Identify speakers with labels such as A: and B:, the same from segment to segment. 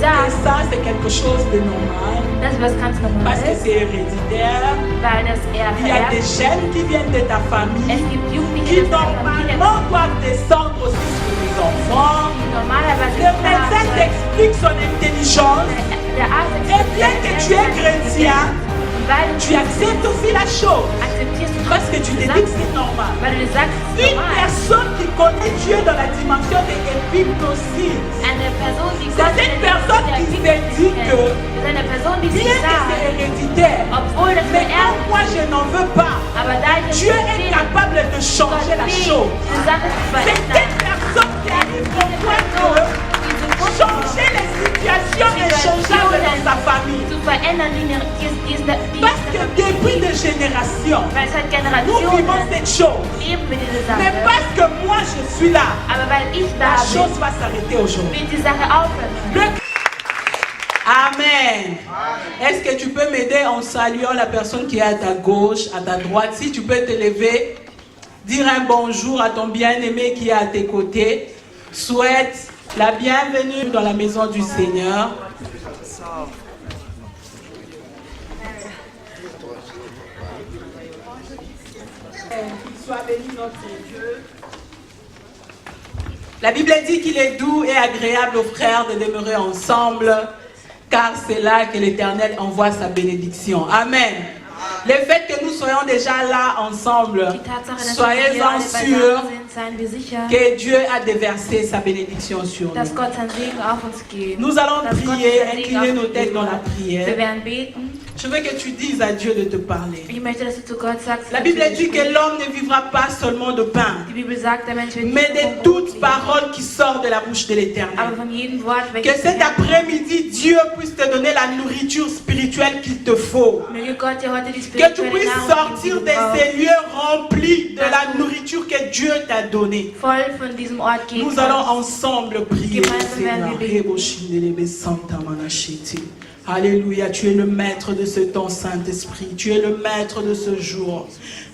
A: gesagt,
B: ça c'est quelque chose de normal.
A: das ist was ganz
B: Parce que
A: Normales,
B: c'est héréditaire.
A: weil das eher
B: Il y a des
A: vererbt.
B: gènes qui viennent de ta
A: Es
B: famille,
A: gibt Jugendliche,
B: qui
A: die aus der Familie
B: normalement doivent descendre aussi sur les enfants.
A: normalerweise
B: Le médecin t'explique son intelligence.
A: der Arzt
B: Et bien que tu es chrétien,
A: und weil du
B: tu acceptes aussi la chose.
A: akzeptierst du
B: Parce que tu te dis que c'est normal.
A: weil du dir sagst, es ist
B: Une
A: normal.
B: personne qui connaît Dieu dans la dimension de l'hypnosis,
A: Eine Person, die
B: c'est
A: Gott
B: une
A: in der
B: personne qui
A: Bibel
B: se dit
A: kennt,
B: que
A: ist eine Person, die
B: bien
A: sich
B: que c'est
A: sagt,
B: héréditaire,
A: obwohl das
B: mais
A: vererbt
B: comme moi je n'en veux pas,
A: aber da ich es
B: Dieu
A: nicht
B: est
A: will,
B: capable de changer la chose.
A: die Sache zu
B: C'est une
A: verändern.
B: personne qui arrive au point de changer les situations inchangeables dans sa famille.
A: Zu verändern, die
B: Parce que depuis des générations,
A: weil seit
B: nous vivons
A: Generationen
B: cette chose.
A: leben wir diese
B: Mais
A: Sache.
B: parce que moi je suis là,
A: Aber weil ich
B: la
A: da
B: chose
A: bin,
B: va s'arrêter aujourd'hui.
A: wird die Sache aufhören.
B: Le- Amen. Est-ce que tu peux m'aider en saluant la personne qui est à ta gauche, à ta droite? Si tu peux te lever, dire un bonjour à ton bien-aimé qui est à tes côtés. Souhaite la bienvenue dans la maison du Seigneur. Qu'il soit béni notre Dieu. La Bible dit qu'il est doux et agréable aux frères de demeurer ensemble, car c'est là que l'Éternel envoie sa bénédiction. Amen. Le fait que nous soyons déjà là ensemble,
A: Die Tatsache, dass wir
B: soyez-en
A: alle
B: sûrs
A: beisammen sind, seien wir sicher,
B: que Dieu a déversé sa bénédiction sur nous.
A: dass Gott sein Segen auf uns gibt.
B: Nous allons
A: Dass Gott
B: prier,
A: sein Segen
B: incliner
A: auf
B: nos
A: uns
B: têtes
A: geben
B: dans la
A: wird.
B: prière.
A: Wir werden beten.
B: Je veux que tu dises à Dieu de te parler.
A: Ich möchte, dass du zu Gott sagst,
B: La
A: dass du
B: Bible dit
A: sprichst.
B: que l'homme ne vivra pas seulement de pain,
A: Die Bibel sagt, der Mensch wird
B: mais
A: nicht vom
B: de
A: Brot
B: toute
A: leben,
B: parole qui sort de la bouche de
A: aber
B: l'Éternel.
A: von jedem Wort,
B: Que
A: welches
B: cet après-midi, Dieu puisse te donner la nourriture spirituelle qu'il te faut.
A: möge Gott dir heute die
B: Que tu
A: spirituelle
B: puisses
A: Nahrung
B: sortir
A: geben,
B: de
A: die du brauchst.
B: ces lieux remplis de la nourriture que Dieu t'a donnée.
A: Voll von diesem Ort geben
B: Nous allons
A: kannst.
B: ensemble prier,
A: Gemeinsam werden wir
B: Seigneur. Alléluia, tu es le maître de ce temps, Saint-Esprit. Tu es le maître de ce jour.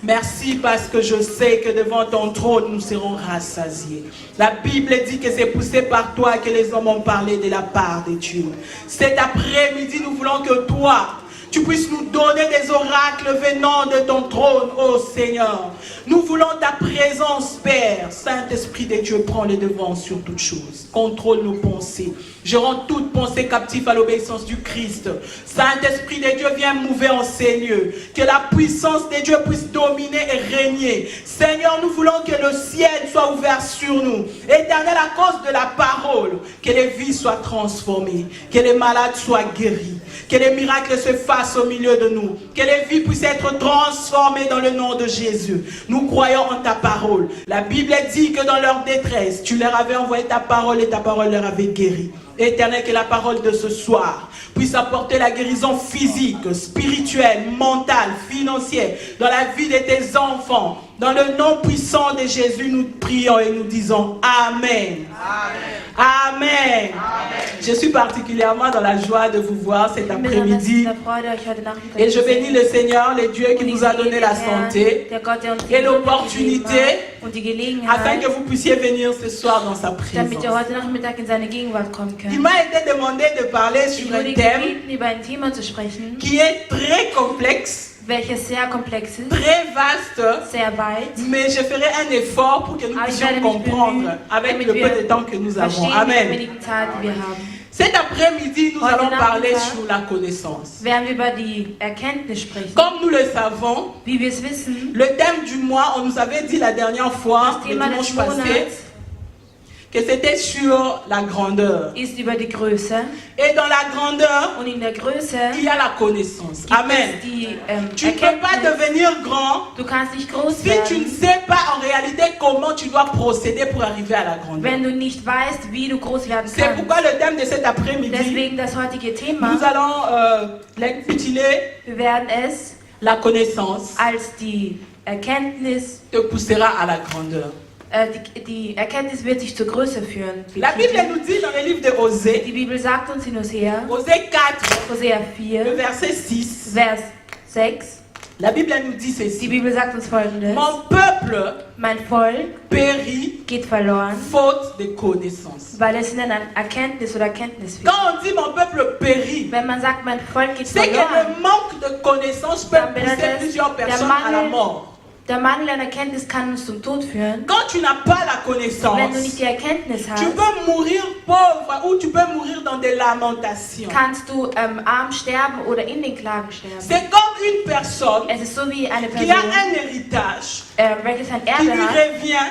B: Merci parce que je sais que devant ton trône, nous serons rassasiés. La Bible dit que c'est poussé par toi que les hommes ont parlé de la part de Dieu. Cet après-midi, nous voulons que toi, tu puisses nous donner des oracles venant de ton trône, ô Seigneur. Nous voulons ta présence, Père. Saint-Esprit de Dieu, prends le devant sur toutes choses. Contrôle nos pensées. Je rends toute pensée captive à l'obéissance du Christ. Saint-Esprit de Dieu, viens mouver en ces lieux. Que la puissance de Dieu puisse dominer et régner. Seigneur, nous voulons que le ciel soit ouvert sur nous. Éternel, à cause de la parole, que les vies soient transformées. Que les malades soient guéris. Que les miracles se fassent au milieu de nous. Que les vies puissent être transformées dans le nom de Jésus. Nous croyons en ta parole. La Bible dit que dans leur détresse, tu leur avais envoyé ta parole et ta parole leur avait guéri. Éternel, que la parole de ce soir puisse apporter la guérison physique, spirituelle, mentale, financière dans la vie de tes enfants. Dans le nom puissant de Jésus, nous prions et nous disons Amen. Amen. Amen. Je suis particulièrement dans la joie de vous voir cet après-midi. Et je bénis le Seigneur, le Dieu qui nous a donné la santé et l'opportunité afin que vous puissiez venir ce soir dans sa présence. Il m'a été demandé de parler sur un thème qui est très complexe,
A: welches sehr komplex ist,
B: très vaste,
A: sehr weit,
B: mais je ferai un effort pour que nous puissions comprendre avec le peu de temps que nous avons. Amen. Cet après-midi, nous allons parler sur la connaissance.
A: Werden wir über die Erkenntnis sprechen.
B: Comme nous le savons,
A: Wie wir es wissen,
B: le thème du mois, on nous avait dit la dernière fois, le dimanche passé, que c'était sur la grandeur.
A: ist über die Größe.
B: Et dans la grandeur,
A: Und in der Größe
B: il y a la connaissance.
A: gibt
B: Amen.
A: es die
B: Tu ne peux pas
A: Erkenntnis.
B: devenir grand
A: Du kannst nicht groß
B: si tu ne
A: werden,
B: sais pas en réalité comment tu dois procéder pour arriver à la grandeur.
A: wenn du nicht weißt, wie du groß werden
B: C'est pourquoi
A: kannst.
B: le thème de cet après-midi,
A: Deswegen das heutige Thema.
B: nous allons l'intituler
A: Wir werden es
B: La connaissance
A: als die Erkenntnis,
B: te poussera à la grandeur.
A: die Erkenntnis wird dich zur Größe führen.
B: La Bible nous dit dans le livre de Osée,
A: Die Bibel sagt uns in Hosea,
B: Osée 4,
A: Hosea
B: le
A: 4,
B: verset 6,
A: Vers 6,
B: La Bible elle nous dit
A: Die
B: ceci.
A: Bibel sagt uns Folgendes.
B: Mon peuple
A: Mein Volk
B: périt
A: geht verloren,
B: faute de connaissance.
A: weil es ihnen an Erkenntnis oder Kenntnis fehlt.
B: Quand on dit mon peuple périt,
A: Wenn man sagt, mein Volk geht
B: c'est que
A: verloren,
B: le manque de connaissance peut
A: dann
B: pousser
A: bedeutet es,
B: plusieurs
A: der
B: personnes à la
A: Mangel,
B: mort.
A: der Mangel an Erkenntnis kann uns zum Tod führen.
B: Quand tu n'as pas la
A: Wenn du
B: connaissance,
A: nicht die Erkenntnis
B: tu
A: hast,
B: peux mourir pauvre ou tu peux mourir dans des lamentations.
A: kannst du arm sterben oder in den Klagen sterben.
B: C'est comme une personne
A: Es ist so wie eine
B: qui a
A: Person,
B: un héritage
A: welches ein
B: qui
A: Erbe
B: lui
A: hat,
B: revient,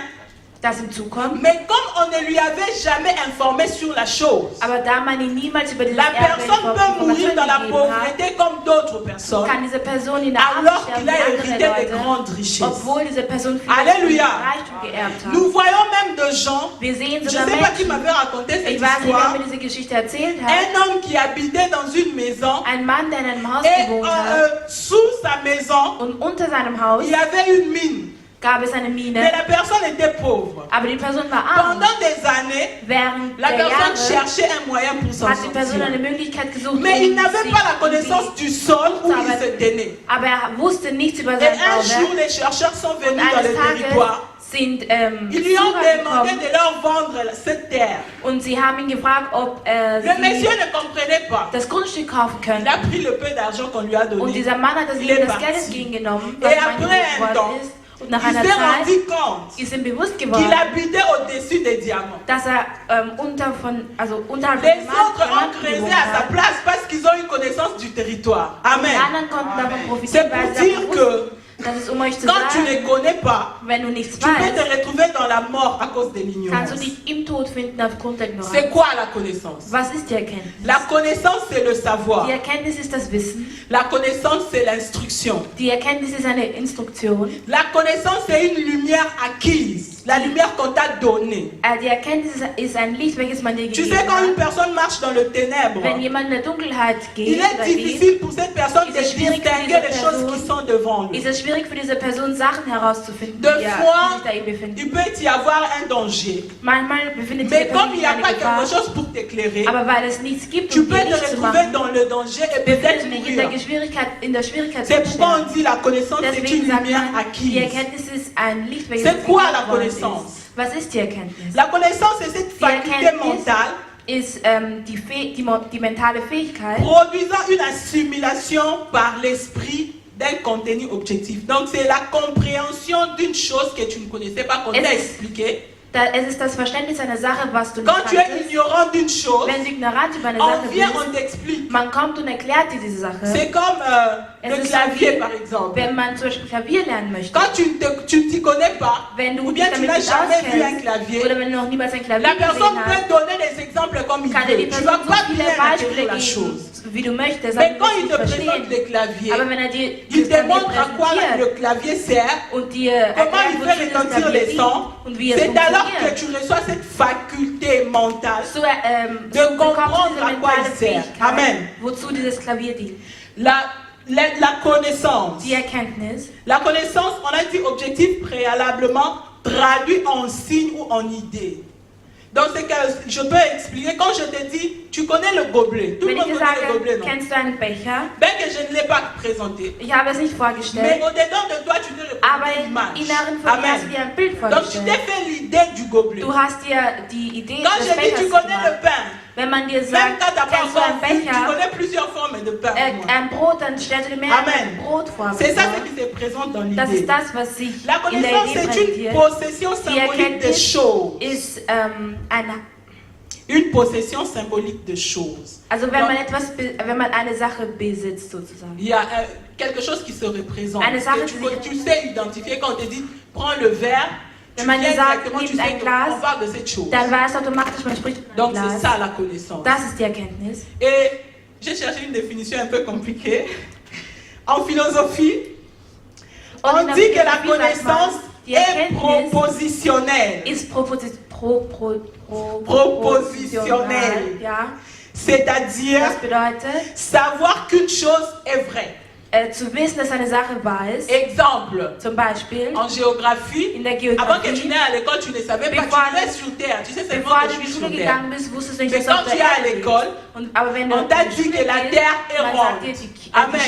A: das ihm zukommt.
B: mais comme on ne lui avait jamais informé sur la chose,
A: Aber da man ihn niemals über dieses
B: la
A: Erbe
B: personne peut mourir
A: Informationen
B: dans la
A: gegeben hat,
B: pauvreté comme d'autres personnes,
A: kann diese Person in der Armut
B: alors
A: sterben
B: qu'il a
A: wie
B: hérité
A: andere
B: de
A: Leute,
B: grandes richesses.
A: obwohl diese Person viel
B: Alléluia.
A: Reichtum geerbt hat.
B: Nous voyons même de gens,
A: Wir sehen
B: je ne
A: sogar
B: sais pas qui
A: Menschen,
B: m'avait raconté cette
A: ich weiß nicht, wer
B: histoire,
A: mir diese Geschichte erzählt hat,
B: un homme qui habitait dans une maison
A: ein Mann, der in einem Haus
B: et
A: gewohnt hat
B: sous sa maison,
A: und unter seinem Haus
B: il y avait une mine.
A: gab es eine
B: Mais
A: Mine,
B: la personne était pauvre.
A: aber die Person war arm.
B: Pendant des années,
A: Während
B: la
A: der
B: personne
A: Jahre
B: cherchait un moyen pour s'en
A: hat die Person
B: sortir.
A: eine Möglichkeit gesucht,
B: Mais il n'avait
A: sich
B: pas la
A: irgendwie
B: connaissance du sol où il se tenait.
A: aber er wusste nichts über
B: Et
A: sein
B: un jour,
A: Bauwerk.
B: les chercheurs sont
A: Und
B: venus dans
A: eines
B: le
A: Tages
B: territoire.
A: sind
B: Ils lui ont
A: Besucher
B: demandé
A: gekommen
B: de leur vendre cette terre.
A: und sie haben ihn gefragt, ob
B: Le monsieur
A: sie
B: ne comprenait pas.
A: das Grundstück kaufen können.
B: Il a pris le peu d'argent qu'on lui a
A: Und
B: donné.
A: dieser Mann hat das
B: Il
A: ihm
B: est
A: das Geld
B: parti.
A: entgegengenommen,
B: Et
A: was ihm
B: après
A: angeboten
B: un
A: worden
B: temps,
A: ist. Und nach
B: il
A: einer
B: s'est
A: Zeit
B: rendu compte
A: ist ihm bewusst
B: qu'il
A: geworden,
B: habitait au-dessus des diamants.
A: dass er unterhalb
B: Les
A: von dem
B: autres ont
A: Markt
B: creusé
A: gewohnt
B: à sa
A: hat.
B: place parce qu'ils ont une connaissance du territoire.
A: Die
B: Amen.
A: anderen konnten davon
B: C'est
A: profitieren,
B: pour
A: weil sie
B: dire
A: davon
B: que
A: wussten, dass es euch zu
B: quand tu
A: sagen,
B: ne connais pas,
A: wenn du nichts
B: tu peux te
A: weißt,
B: retrouver dans la mort à cause de
A: kannst
B: l'ignorance.
A: du dich im Tod finden aufgrund der Ignoranz.
B: C'est quoi la connaissance?
A: Was ist die Erkenntnis?
B: La connaissance, c'est le savoir.
A: Die Erkenntnis ist das Wissen.
B: La connaissance, c'est l'instruction.
A: Die Erkenntnis ist eine Instruktion.
B: La connaissance, c'est une lumière acquise. La lumière qu'on t'a donnée.
A: Die Erkenntnis ist ein Licht, welches man dir
B: Tu sais,
A: gegeben
B: quand une
A: hat.
B: personne marche dans le ténèbre,
A: Wenn jemand in der Dunkelheit
B: il
A: geht
B: est
A: oder lebt,
B: difficile pour cette personne de
A: C'est schwierig für
B: distinguer
A: diese
B: les choses
A: Person.
B: qui sont devant lui.
A: ist es schwierig für diese Person, Sachen herauszufinden,
B: Deux
A: die
B: fois,
A: sich da eben befinden.
B: il peut y avoir un danger.
A: Manchmal befindet sich
B: Mais
A: die
B: comme
A: Person
B: il
A: in
B: n'y a
A: einer
B: pas
A: Gefahr,
B: quelque chose pour t'éclairer,
A: aber weil es nichts gibt,
B: tu
A: um
B: peux
A: dir
B: te
A: Licht zu
B: retrouver
A: machen,
B: dans le danger et peut-être
A: befindest du dich in der
B: mourir.
A: Schwierigkeit
B: C'est
A: zu
B: pourquoi on
A: sterben.
B: dit la connaissance c'est une
A: Deswegen sagt
B: lumière
A: man, die
B: acquise.
A: Erkenntnis ist ein Licht, welches
B: C'est quoi la
A: gegeben worden
B: connaissance?
A: ist. Was ist die Erkenntnis?
B: La connaissance, c'est cette
A: Die
B: faculté
A: Erkenntnis
B: mentale
A: ist die mentale Fähigkeit,
B: produisant une assimilation par l'esprit d'un contenu objectif. Donc c'est la compréhension d'une chose que tu ne connaissais pas, qu'on t'a expliqué.
A: es ist das Verständnis einer Sache, was du nicht
B: Quand tu es
A: kanntest.
B: ignorant d'une chose,
A: Wenn du ignorant über eine
B: on
A: Sache
B: vient,
A: bist,
B: on t'explique.
A: man kommt und erklärt dir diese Sache.
B: C'est comme
A: Es
B: le
A: ist
B: clavier
A: wie,
B: par exemple.
A: wenn man zum Beispiel Klavier lernen möchte.
B: Quand tu ne t'y connais pas,
A: Wenn du
B: ou bien
A: dich
B: tu
A: damit
B: n'as
A: nicht
B: jamais vu un
A: auskennst,
B: clavier,
A: oder wenn du noch niemals ein Klavier
B: la personne
A: gesehen hast,
B: peut donner des exemples comme il
A: kann dir die
B: veut. Tu vas
A: Person
B: pas
A: so viele
B: bien
A: Beispiele
B: acquérir la
A: geben,
B: chose.
A: wie du möchtest,
B: Mais
A: aber
B: quand
A: du
B: il
A: wirst
B: te
A: es
B: présente
A: verstehen.
B: les claviers,
A: Aber wenn dir
B: il
A: das
B: te
A: Klavier
B: montre à quoi le
A: präsentiert
B: clavier sert,
A: und dir
B: comment
A: erklärt,
B: il
A: wozu
B: fait
A: das
B: retentir
A: Klavier
B: les
A: dient
B: sons.
A: und wie es
B: C'est alors que
A: funktioniert.
B: tu reçois cette faculté mentale
A: So,
B: de
A: so bekommst du
B: comprendre
A: diese
B: à quoi
A: mentale
B: il sert.
A: Fähigkeit,
B: Amen.
A: wozu dieses Klavier dient.
B: La connaissance.
A: Die Erkenntnis.
B: La connaissance, on a dit objectif préalablement traduit en signe ou en idée. Donc c'est que je peux expliquer, quand je te dis, tu connais le gobelet. Tout le
A: Wenn
B: monde
A: ich dir
B: connaît le
A: sage,
B: gobelet, non?
A: kennst du einen Becher?
B: Bien que je ne l'ai pas présenté.
A: Ich habe es nicht
B: Mais
A: vorgestellt,
B: au-dedans de toi, tu te
A: aber
B: représentes
A: im
B: l'image.
A: Inneren von dir hast du
B: Amen.
A: dir ein Bild
B: Donc tu t'es
A: vorgestellt.
B: fait l'idée du gobelet.
A: Du hast dir die Idee
B: Quand
A: des
B: je dis
A: Bechers
B: tu connais
A: gemacht.
B: le pain,
A: Wenn man dir
B: même
A: sagt,
B: quand tu n'as pas
A: kennst du
B: encore
A: einen
B: vu, tu
A: Becher,
B: connais plusieurs formes de pain. au moins.
A: ein Brot, dann stellst du dir
B: Amen.
A: mehrere Brotformen
B: C'est ça
A: vor.
B: ce qui se présente dans
A: Das
B: l'idée.
A: ist das, was sich
B: La
A: in der
B: connaissance,
A: Idee
B: c'est une
A: präsentiert.
B: possession
A: Die
B: symbolique des
A: Erkenntnis
B: choses.
A: ist
B: Une possession symbolique de choses.
A: also wenn
B: Donc,
A: wenn man eine Sache besitzt sozusagen.
B: il y a quelque chose qui se représente.
A: Eine Sache,
B: Que tu sais identifier quand on te dit prends le verre. Tu
A: Wenn man
B: viens
A: dir sagt,
B: exactement, tu
A: nimm
B: sais
A: ein Glas,
B: qu'on parle de cette chose.
A: Dann weiß automatisch, man spricht von
B: Donc
A: einem
B: c'est
A: Glas.
B: ça la connaissance.
A: Das ist die Erkenntnis.
B: Et j'ai cherché une définition un peu compliquée. En philosophie,
A: Und
B: on
A: in der
B: dit que la
A: Philosophie sagt man,
B: connaissance
A: die
B: est
A: Erkenntnis
B: propositionnelle.
A: ist
B: Propositionnelle.
A: Ja,
B: C'est-à-dire
A: das bedeutet,
B: savoir qu'une chose est vraie.
A: zu wissen, dass eine Sache wahr ist.
B: Exemple,
A: Zum Beispiel
B: en géographie,
A: in der
B: avant que tu
A: Geografie.
B: n'aies à l'école, tu ne savais pas,
A: Bevor
B: tu es sur Terre. Tu sais seulement
A: Bevor
B: que
A: du
B: je
A: in die
B: suis
A: Schule
B: sur Terre.
A: gegangen bist, wusstest du nicht,
B: Mais
A: dass du
B: quand
A: auf der
B: tu es à
A: Erde
B: l'école,
A: lebst. Aber wenn du
B: on t'a
A: in die
B: dit
A: Schule
B: que la
A: gehst,
B: Terre est
A: man sagt dir,
B: ronde. Amen.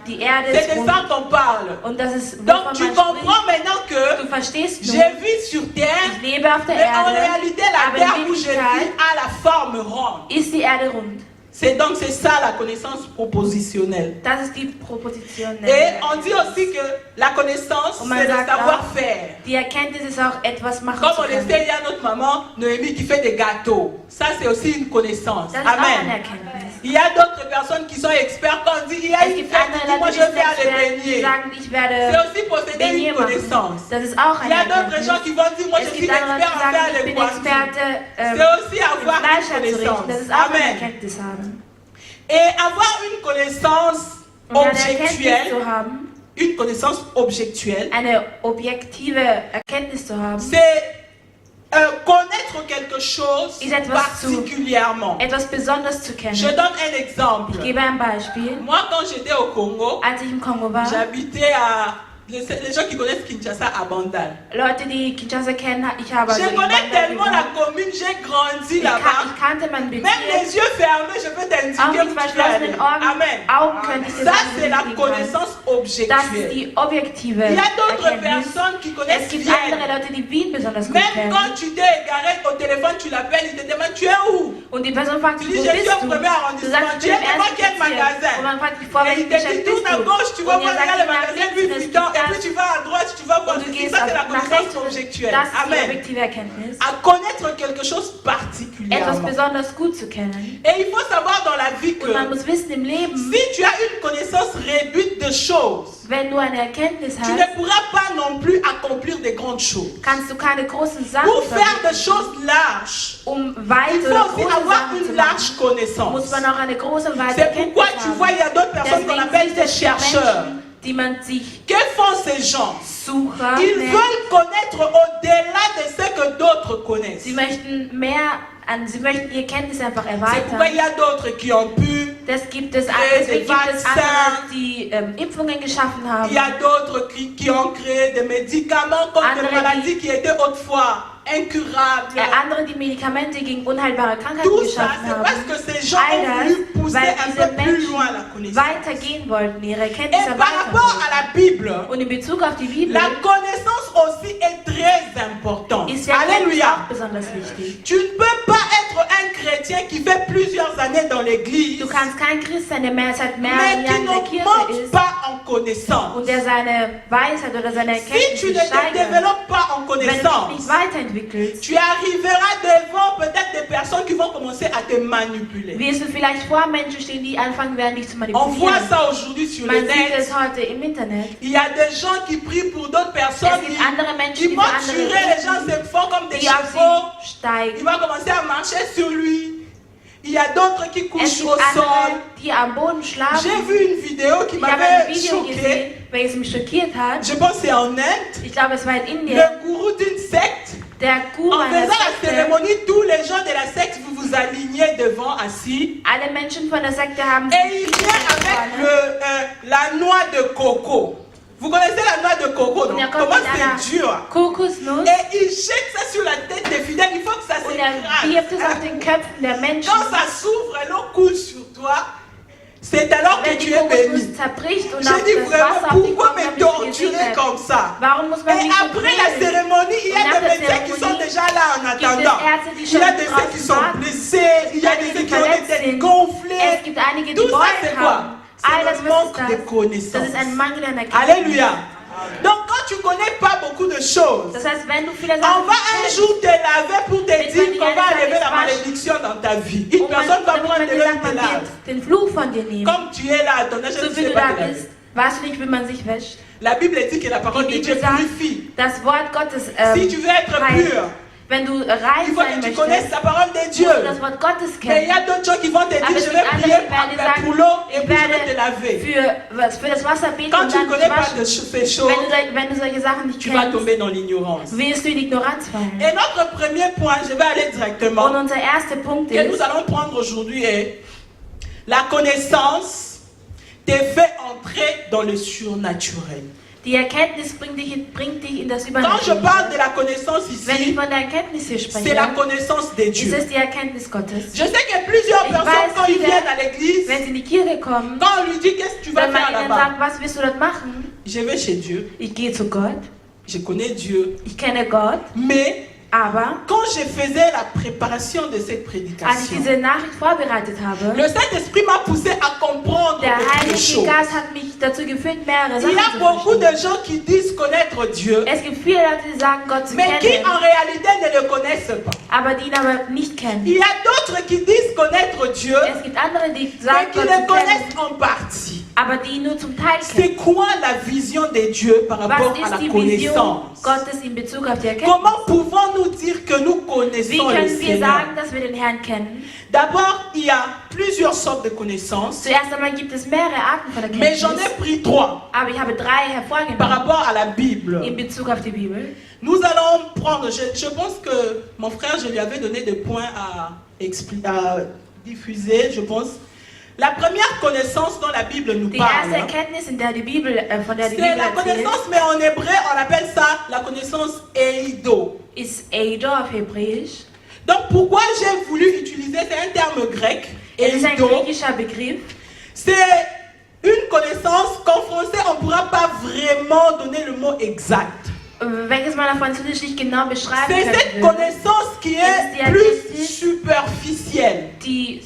A: Die Erde
B: C'est
A: ist
B: de
A: rund.
B: ça qu'on parle.
A: Und das ist,
B: Donc
A: wovon
B: tu
A: man
B: comprends
A: spricht.
B: maintenant que
A: Du verstehst
B: j'ai
A: nun,
B: vu sur terre,
A: ich lebe auf der
B: mais en
A: Erde,
B: réalité la
A: aber
B: terre
A: in
B: où je vis
A: Wirklichkeit
B: a la forme ronde.
A: ist die Erde rund.
B: C'est ça la connaissance propositionnelle.
A: Das ist die Proposition.
B: Et on dit aussi que la connaissance,
A: Und man
B: c'est le
A: sagt auch,
B: savoir-faire.
A: die Erkenntnis ist auch etwas machen
B: Comme
A: zu
B: on le
A: können.
B: sait, il y a notre maman Noémie qui fait des gâteaux. Ça, c'est aussi une connaissance.
A: Das ist auch eine
B: Amen.
A: Erkenntnis.
B: Il y a d'autres personnes qui sont experts. Quand on dit, il y a
A: Es
B: une
A: gibt
B: fête,
A: andere
B: qui dit, moi
A: Leute,
B: je vais
A: die
B: faire
A: sind
B: les
A: Experten, die
B: beignets.
A: sagen, ich
B: C'est
A: werde
B: aussi posséder
A: Beignet
B: une
A: machen.
B: connaissance.
A: Das ist auch
B: Il y
A: eine
B: a d'autres
A: Erkenntnis.
B: gens qui vont dire, moi je
A: Es
B: suis
A: gibt andere
B: expert
A: Leute, die
B: à faire
A: sagen, ich
B: les
A: bin
B: poissons.
A: Experte,
B: C'est aussi avoir
A: Fleisch
B: une
A: herzurichten.
B: connaissance.
A: Das ist auch eine
B: Amen.
A: Erkenntnis haben.
B: Et avoir une connaissance
A: Und eine Erkenntnis
B: objectuelle,
A: zu haben,
B: une connaissance objectuelle,
A: eine objektive Erkenntnis zu haben,
B: c'est connaître quelque chose
A: Ist etwas zu-
B: particulièrement.
A: etwas Besonderes zu kennen.
B: Je donne un exemple.
A: Ich gebe ein Beispiel.
B: Moi, quand j'étais au Congo,
A: Als ich im Kongo war,
B: j'habitais à... Les gens qui connaissent Kinshasa à Bandal.
A: Leute, die Kinshasa kennen, ich habe also
B: Je
A: in
B: connais
A: Bandar
B: tellement la
A: gewohnt.
B: commune, j'ai grandi
A: Ich
B: là-bas.
A: kannte mein
B: Même
A: Bezirk.
B: les yeux fermés, je peux
A: Auch
B: t'indiquer
A: mit
B: où tu peux aller.
A: verschlossenen
B: Amen.
A: Augen könnte ich dir
B: Ça,
A: sagen,
B: c'est
A: wo
B: la
A: ich liegen kann.
B: connaissance
A: Das ist
B: objectuelle.
A: die objektive
B: Il y a d'autres
A: Erkenntnis.
B: personnes qui
A: Es
B: connaissent
A: gibt
B: Vienne.
A: andere Leute, die Wien besonders gut
B: Même
A: kennen.
B: quand tu t'es égaré au téléphone, tu l'appelles, il te demande tu es où?
A: Und die Person fragt
B: Tu
A: dich,
B: dis,
A: wo
B: je suis
A: bist
B: au
A: du?
B: premier
A: Du
B: arrondissement.
A: sagst,
B: Tu
A: ich bin
B: es
A: im
B: devant
A: ersten
B: quel
A: Bezirk.
B: magasin?
A: Und man fragt dich, vor
B: Et il
A: welchem
B: te dit
A: Geschäft
B: tourne
A: bist
B: à
A: du?
B: gauche, tu vas
A: Und
B: voir,
A: er
B: il y a
A: sagt
B: le
A: dir nach
B: magasin
A: links,
B: Louis
A: und es
B: Vuitton,
A: gibt
B: et puis
A: das.
B: tu vas à droite, tu vas voir
A: Und du
B: ceci.
A: gehst
B: Ça, c'est la
A: nach
B: connaissance
A: rechts.
B: objectuelle.
A: Das ist die
B: Amen.
A: objektive Erkenntnis.
B: À connaître quelque chose
A: Etwas
B: particulièrement.
A: besonders gut zu kennen.
B: Et il faut savoir dans la vie que
A: Und man muss wissen im Leben,
B: si tu as une connaissance réduite de choses,
A: wenn du eine Erkenntnis
B: tu ne
A: hast,
B: pourras pas non plus accomplir des grandes choses.
A: kannst du keine großen Sachen
B: Pour faire des
A: verwirklichen.
B: choses larges,
A: Um
B: il
A: weite
B: faut
A: oder
B: aussi
A: große
B: avoir
A: Sachen zu
B: une
A: machen,
B: large
A: muss
B: connaissance.
A: man auch eine große und weite
B: C'est
A: Erkenntnis
B: pourquoi tu vois, il y a d'autres personnes qu'on
A: Deswegen
B: appelle
A: sind
B: des
A: es die
B: chercheurs.
A: Menschen, die man sich
B: Que font ces gens?
A: Sucher
B: Ils
A: nennt.
B: veulent connaître au-delà de ce que d'autres connaissent.
A: Sie möchten sie möchten ihre Kenntnisse einfach
B: C'est pourquoi il
A: erweitern.
B: y a d'autres qui ont pu,
A: Das gibt es,
B: Créer
A: deswegen
B: des
A: gibt es
B: Vaccins.
A: andere, die Impfungen geschaffen
B: il y
A: haben.
B: a d'autres qui ont créé des médicaments contre des
A: Andere,
B: maladies qui étaient autrefois incurables.
A: Andere, die Medikamente gegen unheilbare Krankheiten
B: Tout ça,
A: geschaffen
B: c'est
A: haben.
B: parce que ces gens
A: All
B: ont
A: das,
B: voulu pousser
A: weil
B: un
A: diese
B: peu plus
A: Menschen
B: loin la connaissance.
A: weitergehen wollten, ihre
B: Et
A: Kenntnisse
B: par rapport
A: erweitern
B: à la Bible,
A: wollten. Und in Bezug auf die Bibel
B: la connaissance aussi est très importante.
A: ist die Erkenntnis
B: Alléluia.
A: auch besonders wichtig.
B: Tu ne peux pas être un chrétien qui fait plusieurs années dans l'église,
A: Du kannst kein Christ sein, der seit
B: mais
A: mehreren
B: qui
A: Jahren in der Kirche
B: n'augmente
A: ist
B: pas en connaissance.
A: und der seine Weisheit oder seine
B: Si
A: Erkenntnis
B: tu ne
A: nicht
B: te
A: steigert.
B: développes pas en
A: Wenn du dich nicht
B: connaissance,
A: weiterentwickelst,
B: tu arriveras devant peut-être des personnes qui vont commencer à te manipuler.
A: wirst du vielleicht vor Menschen stehen, die anfangen werden, dich zu
B: On voit
A: manipulieren.
B: ça aujourd'hui sur le
A: Man sieht
B: net.
A: es heute im Internet.
B: Il y a des gens qui prient pour d'autres personnes.
A: Es gibt andere Menschen,
B: Ils
A: die
B: vont
A: für andere
B: tuer les gens,
A: beten,
B: se font comme des
A: die auf
B: chevaux.
A: sie steigen.
B: Il va commencer à marcher sur lui. Il y a d'autres qui
A: Es
B: couchent
A: gibt
B: au sol.
A: andere, die am Boden schlafen.
B: J'ai vu une vidéo qui
A: Ich habe ein
B: m'avait
A: Video
B: choqué.
A: gesehen, welches mich schockiert hat.
B: Je pense que c'est en Inde.
A: Ich glaube, es war in Indien.
B: Le gourou d'une secte.
A: Der Guru
B: En
A: einer
B: faisant la
A: Sekte.
B: cérémonie, tous les gens de la secte, vous vous alignez devant assis.
A: Alle Menschen von der Sekte haben
B: Et il vient avec la noix de coco. Vous connaissez la noix de coco, non?
A: Und er kommt
B: Comment
A: mit einer
B: c'est dur.
A: Kokosnuss
B: Et il jette ça sur la tête des fidèles. Il faut que ça
A: und er wirft es auf
B: s'écrase.
A: den Köpfen der Menschen.
B: Quand ça s'ouvre et l'eau coule sur toi, c'est alors que
A: Wenn
B: tu
A: die
B: es béni.
A: Kokosnuss zerbricht und
B: J'ai
A: auf
B: dit
A: das
B: vraiment,
A: Wasser auf dich
B: pourquoi
A: kommt,
B: me
A: dann bist du
B: torturer
A: gesegnet.
B: comme ça?
A: Warum muss man
B: Et
A: mich so
B: après la
A: quälen?
B: cérémonie, il y a
A: Und nach
B: des
A: der
B: médecins qui sont
A: Zeremonie
B: déjà là en
A: gibt es
B: attendant.
A: Ärzte, die
B: Il y
A: schon
B: a des ceux qui
A: draußen
B: sont
A: warten.
B: blessés, il y a des
A: Einige,
B: ceux
A: die
B: qui ont des
A: verletzt
B: têtes
A: sind.
B: gonflées.
A: Es gibt einige, die
B: Tout ça,
A: Beulen
B: c'est quoi?
A: haben. All
B: C'est
A: das,
B: le
A: was
B: manque
A: ist
B: de
A: das?
B: connaissance.
A: Das ist ein Mangel an Erkenntnis.
B: Alléluia. Donc quand tu connais pas beaucoup de choses,
A: Das heißt, wenn du viele
B: on
A: Sachen
B: va un
A: kennst,
B: jour te laver pour te
A: Wenn
B: dire
A: man die
B: qu'on va
A: ganze Zeit
B: enlever la
A: nicht wascht,
B: malédiction dans ta vie. Une
A: und man,
B: personne va
A: damit
B: prendre
A: man
B: de
A: dir
B: l'eau
A: sagt,
B: et te
A: man
B: lave.
A: wird den Fluch von dir nehmen.
B: Comme tu es là à ton âge,
A: So
B: tu
A: wie
B: sais
A: du
B: pas
A: da
B: te laver.
A: bist, weißt du nicht, wie man sich wäscht.
B: La Bible dit que la parole
A: Die
B: de Dieu
A: Bibel sagt,
B: purifie.
A: das Wort Gottes
B: Si tu veux être
A: heilt.
B: pur,
A: Wenn du
B: il
A: rein
B: faut
A: sein
B: que tu connaisses
A: möchtest,
B: la parole de Dieu.
A: musst du das Wort Gottes
B: Mais il y
A: kennen.
B: a d'autres gens qui vont te dire,
A: Aber es
B: je
A: gibt
B: vais
A: andere,
B: prier
A: die werden dir
B: pour
A: sagen,
B: l'eau et
A: ich
B: puis je vais te
A: werde
B: laver.
A: für das Wasser beten
B: Quand
A: und
B: tu ne
A: dann
B: connais
A: dich
B: pas de
A: waschen.
B: ces choses,
A: Wenn du solche Sachen nicht
B: tu vas
A: kennst,
B: tomber dans l'ignorance.
A: wirst du in Ignoranz fallen.
B: Et notre premier point, je vais aller directement,
A: Und unser erster Punkt
B: que nous
A: ist,
B: allons prendre aujourd'hui est la connaissance te fait entrer dans le surnaturel.
A: die Erkenntnis bringt dich in das
B: Quand je parle de
A: Übernatürliche.
B: la connaissance
A: Wenn ich
B: ici,
A: von der Erkenntnis hier
B: c'est la
A: spreche,
B: connaissance de
A: ist
B: Dieu.
A: es die Erkenntnis Gottes.
B: Je sais que plusieurs
A: Ich
B: personnes,
A: weiß,
B: quand ils
A: viele,
B: viennent à l'église,
A: Wenn sie in die Kirche kommen,
B: quand on lui dit qu'est-ce que tu vas
A: Wenn man
B: faire
A: ihnen
B: là-bas?
A: sagt, was wirst du dort machen?
B: Je vais chez Dieu,
A: Ich gehe zu Gott,
B: je connais Dieu.
A: ich kenne Gott,
B: Mais
A: aber
B: quand je faisais la préparation de cette
A: als ich
B: prédication,
A: diese Nachricht vorbereitet habe,
B: le Saint-Esprit m'a poussé à comprendre
A: der
B: quelque
A: Heilige
B: chose.
A: Geist hat mich dazu geführt, mehrere
B: Il y a
A: Sachen zu
B: beaucoup
A: verstehen.
B: de gens qui disent connaître Dieu,
A: Es gibt viele Leute, die sagen, Gott zu
B: mais qui
A: kennen,
B: en réalité ne le connaissent pas.
A: aber die ihn aber nicht kennen.
B: Il y a d'autres qui disent connaître Dieu,
A: Es gibt andere, die
B: mais
A: sagen,
B: qui
A: Gott
B: le
A: zu kennen,
B: connaissent en partie.
A: aber die ihn nur zum Teil kennen.
B: C'est quoi la vision de Dieu par rapport
A: Was
B: à
A: ist
B: la
A: die Vision
B: connaissance?
A: Gottes in Bezug auf die Erkenntnis?
B: Comment pouvons-nous dire que nous
A: Wie
B: connaissons le
A: können wir
B: Seigneur?
A: sagen, dass wir den Herrn kennen?
B: D'abord, il y a plusieurs sortes de connaissances,
A: Zuerst einmal gibt es mehrere Arten von
B: mais j'en
A: Erkenntnis,
B: ai pris trois
A: aber ich habe drei
B: par
A: hervorgenommen
B: rapport à la Bible.
A: in Bezug auf die Bibel.
B: Nous allons prendre, je pense que mon frère, je lui avais donné des points à diffuser, je pense. La première connaissance dont la Bible nous
A: Die erste
B: parle,
A: Erkenntnis, von der die Bibel
B: c'est
A: erzählt,
B: la connaissance, mais en hébreu, on appelle ça la connaissance eido.
A: ist Eido auf Hebräisch.
B: Donc pourquoi j'ai voulu utiliser, c'est un terme grec,
A: Es ist ein
B: eido.
A: griechischer Begriff.
B: C'est une connaissance qu'en français, on ne pourra pas vraiment donner le mot exact.
A: Welches man auf Französisch nicht genau beschreiben
B: C'est cette
A: könnte.
B: connaissance qui est plus superficielle.
A: Die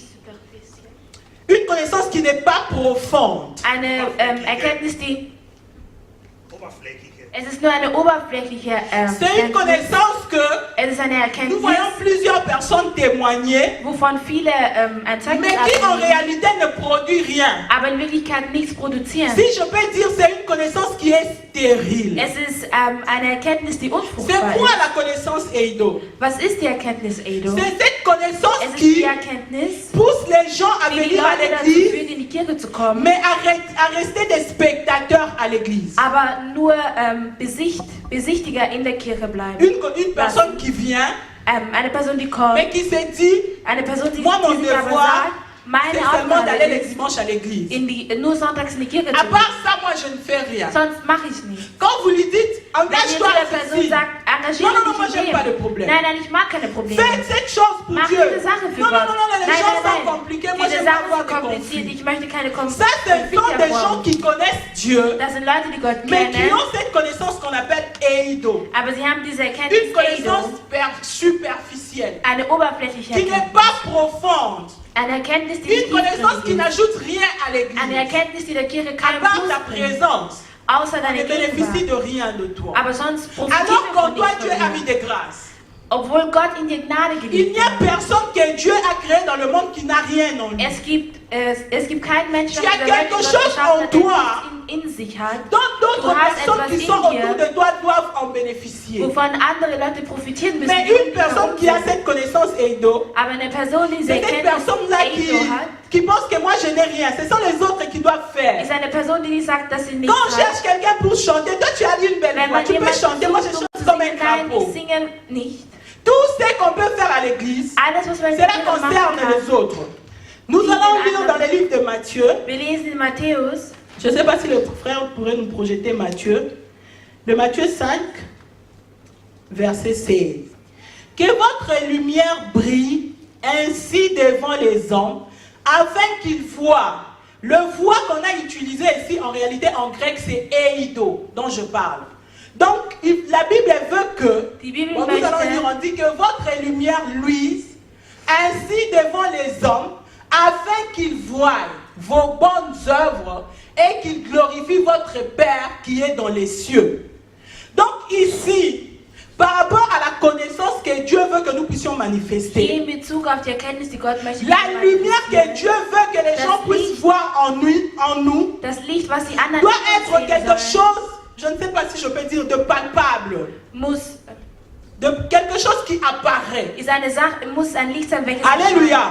B: Une connaissance qui n'est pas profonde.
A: eine Erkenntnis, die
C: Oberflächliche.
A: es ist nur eine oberflächliche
B: C'est une
A: Erkenntnis.
B: connaissance que
A: Es ist eine
B: nous
A: Erkenntnis,
B: voyons plusieurs personnes témoigner,
A: wovon viele ein Zeugnis
B: mais qui en
A: abgeben,
B: réalité ne produit rien.
A: aber in Wirklichkeit nichts produzieren.
B: Si je peux dire, c'est une connaissance qui est stérile.
A: Es ist eine Erkenntnis, die
B: C'est
A: unfruchtbar
B: quoi
A: ist.
B: la connaissance Eido?
A: Was ist die Erkenntnis, Eido?
B: C'est cette connaissance
A: Es ist die
B: qui
A: Erkenntnis,
B: pousse les gens à
A: die die
B: venir à
A: Leute dazu
B: l'église,
A: führt, in die Kirche zu kommen,
B: mais à rester des spectateurs à l'église.
A: aber nur Besichtiger in der Kirche bleiben.
B: Une personne qui vient,
A: Eine Person, die kommt,
B: mais qui se dit,
A: eine Person, die,
B: moi mon
A: die sich aber
B: devoir,
A: sagt,
B: c'est
A: meine
B: seulement d'aller
A: Aufgabe
B: les
A: ist,
B: dimanches à l'église.
A: nur sonntags in die Kirche
B: À
A: zu gehen.
B: part ça, moi je ne fais rien.
A: Sonst mache ich nicht.
B: Quand vous lui dites,
A: Wenn ihr zu
B: engage-toi
A: der
B: à
A: Person
B: ceci,
A: sagt, engagiere
B: non, non, non, moi
A: dich
B: j'aime
A: in
B: pas de
A: dem.
B: problème.
A: Nein, nein, ich mag keine Probleme.
B: Faites cette chose pour
A: Mach
B: Dieu.
A: diese Sache für
B: Non, non,
A: Gott.
B: non, non, les
A: Nein,
B: gens
A: nein,
B: sont
A: nein.
B: compliqués. Moi
A: Diese
B: j'aime pas
A: Sachen
B: avoir
A: sind
B: des
A: kompliziert.
B: conflits.
A: Ich möchte keine
B: Ça, ce sont des gens qui connaissent Dieu,
A: Das sind Leute, die Gott
B: mais qui
A: kennen,
B: ont cette connaissance qu'on appelle eido.
A: aber sie haben diese
B: Une
A: Erkenntnis
B: connaissance
A: Eido,
B: superficielle,
A: eine oberflächliche
B: qui n'est
A: Erkenntnis.
B: pas profonde.
A: Eine Erkenntnis, die
B: Une
A: nicht
B: connaissance qui
A: tiefgründig ist.
B: n'ajoute rien à
A: Eine
B: l'église.
A: Erkenntnis, die der Kirche
B: À
A: keinen
B: part
A: Plus
B: ta
A: bringt,
B: présence,
A: außer
B: on ne
A: deine
B: bénéficie
A: Gegenwart.
B: de rien de toi.
A: Aber sonst profitiert
B: Alors
A: er
B: qu'en
A: von
B: toi,
A: nichts
B: Dieu
A: von
B: a
A: dir.
B: mis des grâces.
A: Obwohl Gott in dir Gnade
B: Il
A: gegeben
B: n'y a
A: hat.
B: personne que Dieu a créé dans le monde qui n'a rien en lui.
A: Es gibt keinen Menschen
B: Tu as
A: auf der Welt,
B: quelque
A: der
B: chose
A: Gott geschaffen
B: en
A: hat, der
B: toi.
A: nichts in sich hat,
B: Donc d'autres
A: Du hast
B: personnes
A: etwas
B: qui
A: in
B: sont
A: dir.
B: autour de toi doivent en bénéficier.
A: wovon andere Leute profitieren müssen.
B: Mais
A: die um
B: une
A: dich
B: personne
A: herum
B: qui a
A: sind.
B: cette connaissance Eido,
A: Aber eine Person, die diese
B: c'est cette
A: Erkenntnis
B: personne-là
A: Eido hat,
B: qui pense que moi je n'ai rien. Ce sont les autres qui doivent faire.
A: ist eine Person, die nicht sagt, dass sie nichts
B: Quand on
A: hat.
B: cherche quelqu'un pour chanter, toi tu as une belle
A: Wenn
B: voix,
A: man
B: tu peux
A: jemanden
B: chanter, moi je
A: sucht, um
B: chante
A: zu
B: comme un
A: singen, nein,
B: crapaud.
A: ich singe nicht.
B: Tout ce qu'on peut faire à l'église,
A: Alles, was man in
B: cela
A: der Kirche machen
B: concerne
A: kann.
B: les autres. Nous allons lire dans le livre de Matthieu.
A: Wir lesen in Matthäus,
B: Je ne sais pas si le frère pourrait nous projeter Matthieu. De Matthieu 5, verset 16. Que votre lumière brille ainsi devant les hommes, afin qu'ils voient. Le voix qu'on a utilisé ici, en réalité, en grec, c'est eido, dont je parle. Donc, la Bible veut que,
A: Die Bibel
B: bon, nous allons
A: möchte,
B: lire, on dit que votre lumière luise ainsi devant les hommes, afin qu'ils voient vos bonnes œuvres et qu'ils glorifient votre Père qui est dans les cieux. Donc ici, par rapport à la connaissance que Dieu veut que nous puissions
A: hier
B: manifester,
A: in Bezug auf die Erkenntnis, die Gott möchte,
B: la
A: dass wir
B: lumière que
A: manifestieren,
B: Dieu veut que les
A: Das
B: gens puissent
A: Licht.
B: voir en nous,
A: das Licht, was die anderen
B: doit
A: nicht
B: être
A: sehen
B: quelque
A: sollen,
B: chose, je ne sais pas si je peux dire, de palpable,
A: muss,
B: de quelque chose qui apparaît.
A: ist eine Sache, muss ein Licht sein, welches
B: Alléluia.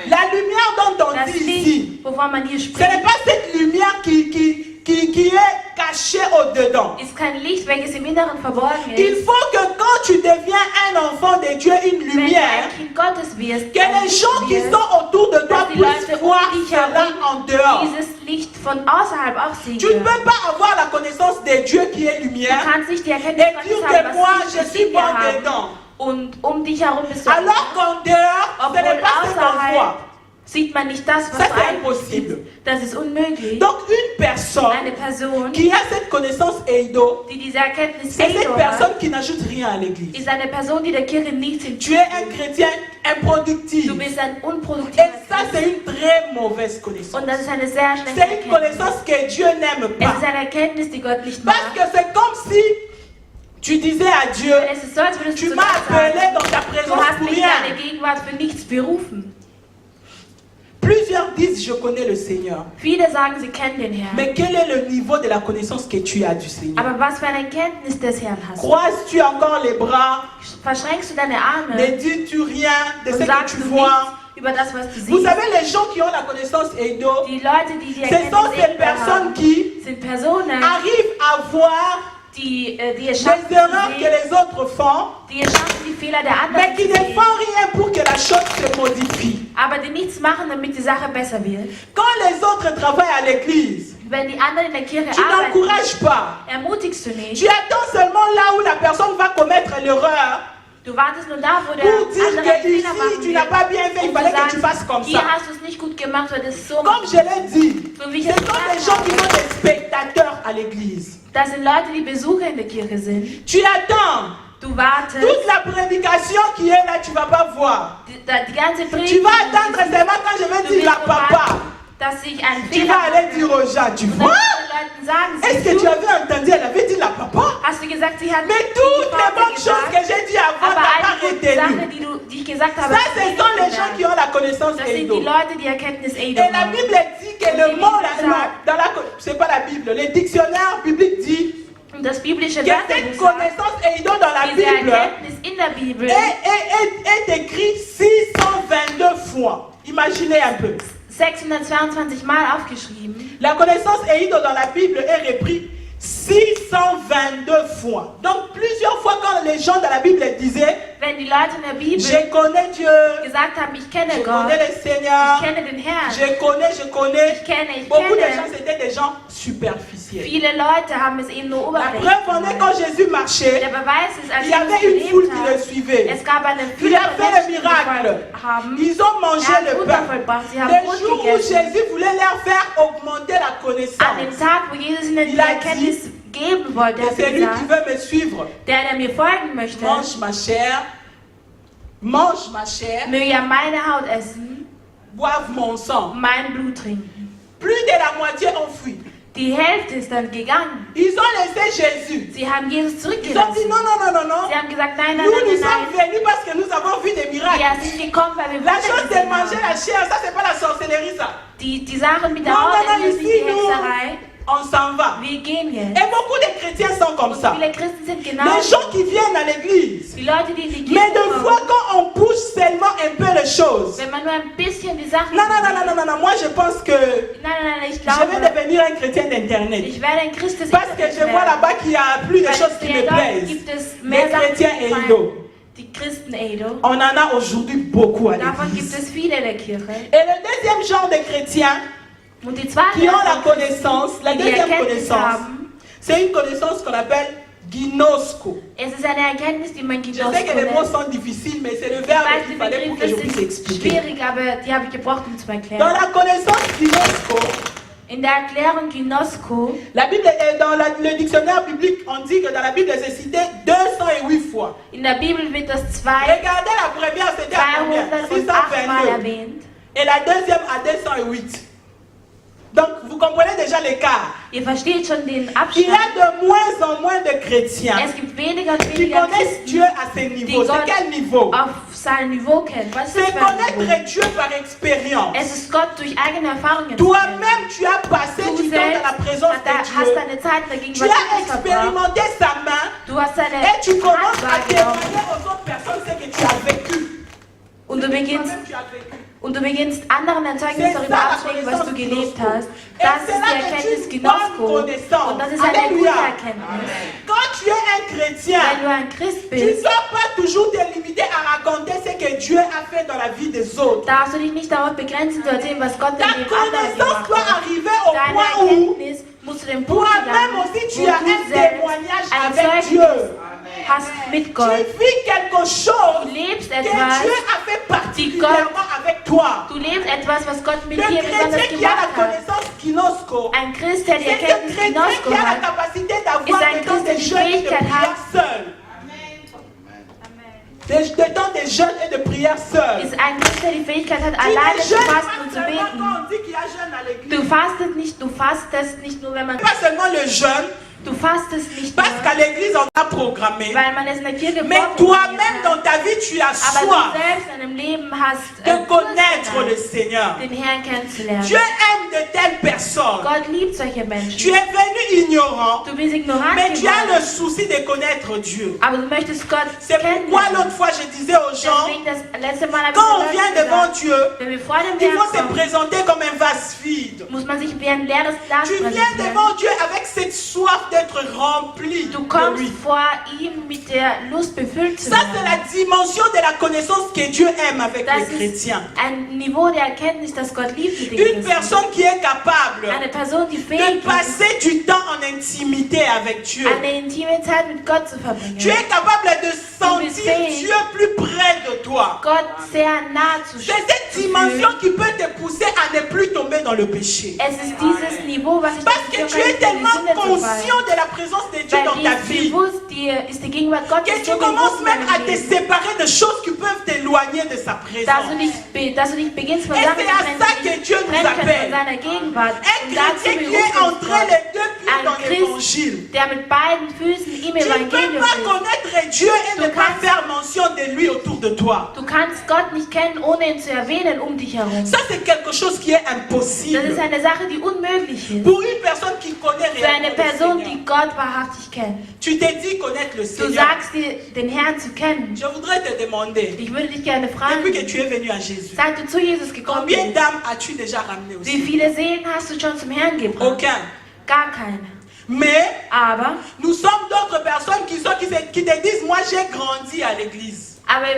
B: La lumière dont on
A: Das
B: dit
A: Licht,
B: ici,
A: wovon man hier
B: ce
A: spricht,
B: n'est pas cette lumière qui est cachée au-dedans.
A: ist kein Licht, welches im Inneren verborgen
B: Il
A: ist.
B: faut que quand tu deviens un enfant de Dieu, une
A: Wenn du
B: lumière,
A: ein Kind Gottes wirst,
B: que les gens qui sont autour de toi
A: dass die
B: puissent
A: Leute
B: voir
A: um dich
B: cela en
A: herum
B: dehors.
A: dieses Licht von außerhalb auch sehen
B: Tu ne
A: können.
B: peux pas avoir la connaissance de Dieu qui est
A: Du
B: lumière
A: kannst nicht die
B: et
A: Erkenntnis
B: dire
A: Gottes
B: que
A: haben,
B: moi
A: was
B: je
A: Licht
B: suis
A: in dir
B: bon
A: haben.
B: dedans.
A: Und dich herum bist du
B: Alors qu'en dehors, ce
A: Obwohl
B: n'est pas ce qu'on
A: außerhalb
B: voit.
A: sieht man nicht das, was
B: Ça,
A: du
B: c'est
A: eigentlich
B: impossible.
A: siehst. Das ist unmöglich.
B: Donc une personne
A: Eine Person,
B: qui a cette connaissance Eido,
A: die diese Erkenntnis
B: c'est cette
A: Eido
B: personne
A: hat,
B: qui n'ajoute rien à l'église.
A: ist eine Person, die der Kirche nichts
B: Tu es un
A: hinzufügt.
B: chrétien improductif.
A: Du bist ein
B: Et
A: unproduktiver
B: ça,
A: Christ.
B: c'est une très mauvaise connaissance.
A: Und das ist eine sehr schlechte
B: C'est une
A: Erkenntnis.
B: connaissance que Dieu n'aime
A: Es
B: pas.
A: ist eine Erkenntnis, die Gott nicht
B: Parce
A: mag.
B: que c'est comme si tu disais à Dieu,
A: Es ist so, als würdest
B: tu
A: du zu
B: m'as
A: Gott
B: appelé
A: sagen,
B: dans ta
A: du
B: présence
A: hast
B: pour
A: mich in
B: rien.
A: deine Gegenwart für nichts berufen.
B: Plusieurs disent, je connais le Seigneur.
A: Viele sagen, sie kennen den Herrn.
B: Mais quel est le niveau de la connaissance que tu as du Seigneur?
A: Aber was für eine Erkenntnis des Herrn hast du?
B: Croises-tu encore les bras?
A: Verschränkst du deine Arme
B: Ne dis-tu rien de ce
A: und
B: que
A: sagst
B: tu
A: du
B: vois?
A: nichts über das, was du
B: Vous
A: siehst?
B: savez, les gens qui ont la connaissance Eido,
A: Die Leute, die die
B: ce sont
A: Erkenntnis
B: ces
A: Eido
B: personnes
A: haben,
B: qui
A: sind Personen,
B: arrivent à voir
A: die es
B: les
A: schaffen,
B: erreurs
A: zu
B: que
A: sehen,
B: les autres font,
A: die es schaffen, die Fehler der
B: mais
A: anderen
B: qui
A: zu
B: ne
A: sehen,
B: font rien pour que la chose se modifie.
A: aber die nichts machen, damit die Sache besser wird.
B: Quand les autres travaillent à l'église,
A: Wenn die anderen in der Kirche
B: tu
A: arbeiten,
B: n'encourages pas.
A: ermutigst du nicht.
B: Tu attends seulement là où la personne va commettre l'erreur
A: Du wartest nur da, wo der
B: pour dire
A: andere einen
B: que
A: Fehler
B: ici
A: machen
B: tu n'as
A: wird.
B: pas bien fait, il
A: Und
B: fallait
A: du
B: que tu fasses comme
A: sagst, hier
B: ça.
A: hast du es nicht gut gemacht, weil das so
B: Comme
A: machst.
B: je l'ai dit,
A: So wie ich
B: ce
A: es
B: sont
A: gesagt
B: des gens qui
A: habe.
B: sont des spectateurs à l'église.
A: Das sind Leute, die Besucher in der Kirche sind.
B: Tu attends.
A: Du wartest.
B: Toute la prédication qui est là, tu ne vas pas voir.
A: Die ganze Predigt.
B: Tu vas attendre seulement quand je vais dire la papa.
A: Dass ich einen
B: Tu
A: Fehler
B: vas aller
A: mache.
B: dire aux gens, tu
A: Und dann
B: vois?
A: müssen die Leuten sagen,
B: Est-ce
A: siehst
B: que tu
A: du,
B: avais entendu, elle avait dit la papa?
A: hast du gesagt, sie hat
B: Mais
A: die
B: toutes les
A: Vater
B: bonnes choses que
A: gesagt,
B: j'ai dit avant,
A: aber
B: t'as pas
A: eine gute Sache,
B: retenu.
A: die ich gesagt habe,
B: Ça,
A: hast du
B: ce
A: nicht
B: sont les gens
A: gemerkt.
B: qui ont la connaissance
A: Das sind
B: Eido.
A: die Leute, die Erkenntnis Eido
B: Et la
A: haben.
B: Bible dit que le mot là, dans la, c'est pas la Bible, le dictionnaire biblique dit
A: Und das biblische
B: que cette
A: Wörterbuch sagt,
B: connaissance Eido dans la
A: diese
B: Bible
A: Erkenntnis in der Bibel
B: est écrit 622 fois. Imaginez un peu.
A: 622 Mal aufgeschrieben.
B: La connaissance Eido dans la Bible est reprise 622 fois. Donc plusieurs fois quand les gens dans la Bible disaient
A: Wenn die Leute in der Bibel
B: je connais Dieu,
A: gesagt haben, ich kenne
B: je
A: Gott,
B: connais le Seigneur,
A: ich kenne den Herrn,
B: je connais.
A: ich kenne.
B: Beaucoup de gens c'était des gens superficiels.
A: Viele Leute haben es eben nur
B: La
A: oberflächlich
B: preuve en est quand Jésus marchait,
A: Der Beweis ist, als
B: il y avait une foule qui le suivait.
A: es gab eine
B: Il
A: Fülle
B: a
A: von
B: fait le
A: Menschen, die
B: miracle.
A: gefolgt haben.
B: Ils ont mangé
A: Er hat
B: le
A: Wunder
B: pain.
A: vollbracht, sie haben
B: Le
A: Brot
B: jour où
A: gegessen.
B: Jésus voulait leur faire augmenter la
A: An dem
B: connaissance,
A: Tag, wo Jesus ihnen die
B: Il a
A: Erkenntnis geben wollte,
B: que
A: hat er
B: celui qui
A: gesagt,
B: veut me suivre,
A: der mir folgen möchte,
B: mange ma chair,
A: möge an meine Haut essen,
B: boive mon sang.
A: mein Blut trinken.
B: Plus de la moitié ont fui.
A: Die Hälfte ist dann gegangen.
B: Ils ont laissé Jésus.
A: Sie haben Jesus
B: Ils ont dit
A: zurückgelassen.
B: non, non, non, non, non.
A: Sie haben gesagt, nein, nein,
B: Nous,
A: nein,
B: nous
A: nein,
B: sommes
A: nein.
B: venus parce que nous avons vu des miracles.
A: Wir sind gekommen, weil wir
B: La
A: Wunder
B: chose de
A: gesehen
B: manger la
A: haben.
B: chair, ça c'est pas la sorcellerie ça.
A: Die Sache mit der
B: Non,
A: Haut
B: non, non,
A: ist nicht
B: ici
A: die
B: nous,
A: Hexerei.
B: on s'en va.
A: Wir gehen jetzt.
B: Et beaucoup de chrétiens sont comme
A: Und
B: ça.
A: viele Christen sind genau
B: Les gens qui viennent à l'église.
A: die Leute, die in die
B: Mais
A: Kirche
B: des fois,
A: kommen.
B: quand on pousse seulement un peu les choses.
A: Wenn man nur ein bisschen die Sachen...
B: Non, non, non, non, non, non, non. Moi je pense que
A: Nein, ich
B: je
A: glaube,
B: vais devenir un chrétien d'internet.
A: ich werde ein Christ des
B: Parce que je vois là-bas qu'il y a plus de
A: Weil
B: choses
A: ich
B: qui me
A: sehe, dort
B: plaisent.
A: gibt es
B: Les
A: mehr Sachen,
B: chrétiens
A: die mir
B: Eido.
A: gefallen. Die Christen Edo.
B: On en a aujourd'hui beaucoup à
A: Davon gibt
B: l'église.
A: es viele in der Kirche.
B: Et le deuxième genre de chrétiens
A: Und die zweite
B: qui ont la
A: Art von Christen,
B: connaissance, la
A: die
B: deuxième
A: Erkenntnis
B: connaissance,
A: haben,
B: c'est une connaissance qu'on appelle ginosko.
A: es ist eine Erkenntnis, die man
B: Je
A: Ginosko
B: sais que les mots
A: nennt.
B: sont difficiles, mais c'est le
A: Ich
B: verbe
A: weiß,
B: qu'il
A: die
B: fallait pour que je
A: Begriffe
B: puisse
A: sind
B: expliquer.
A: schwierig, aber die habe ich gebraucht, um zu
B: Dans
A: erklären.
B: la connaissance ginosko,
A: In der Erklärung Ginosko,
B: la Bible est dans le dictionnaire biblique, on dit que dans la Bible c'est cité 208 fois.
A: in der Bibel wird das
B: Regardez la première, c'était à combien?
A: 208 Mal
B: 622.
A: erwähnt.
B: Et la deuxième à 208. Donc vous comprenez déjà l'écart.
A: Ihr versteht schon den
B: Il y
A: Abstand.
B: a de moins en moins de chrétiens
A: Es gibt weniger und
B: qui
A: weniger
B: connaissent
A: Christen,
B: Dieu à ce niveau.
A: die
B: C'est quel niveau?
A: Gott auf sein Niveau kennen. Was ist das
B: C'est
A: für ein Niveau?
B: connaître Dieu par expérience.
A: Es ist Gott durch eigene Erfahrungen zu kennen.
B: Toi-même, tu as passé
A: Du
B: du temps dans la
A: selbst
B: présence de
A: hast
B: Dieu.
A: deine Zeit in der
B: Tu
A: Gegenwart
B: as
A: Gottes verbracht.
B: expérimenté sa main
A: Du hast seine
B: et tu commences
A: Hand
B: à
A: wahrgenommen
B: témoigner aux autres personnes ce que tu as vécu.
A: und du beginnst,
B: Toi-même, tu as vécu.
A: anderen ein Zeugnis
B: C'est
A: darüber
B: ça, la
A: abzulegen, was du
B: connaissance
A: gelebt
B: Ginosko.
A: hast.
B: Et
A: Das
B: c'est
A: ist
B: là
A: die
B: que
A: Erkenntnis
B: tu
A: Ginosko.
B: bonne connaissance.
A: Und das ist eine
B: Alléluia.
A: gute Erkenntnis.
B: Quand tu es un chrétien,
A: Wenn du ein Christ
B: tu ne
A: bist,
B: dois pas toujours te limiter à raconter ce que Dieu a fait dans la vie des autres.
A: darfst du dich nicht darauf begrenzen, zu erzählen, was Gott in
B: Ta
A: dem anderen
B: connaissance
A: gemacht
B: doit
A: hat.
B: arriver au
A: Deine
B: point où
A: Erkenntnis muss zu dem Punkt
B: toi-même
A: gelangen,
B: aussi tu
A: wo
B: as
A: du
B: un
A: selbst
B: témoignage
A: ein
B: avec
A: Zeugnis
B: Dieu.
A: hast mit
B: Tu
A: Gott.
B: vis quelque chose
A: Du lebst
B: que Dieu
A: etwas,
B: a fait particulièrement avec toi.
A: du lebst etwas, was Gott mit
B: Le
A: dir besonders
B: chrétien qui a la
A: gemacht hat.
B: connaissance kinosco,
A: Ein Christ, der die
B: c'est un
A: Erkenntnis
B: chrétien
A: Gnosko
B: qui a la
A: hat,
B: capacité d'avoir
A: ist ein
B: des temps
A: Christ, der
B: de
A: die
B: jeûne et de
A: Fähigkeit
B: prière
A: hat,
B: seul. Des temps de jeûne et de prière seul.
A: ist ein Christ, der die Fähigkeit hat,
B: Tu
A: alleine
B: ne
A: zu
B: jeûnes
A: fasten
B: pas
A: und zu
B: seulement
A: beten.
B: quand on dit qu'il y a jeûne à l'église.
A: Du fastest nicht nur, wenn man,
B: Pas seulement le jeûne,
A: du fastest nicht
B: parce
A: nur,
B: qu'à l'église on a programmé.
A: weil man es in der Kirche
B: Mais
A: vorprogrammiert
B: toi-même
A: hat.
B: dans ta vie, tu as
A: Aber du
B: soif
A: selbst in deinem Leben hast
B: de
A: Durst
B: connaître
A: danach,
B: le Seigneur.
A: den Herrn kennenzulernen.
B: Dieu aime de telles personnes.
A: Gott liebt solche
B: Tu
A: Menschen.
B: es venu ignorant,
A: Du bist ignorant
B: mais tu as le
A: geworden,
B: souci de connaître Dieu.
A: aber du möchtest Gott
B: C'est pourquoi
A: kennenlernen.
B: l'autre fois je disais aux gens,
A: Deswegen das letzte Mal habe ich
B: quand on
A: den
B: vient
A: Leuten
B: devant
A: gesagt,
B: Dieu,
A: wenn wir vor dem
B: il
A: Herrn
B: faut se
A: kommen,
B: présenter comme un vase vide.
A: muss man sich wie ein leeres Glas
B: Tu viens
A: präsentieren.
B: devant Dieu avec cette soif d'être rempli
A: Du
B: de
A: kommst
B: lui.
A: vor ihm mit der Lust befüllt zu
B: Ça, c'est
A: werden.
B: la dimension de la connaissance que Dieu aime avec
A: Das
B: les
A: ist
B: chrétiens.
A: ein Niveau der Erkenntnis, das Gott liebt mit den
B: Une
A: Christen.
B: personne qui est capable
A: Eine Person, die
B: de
A: fähig ist,
B: passer du temps en intimité avec Dieu.
A: eine intime Zeit mit Gott zu verbringen.
B: Tu es capable de sentir
A: fähig,
B: Dieu plus près de toi.
A: Gott sehr nah zu
B: C'est cette dimension qui peut te pousser à ne plus tomber dans le péché.
A: Es ist dieses Niveau, was ich
B: Parce que tu es tellement conscient de la présence de Dieu dans ta vie
A: ist die Gegenwart Gottes
B: que tu
A: so
B: commences
A: bewusst in
B: même
A: deinem
B: à te
A: Leben,
B: séparer de choses qui peuvent t'éloigner de sa
A: dass du
B: présence.
A: dich beginnst von
B: Et
A: Sachen
B: c'est à
A: zu
B: ça
A: trennen,
B: que
A: die
B: Dieu
A: dich
B: nous
A: trennen können
B: appelle.
A: von seiner Gegenwart.
B: Un
A: Und dazu
B: chrétien qui
A: beruft
B: est
A: uns
B: entre
A: Gott.
B: les deux pieds
A: Ein
B: dans
A: Christ,
B: l'évangile.
A: der mit beiden Füßen im
B: Tu ne peux
A: Evangelium
B: pas
A: ist.
B: connaître Dieu et ne
A: Du
B: pas
A: kannst-
B: faire mention de lui autour de toi.
A: Du kannst Gott nicht kennen, ohne ihn zu erwähnen um dich herum.
B: Ça, c'est quelque chose qui est
A: Das
B: impossible
A: ist eine Sache, die unmöglich ist.
B: pour une personne qui connaît
A: Für eine
B: réellement le
A: Person,
B: Seigneur.
A: die Gott wahrhaftig kennt.
B: Tu t'es dit connaître le
A: Du
B: Seigneur.
A: sagst dir, den Herrn zu kennen.
B: Je voudrais te demander,
A: Ich würde dich gerne fragen,
B: depuis que tu es venu à Jésus,
A: seit du zu Jesus gekommen
B: combien
A: bist,
B: d'âmes as-tu déjà ramenées au
A: wie
B: Seigneur?
A: viele Seelen hast du schon zum Herrn gebracht?
B: Aucun.
A: Gar keine.
B: Mais
A: Aber
B: nous sommes d'autres personnes qui te disent, moi j'ai grandi à l'église.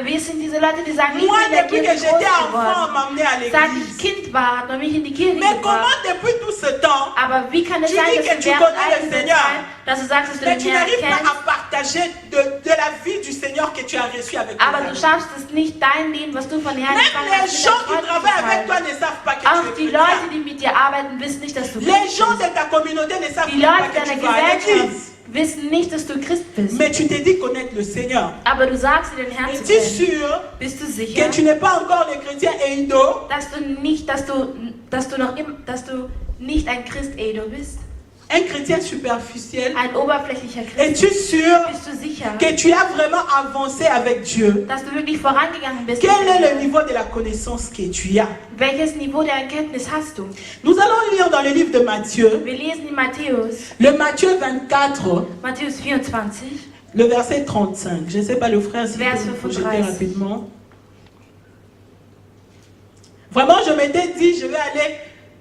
A: wir sind diese Leute, die sagen, ich
B: Moi,
A: bin in der
B: depuis que
A: Kirche groß
B: j'étais enfant, on
A: geworden.
B: m'a amené à
A: Seit ich
B: l'église.
A: Kind war, hat man mich in die Kirche
B: Mais comment
A: gebracht.
B: depuis tout ce temps,
A: Aber wie kann es
B: Tu
A: sein,
B: dis
A: dass
B: que
A: du
B: tu
A: während
B: connais
A: all
B: le
A: dieser
B: Seigneur,
A: Zeit, dass du sagst, dass du
B: mais
A: den
B: tu
A: Herrn
B: n'arrives pas
A: kennst,
B: à partager de la vie du Seigneur que tu as reçu avec tes
A: aber du
B: amis.
A: schaffst es nicht, dein Leben, was du von Herrn
B: Même
A: empfangen hast,
B: les
A: mit
B: gens
A: deinen
B: qui
A: Freunden
B: travaillent
A: zu
B: avec toi
A: teilen.
B: ne savent pas que
A: Auch
B: tu
A: die
B: es
A: Leute,
B: chrétien.
A: die mit dir arbeiten, wissen nicht, dass du
B: Les
A: Christ
B: gens
A: bist.
B: de ta communauté ne savent
A: Die
B: pas
A: Leute
B: que
A: deiner
B: tu vas à
A: Gesellschaft
B: l'église.
A: wissen nicht, dass du Christ bist.
B: Mais tu te dis connaître le Seigneur.
A: Aber du sagst dir den Herrn zu
B: Es-tu
A: kennen.
B: sûr
A: Bist du
B: que
A: sicher,
B: tu n'es pas encore le chrétien Eido?
A: dass du nicht ein Christ Edo bist?
B: Un chrétien superficiel?
A: Ein oberflächlicher Christ?
B: Es-tu sûr
A: Bist du sicher,
B: que tu as vraiment avancé avec Dieu?
A: dass du wirklich vorangegangen bist?
B: Quel est le niveau de la connaissance que tu as?
A: Welches Niveau der Erkenntnis hast du?
B: Nous allons lire dans le livre de Matthieu,
A: Wir lesen in Matthäus,
B: le Matthieu 24,
A: Matthäus 24,
B: le verset 35. Je ne sais pas le frère si
A: Vers
B: vous projetez
A: 35.
B: rapidement. Vraiment, je m'étais dit, je vais aller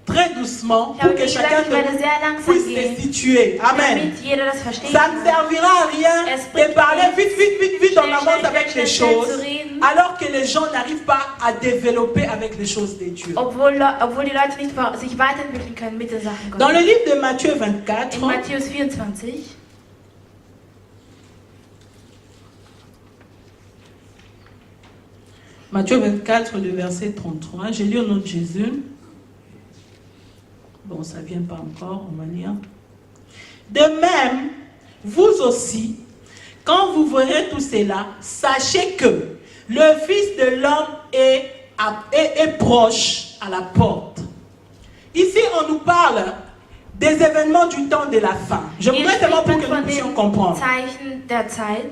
B: très doucement
A: Ich
B: pour
A: habe
B: que
A: mir
B: chacun
A: gesagt, ich werde sehr langsam
B: puisse se
A: gehen,
B: situer. Amen.
A: damit jeder das verstehen
B: Ça ne
A: kann.
B: servira à rien
A: Es
B: de
A: bringt
B: parler
A: nichts,
B: vite, on
A: schnell,
B: avance
A: schnell,
B: avec
A: schnell,
B: les
A: schnell
B: choses,
A: zu reden.
B: alors que les gens n'arrivent pas à développer avec les choses de Dieu.
A: Obwohl die Leute nicht sich weiterentwickeln können mit den Sachen
B: Dans
A: Gottes.
B: le livre de Matthieu 24,
A: In Matthäus 24,
B: Matthieu 24, le verset 33, je lis au nom de Jésus. Bon, ça ne vient pas encore, on va lire. De même, vous aussi, quand vous verrez tout cela, sachez que le Fils de l'homme est proche à la porte. Ici, on nous parle des événements du temps de la fin. Je
A: hier
B: voudrais seulement
A: spricht
B: pour
A: man
B: que nous
A: von
B: puissions
A: den
B: comprendre.
A: Zeichen der Zeit.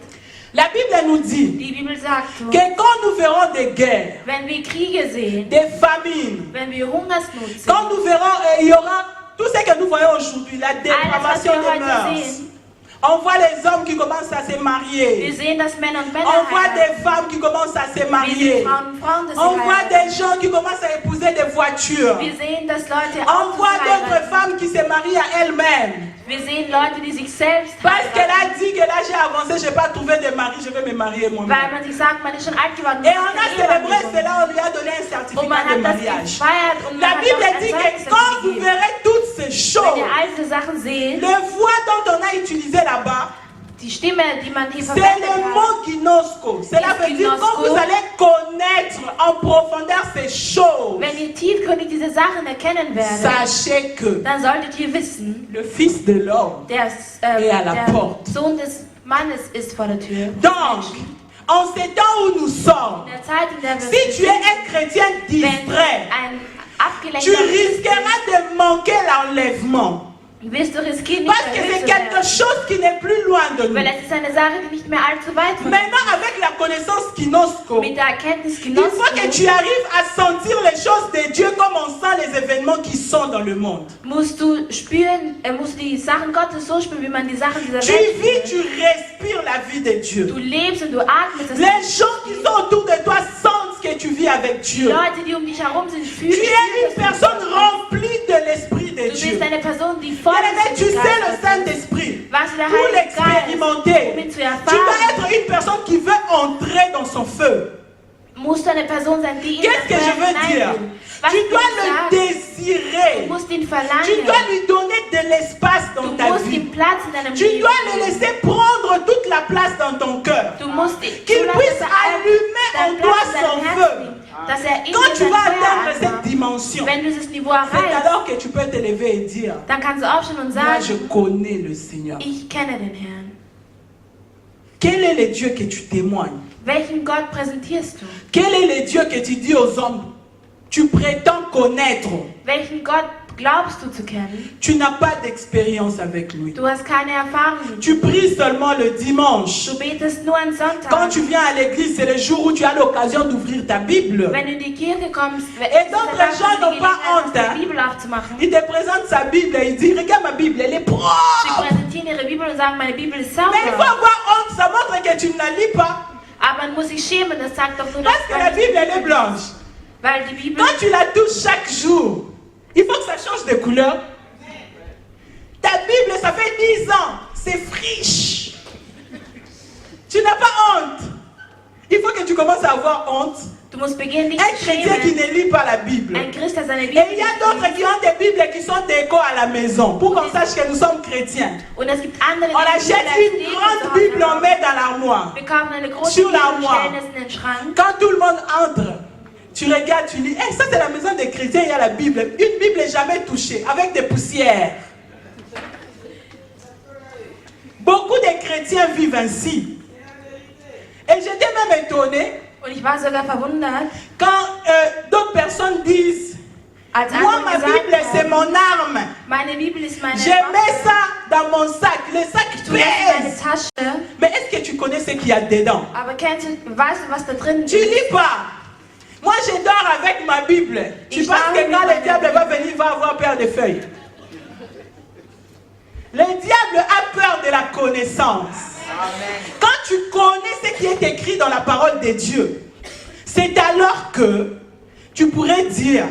B: La Bible nous dit
A: Die Bibel sagt so,
B: que quand nous verrons des guerres,
A: wenn wir Kriege sehen,
B: des famines,
A: wenn wir Hungersnot sehen,
B: quand nous verrons, il y aura tout ce que nous voyons aujourd'hui, la
A: alles, was
B: dépravation
A: wir
B: des
A: heute
B: mœurs.
A: sehen,
B: On voit les hommes qui commencent à se
A: wir
B: marier.
A: sehen, dass Männer und Männer
B: On voit
A: heiraten.
B: des femmes qui commencent à se
A: Wir
B: marier.
A: sehen Frauen und Frauen, dass
B: On
A: sie
B: voit
A: heiraten.
B: des gens qui commencent à épouser des voitures.
A: Wir sehen, dass Leute
B: On
A: Autos
B: voit d'autres
A: heiraten.
B: femmes qui se marient à elles-mêmes.
A: Wir sehen Leute, die sich selbst
B: Parce qu'elle
A: heiraten,
B: a dit que là j'ai avancé, je n'ai pas trouvé de mari, je vais me marier
A: weil
B: moi-même.
A: man sich sagt, man ist schon alt geworden.
B: Et
A: man
B: on a
A: hat keine Ehemann
B: célébré
A: gefunden.
B: cela, on lui a donné un
A: Und
B: certificat
A: man
B: de
A: hat das
B: mariage.
A: gefeiert und man
B: La
A: hat
B: Bible
A: auch ein
B: dit que
A: Zeugnis
B: quand
A: dafür
B: vous
A: gegeben.
B: verrez toutes ces
A: Wenn
B: choses,
A: ihr all diese Sachen seht,
B: le voie dont on a utilisé là-bas,
A: Die Stimme, die man hier
B: C'est
A: verwendet
B: le
A: hat,
B: mot ginosko. Cela veut dire quand vous allez connaître en profondeur ces choses,
A: wenn ihr tiefgründig diese Sachen erkennen werdet,
B: sachez que
A: dann solltet ihr wissen,
B: le Fils de l'homme. Et à la porte.
A: der Sohn des Mannes ist vor der Tür.
B: Donc, en ces temps où nous sommes,
A: In der Zeit, in der wir
B: si tu es un chrétien
A: wenn
B: distrait,
A: ein
B: tu
A: abgelenkter Christ
B: risqueras de manquer l'enlèvement.
A: wirst du riskieren, nicht
B: Parce que
A: erhöht
B: c'est
A: zu
B: quelque
A: werden.
B: chose qui n'est plus loin de nous.
A: Weil es ist eine Sache, die nicht mehr allzu weit von uns
B: Maintenant, avec la connaissance kinosko,
A: ist. Mit der Erkenntnis
B: il faut que
A: genossen,
B: tu arrives à sentir les choses de Dieu comme on sent les événements qui sont dans le monde.
A: musst du spüren, musst du die Sachen Gottes so spüren, wie man die Sachen dieser
B: Tu
A: Welt
B: vis,
A: spürt.
B: tu respires la vie de Dieu.
A: Du lebst und du atmest das
B: Les gens qui sont autour de toi sentent que tu vis avec
A: Die
B: Dieu.
A: Leute, die um dich herum sind,
B: Tu
A: fühlen,
B: es une personne remplie de l'Esprit de
A: du
B: Dieu.
A: bist eine Person, die voll
B: Bien-aimé,
A: ist
B: tu
A: mit dem
B: sais le
A: Geist Gottes.
B: Saint-Esprit.
A: Was der
B: Pour
A: Heilige Geist, um
B: l'expérimenter,
A: ihn zu
B: tu dois
A: erfahren,
B: être une personne qui veut entrer dans son feu.
A: musst du eine Person sein, die in
B: Qu'est-ce que
A: das
B: je
A: Feuer
B: veux dire?
A: hinein will. Was
B: Tu
A: will
B: dois
A: ich
B: le
A: sagen?
B: désirer.
A: Du musst ihn
B: Tu
A: verlangen.
B: dois lui donner de l'espace
A: Du
B: dans ta
A: musst
B: vie.
A: ihm Platz in deinem
B: Tu
A: Leben
B: dois le
A: geben.
B: laisser prendre toute la place dans ton cœur.
A: Du musst
B: Qu'il
A: zulassen,
B: puisse
A: dass er
B: allumer en
A: deinen
B: toi
A: Platz in
B: son
A: deinem
B: feu.
A: Herzen nimmt. Dass er in
B: Quand
A: dir
B: tu
A: sein
B: vas
A: Feuer
B: atteindre cette
A: anmacht.
B: dimension,
A: Wenn du dieses Niveau
B: c'est
A: erreichst,
B: alors que tu peux te lever et dire,
A: dann kannst du aufstehen und
B: moi je
A: sagen,
B: connais le Seigneur.
A: ich kenne den Herrn.
B: Quel est le Dieu que tu témoignes?
A: Welchen Gott präsentierst du?
B: Quel est le Dieu que tu dis aux hommes? Tu prétends connaître.
A: Welchen Gott glaubst du zu kennen?
B: Tu n'as pas d'expérience avec lui.
A: Du hast keine Erfahrung mit ihm.
B: Tu pries seulement le dimanche.
A: Du betest nur an
B: Quand
A: Sonntag.
B: tu viens à l'église, c'est le jour où tu as l'occasion d'ouvrir ta Bible.
A: Wenn du in die Kirche kommst,
B: Et d'autres gens n'ont pas honte, hein.
A: die Bibel aufzumachen.
B: Il te présente sa Bible et il dit, regarde ma Bible, elle est
A: Sie
B: propre.
A: präsentieren ihre Bibel und sagen, meine Bibel ist
B: Mais il faut
A: sauber.
B: avoir honte, ça montre que tu ne la lis pas.
A: Aber man muss sich schämen, das sagt doch nur,
B: Parce que la
A: dass
B: Bible, elle est blanche.
A: weil die Bibel,
B: Quand tu la touches chaque jour, il faut que ça change de couleur. Ta Bible, ça fait 10 ans, c'est friche. Tu n'as pas honte. Il faut que tu commences à avoir honte.
A: du musst beginnen, dich
B: Un
A: zu
B: chrétien qui
A: schämen.
B: ne lit pas la Bible.
A: Ein Christ, der seine
B: Et
A: Bibel
B: il y a
A: nicht
B: d'autres
A: liest.
B: qui ont des Bibles qui sont déco à la maison pour qu'on sache que nous sommes chrétiens.
A: Und es gibt andere,
B: On
A: die die
B: achète
A: Bibel als
B: une
A: Deko
B: grande
A: zu Hause
B: Bible, on
A: haben.
B: met dans l'armoire.
A: Wir kaufen eine große
B: Sur
A: Bibel und
B: l'armoire.
A: stellen es in den Schrank.
B: Quand tout le monde entre, tu regardes, tu lis. Eh, ça c'est la maison des chrétiens, il y a la Bible. Une Bible n'est jamais touchée, avec des poussières. Beaucoup de chrétiens vivent ainsi. Et j'étais même étonné
A: Und ich war sogar verwundert,
B: quand d'autres personnes disent,
A: als
B: moi
A: andere
B: ma Bible
A: gesagt
B: c'est
A: haben,
B: mon arme.
A: meine Bibel ist meine
B: Je mets ça dans mon sac. Le sac
A: Ich tue das in meine
B: pèse.
A: Tasche.
B: Mais est-ce que tu connais ce qu'il y a dedans?
A: Aber weißt du, was da drin
B: Tu
A: ist?
B: lis pas. Moi, je dors avec ma Bible. Tu
A: Ich
B: penses
A: dors
B: que
A: mit
B: quand le
A: meiner
B: diable
A: Bibel.
B: va venir, il va avoir peur des feuilles. Le diable a peur de la connaissance. Quand tu connais ce qui est écrit dans la parole de Dieu, c'est alors que tu pourrais dire,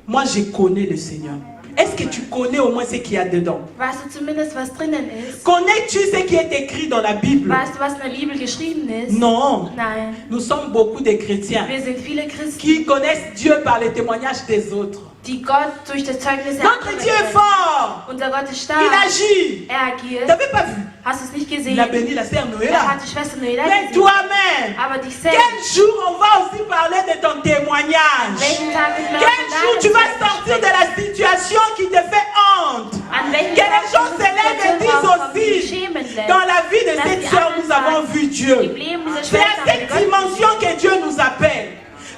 B: moi je connais le Seigneur. Est-ce que tu connais au moins ce qu'il y a dedans?
A: Weißt du zumindest, was drinnen ist?
B: Connais-tu ce qui est écrit dans la Bible?
A: Weißt du, was in der Bibel geschrieben ist?
B: Non.
A: Nein.
B: Nous sommes beaucoup de chrétiens
A: Wir sind viele Christen,
B: qui connaissent Dieu par les témoignages des autres.
A: die Gott durch das Zeugnis der
B: Notre
A: anderen
B: Dieu est
A: kennen.
B: fort.
A: Unser Gott ist
B: Il
A: stark.
B: agit.
A: Er
B: Tu
A: agiert.
B: n'avais pas vu?
A: Hast du es nicht
B: Il
A: gesehen?
B: a béni la sœur
A: Er
B: Noëlla.
A: hat die Schwester Noela
B: Mais
A: gesehen.
B: toi-même,
A: Aber dich selbst.
B: quel jour on va aussi parler de ton témoignage?
A: Welchen Tag wird man
B: Quel
A: von
B: jour
A: deinem
B: tu vas
A: Zeugnis
B: sortir de
A: sprechen?
B: la situation qui te fait honte?
A: An welchem
B: Que
A: Tag
B: les gens se lèvent et disent aussi, dans la vie de cette sœur, nous avons vu Dieu.
A: Im Leben dieser
B: C'est à
A: Schwester haben wir
B: cette
A: Gott
B: dimension
A: gesehen.
B: que Dieu nous appelle.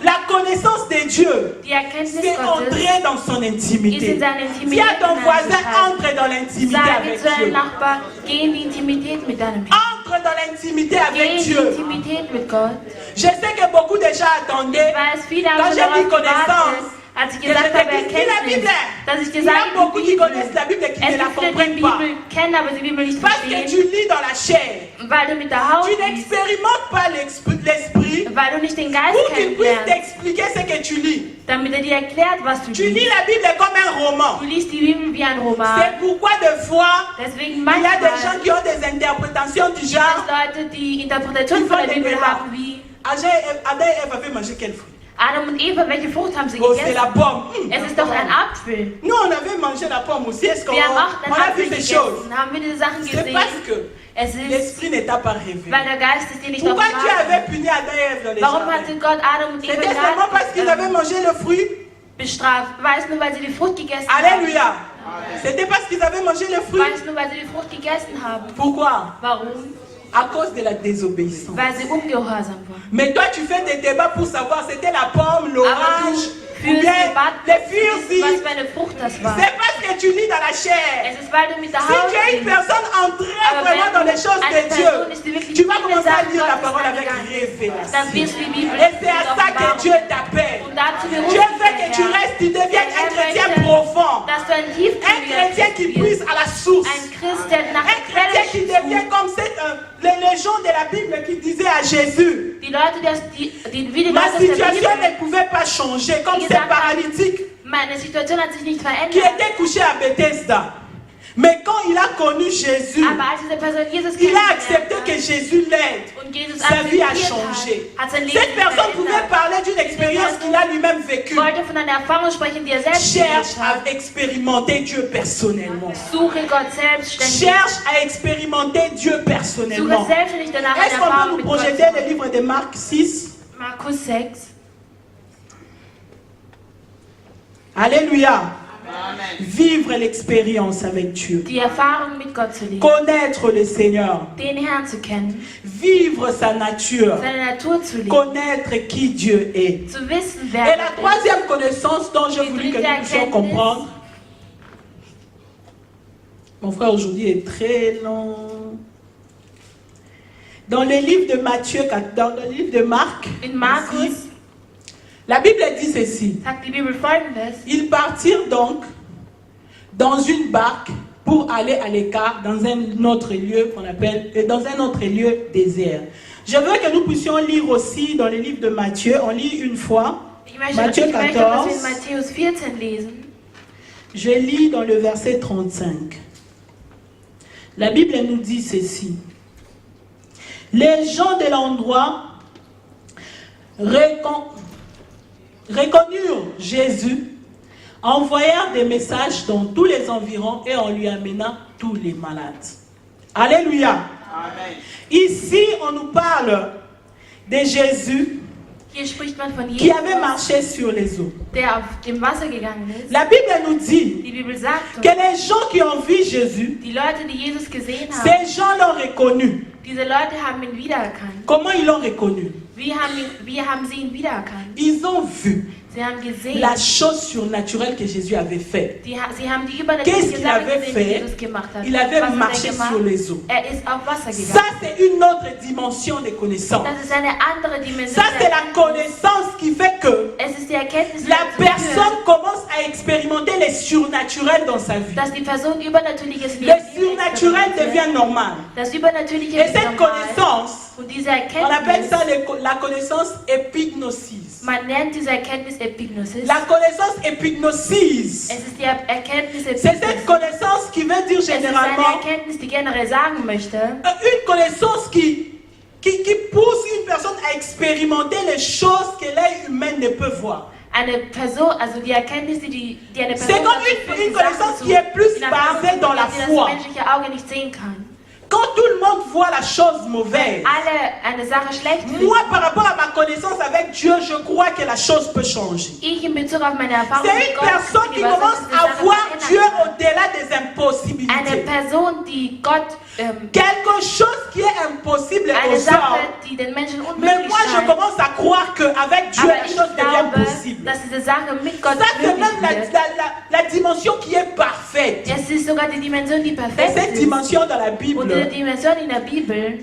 B: La connaissance de Dieu,
A: Die Erkenntnis
B: c'est
A: Gottes
B: entrer dans son
A: ist
B: intimité.
A: in seine Intimität
B: Dis à ton voisin,
A: hineinzuschreiten.
B: entre dans l'intimité
A: Sage
B: avec
A: zu deinem
B: Dieu.
A: Nachbar, geh in die Intimität mit deinem Herrn.
B: Entre dans l'intimité
A: Geh
B: avec
A: in die
B: Dieu.
A: Intimität mit Gott.
B: Je sais que beaucoup de gens attendaient.
A: Weil es viele
B: Quand
A: haben schon
B: j'ai dit
A: darauf
B: connaissance,
A: gewartet, als ich
B: que
A: gesagt
B: je
A: habe,
B: t'ai dit, lis la
A: Erkenntnis,
B: Bible.
A: dass ich dir
B: Il y a
A: sage,
B: beaucoup
A: die
B: qui
A: Bibel.
B: connaissent la Bible et qui
A: Es
B: ne la
A: gibt viele, die
B: comprennent
A: die
B: pas.
A: Bibel kennen, aber die Bibel nicht
B: Parce que tu
A: verstehen,
B: lis dans la chair.
A: weil du mit der Haut
B: Tu
A: liest,
B: n'expérimentes pas l'esprit
A: weil du nicht den Geist
B: pour qu'il puisse
A: kennenlernst,
B: t'expliquer ce que tu lis.
A: damit er dir erklärt, was du
B: Tu lis
A: liest.
B: la Bible comme un roman.
A: Du liest die Bibel wie ein Roman.
B: C'est pourquoi des fois,
A: Deswegen
B: il y a des gens
A: manchmal
B: qui ont des interprétations du
A: gibt
B: genre.
A: es Leute, die Interpretation
B: Ils
A: von
B: font
A: der
B: des
A: Bibel
B: débats.
A: haben wie
B: Adam et Ève avaient mangé quel fruit?
A: Adam und Eva, welche Frucht haben sie
B: Oh, c'est
A: gegessen?
B: la pomme.
A: Es ist doch ein Apfel.
B: Nous, on avait mangé la pomme aussi. Est-ce qu'on
A: Wir haben auch den
B: on a vu
A: Apfel
B: ces choses?
A: gegessen. Haben wir diese Sachen
B: C'est parce
A: gesehen?
B: que
A: Es ist,
B: l'esprit ne t'a pas révélé.
A: weil der Geist es dir nicht
B: Pourquoi Dieu
A: offenbart
B: avait
A: hat.
B: puni Adam et Ève dans les
A: Warum
B: jardins?
A: hatte Gott Adam und Eva
B: C'était seulement parce qu'ils avaient mangé le fruit.
A: bestraft? War es nur, weil sie die Frucht gegessen haben?
B: Alléluia. C'était parce qu'ils avaient mangé le fruit.
A: War es nur, weil sie die Frucht gegessen haben?
B: Pourquoi?
A: Warum?
B: À cause de la désobéissance.
A: Weil sie ungehorsam waren.
B: Mais toi, tu fais des débats pour savoir c'était la pomme, l'orange, ou
A: Für
B: bien
A: sie
B: les fursi.
A: was für eine Frucht das war.
B: C'est parce que tu lis dans la chair.
A: Es ist, weil du mit der
B: Si
A: Haut
B: tu es une
A: liest.
B: personne entrée
A: Aber
B: vraiment
A: wenn
B: dans les choses
A: eine
B: de
A: Person ist, die
B: Dieu,
A: wirklich
B: tu vas
A: viele
B: commencer à
A: Sachen
B: lire la
A: Gottes
B: parole avec
A: angegangen, dann
B: révélation.
A: wirst du die Bibel
B: Et c'est à
A: mit
B: ça que
A: Offenbarung.
B: Dieu t'appelle.
A: Und dazu
B: Dieu
A: beruft
B: veut que
A: dich
B: tu
A: der Herr.
B: restes, tu deviennes un
A: Denn er
B: chrétien
A: möchte,
B: profond.
A: dass du ein
B: Un
A: tiefgründiger
B: chrétien qui
A: Christ
B: puise
A: wirst.
B: à la source.
A: Ein Christ, der nach
B: Un
A: der Quelle
B: chrétien qui devient
A: sucht.
B: comme les gens de la Bible qui disaient à Jésus,
A: Die Leute, wie die
B: ma
A: Leute aus der
B: situation
A: Bibel,
B: ne pouvait pas changer, comme
A: Die
B: ces
A: gesagt haben,
B: paralytiques
A: meine Situation hat sich nicht
B: qui
A: verändert.
B: étaient couchés à Bethesda. Mais quand il a connu Jésus,
A: Aber als diese Person Jesus
B: il a
A: kennengelernt
B: accepté
A: hat
B: que Jésus l'aide.
A: und Jesus
B: Sa vie a
A: akzeptiert
B: changé.
A: hat sein Leben
B: Cette personne pouvait
A: verändert.
B: parler d'une expérience qu'il a lui-même vécue.
A: Wollte von einer Erfahrung sprechen, die er selbst
B: Cherche
A: gemacht hat.
B: à expérimenter Dieu personnellement.
A: Suche Gott selbstständig.
B: Cherche à expérimenter Dieu
A: Suche
B: personnellement.
A: selbstständig danach eine
B: Est-ce qu'on peut
A: Erfahrung
B: nous
A: mit Gott.
B: projeter le livre de Marc 6?
A: Markus 6.
B: Alléluia. Vivre l'expérience avec Dieu.
A: Die Erfahrung mit Gott zu leben.
B: Connaître le Seigneur.
A: Den Herrn zu kennen.
B: Vivre sa nature.
A: Seine Natur zu leben.
B: Connaître qui Dieu est.
A: Zu wissen,
B: Et
A: wer
B: la
A: Gott ist.
B: troisième connaissance dont j'ai voulu que nous puissions comprendre. Mon frère aujourd'hui est très long. Dans le livre de Matthieu, dans le livre de Marc,
A: In Markus
B: ici, la Bible dit ceci.
A: sagt die Bibel folgendes.
B: Ils partirent donc dans une barque pour aller à l'écart dans un autre lieu qu'on appelle, dans un autre lieu désert. Je veux que nous puissions lire aussi dans le livre de Matthieu. On lit une fois.
A: Ich möchte,
B: Matthieu
A: dass wir
B: 14.
A: in Matthäus 14 lesen.
B: Je lis dans le verset 35. La Bible nous dit ceci. Les gens de l'endroit reconnurent Jésus, envoyèrent des messages dans tous les environs et on lui amena tous les malades. Alléluia.
C: Amen.
B: Ici, on nous parle de Jésus
A: Hier spricht man von
B: qui
A: Jesus,
B: avait marché sur les eaux.
A: der auf dem Wasser gegangen ist.
B: La Bible nous dit
A: Die Bibel sagt
B: que
A: uns,
B: les gens qui ont vu Jésus,
A: die Leute, die Jesus gesehen haben,
B: ces gens l'ont reconnu.
A: diese Leute haben ihn wiedererkannt.
B: Comment ils l'ont reconnu?
A: Wie haben sie ihn wiedererkannt?
B: Ils ont vu
A: Sie haben gesehen,
B: la chose surnaturelle que Jésus avait faite.
A: sie haben die
B: Qu'est-ce
A: übernatürliche
B: qu'il
A: Sache
B: avait
A: gesehen, die
B: fait?
A: Jesus gemacht hat.
B: Il avait
A: Was hat
B: marché
A: er gemacht?
B: sur les eaux.
A: Er ist auf Wasser
B: Ça,
A: gegangen.
B: c'est une autre dimension de connaissance.
A: Das ist eine andere Dimension.
B: Ça, c'est la connaissance qui fait que
A: Es ist die Erkenntnis, die
B: la
A: dazu führt,
B: personne commence à expérimenter les surnaturels dans sa vie.
A: dass die Person Übernatürliches
B: Le
A: Leben
B: surnaturel devient normal.
A: Das Übernatürliche
B: Et
A: ist
B: cette
A: normal.
B: connaissance,
A: Und diese
B: on appelle
A: Erkenntnis,
B: ça la connaissance epignosis.
A: man nennt diese Erkenntnis Epignosis.
B: La connaissance epignosis,
A: Es ist die Erkenntnis
B: c'est cette
A: Epignosis.
B: connaissance qui veut dire
A: Es ist eine
B: généralement
A: Erkenntnis, die generell sagen möchte,
B: une connaissance qui pousse une personne à expérimenter les choses que l'œil humain ne peut voir.
A: eine Person, also die Erkenntnis, die eine Person
B: C'est comme
A: dazu führt,
B: une
A: die Sachen
B: connaissance
A: zu
B: qui est plus
A: erfahren,
B: basée dans la
A: die das
B: foi.
A: menschliche Auge nicht sehen kann.
B: Quand tout le monde voit la chose mauvaise,
A: Alle eine Sache schlecht
B: moi
A: finden.
B: par rapport à ma connaissance avec Dieu, je crois que la chose peut changer.
A: Ich in Bezug auf meine Erfahrung
B: C'est
A: mit
B: une
A: Gott
B: personne qui
A: bin überzeugt,
B: commence
A: dass die
B: à
A: Sache
B: voir
A: verändern
B: Dieu
A: kann.
B: au-delà des
A: Eine
B: impossibilités.
A: Person, die Gott,
B: Quelque chose qui est impossible
A: eine
B: aux
A: Sache,
B: hommes.
A: die den Menschen
B: Mais
A: unmöglich
B: moi, je
A: scheint.
B: commence à croire qu'avec Dieu,
A: Aber
B: la
A: ich
B: chose devient
A: glaube,
B: possible.
A: dass diese Sache mit Gott
B: Ça, c'est
A: möglich
B: même
A: wird.
B: la dimension qui est parfaite.
A: Es ist sogar die Dimension, die
B: Et
A: perfekt
B: cette
A: ist.
B: dimension dans la
A: Und diese
B: Bible,
A: Dimension in der Bibel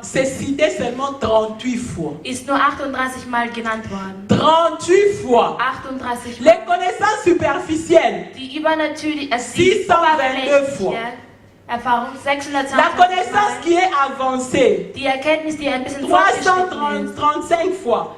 B: c'est cité seulement 38 fois.
A: ist nur 38 Mal genannt worden.
B: 38 fois.
A: 38 Mal.
B: Les connaissances superficielles,
A: Die übernatürliche, also die
B: 622 fois.
A: oberflächliche Erfahrung,
B: La
A: 620
B: connaissance
A: Mal.
B: qui est avancée,
A: Die Erkenntnis, die ein bisschen fortgeschritten ist.
B: 335 fois.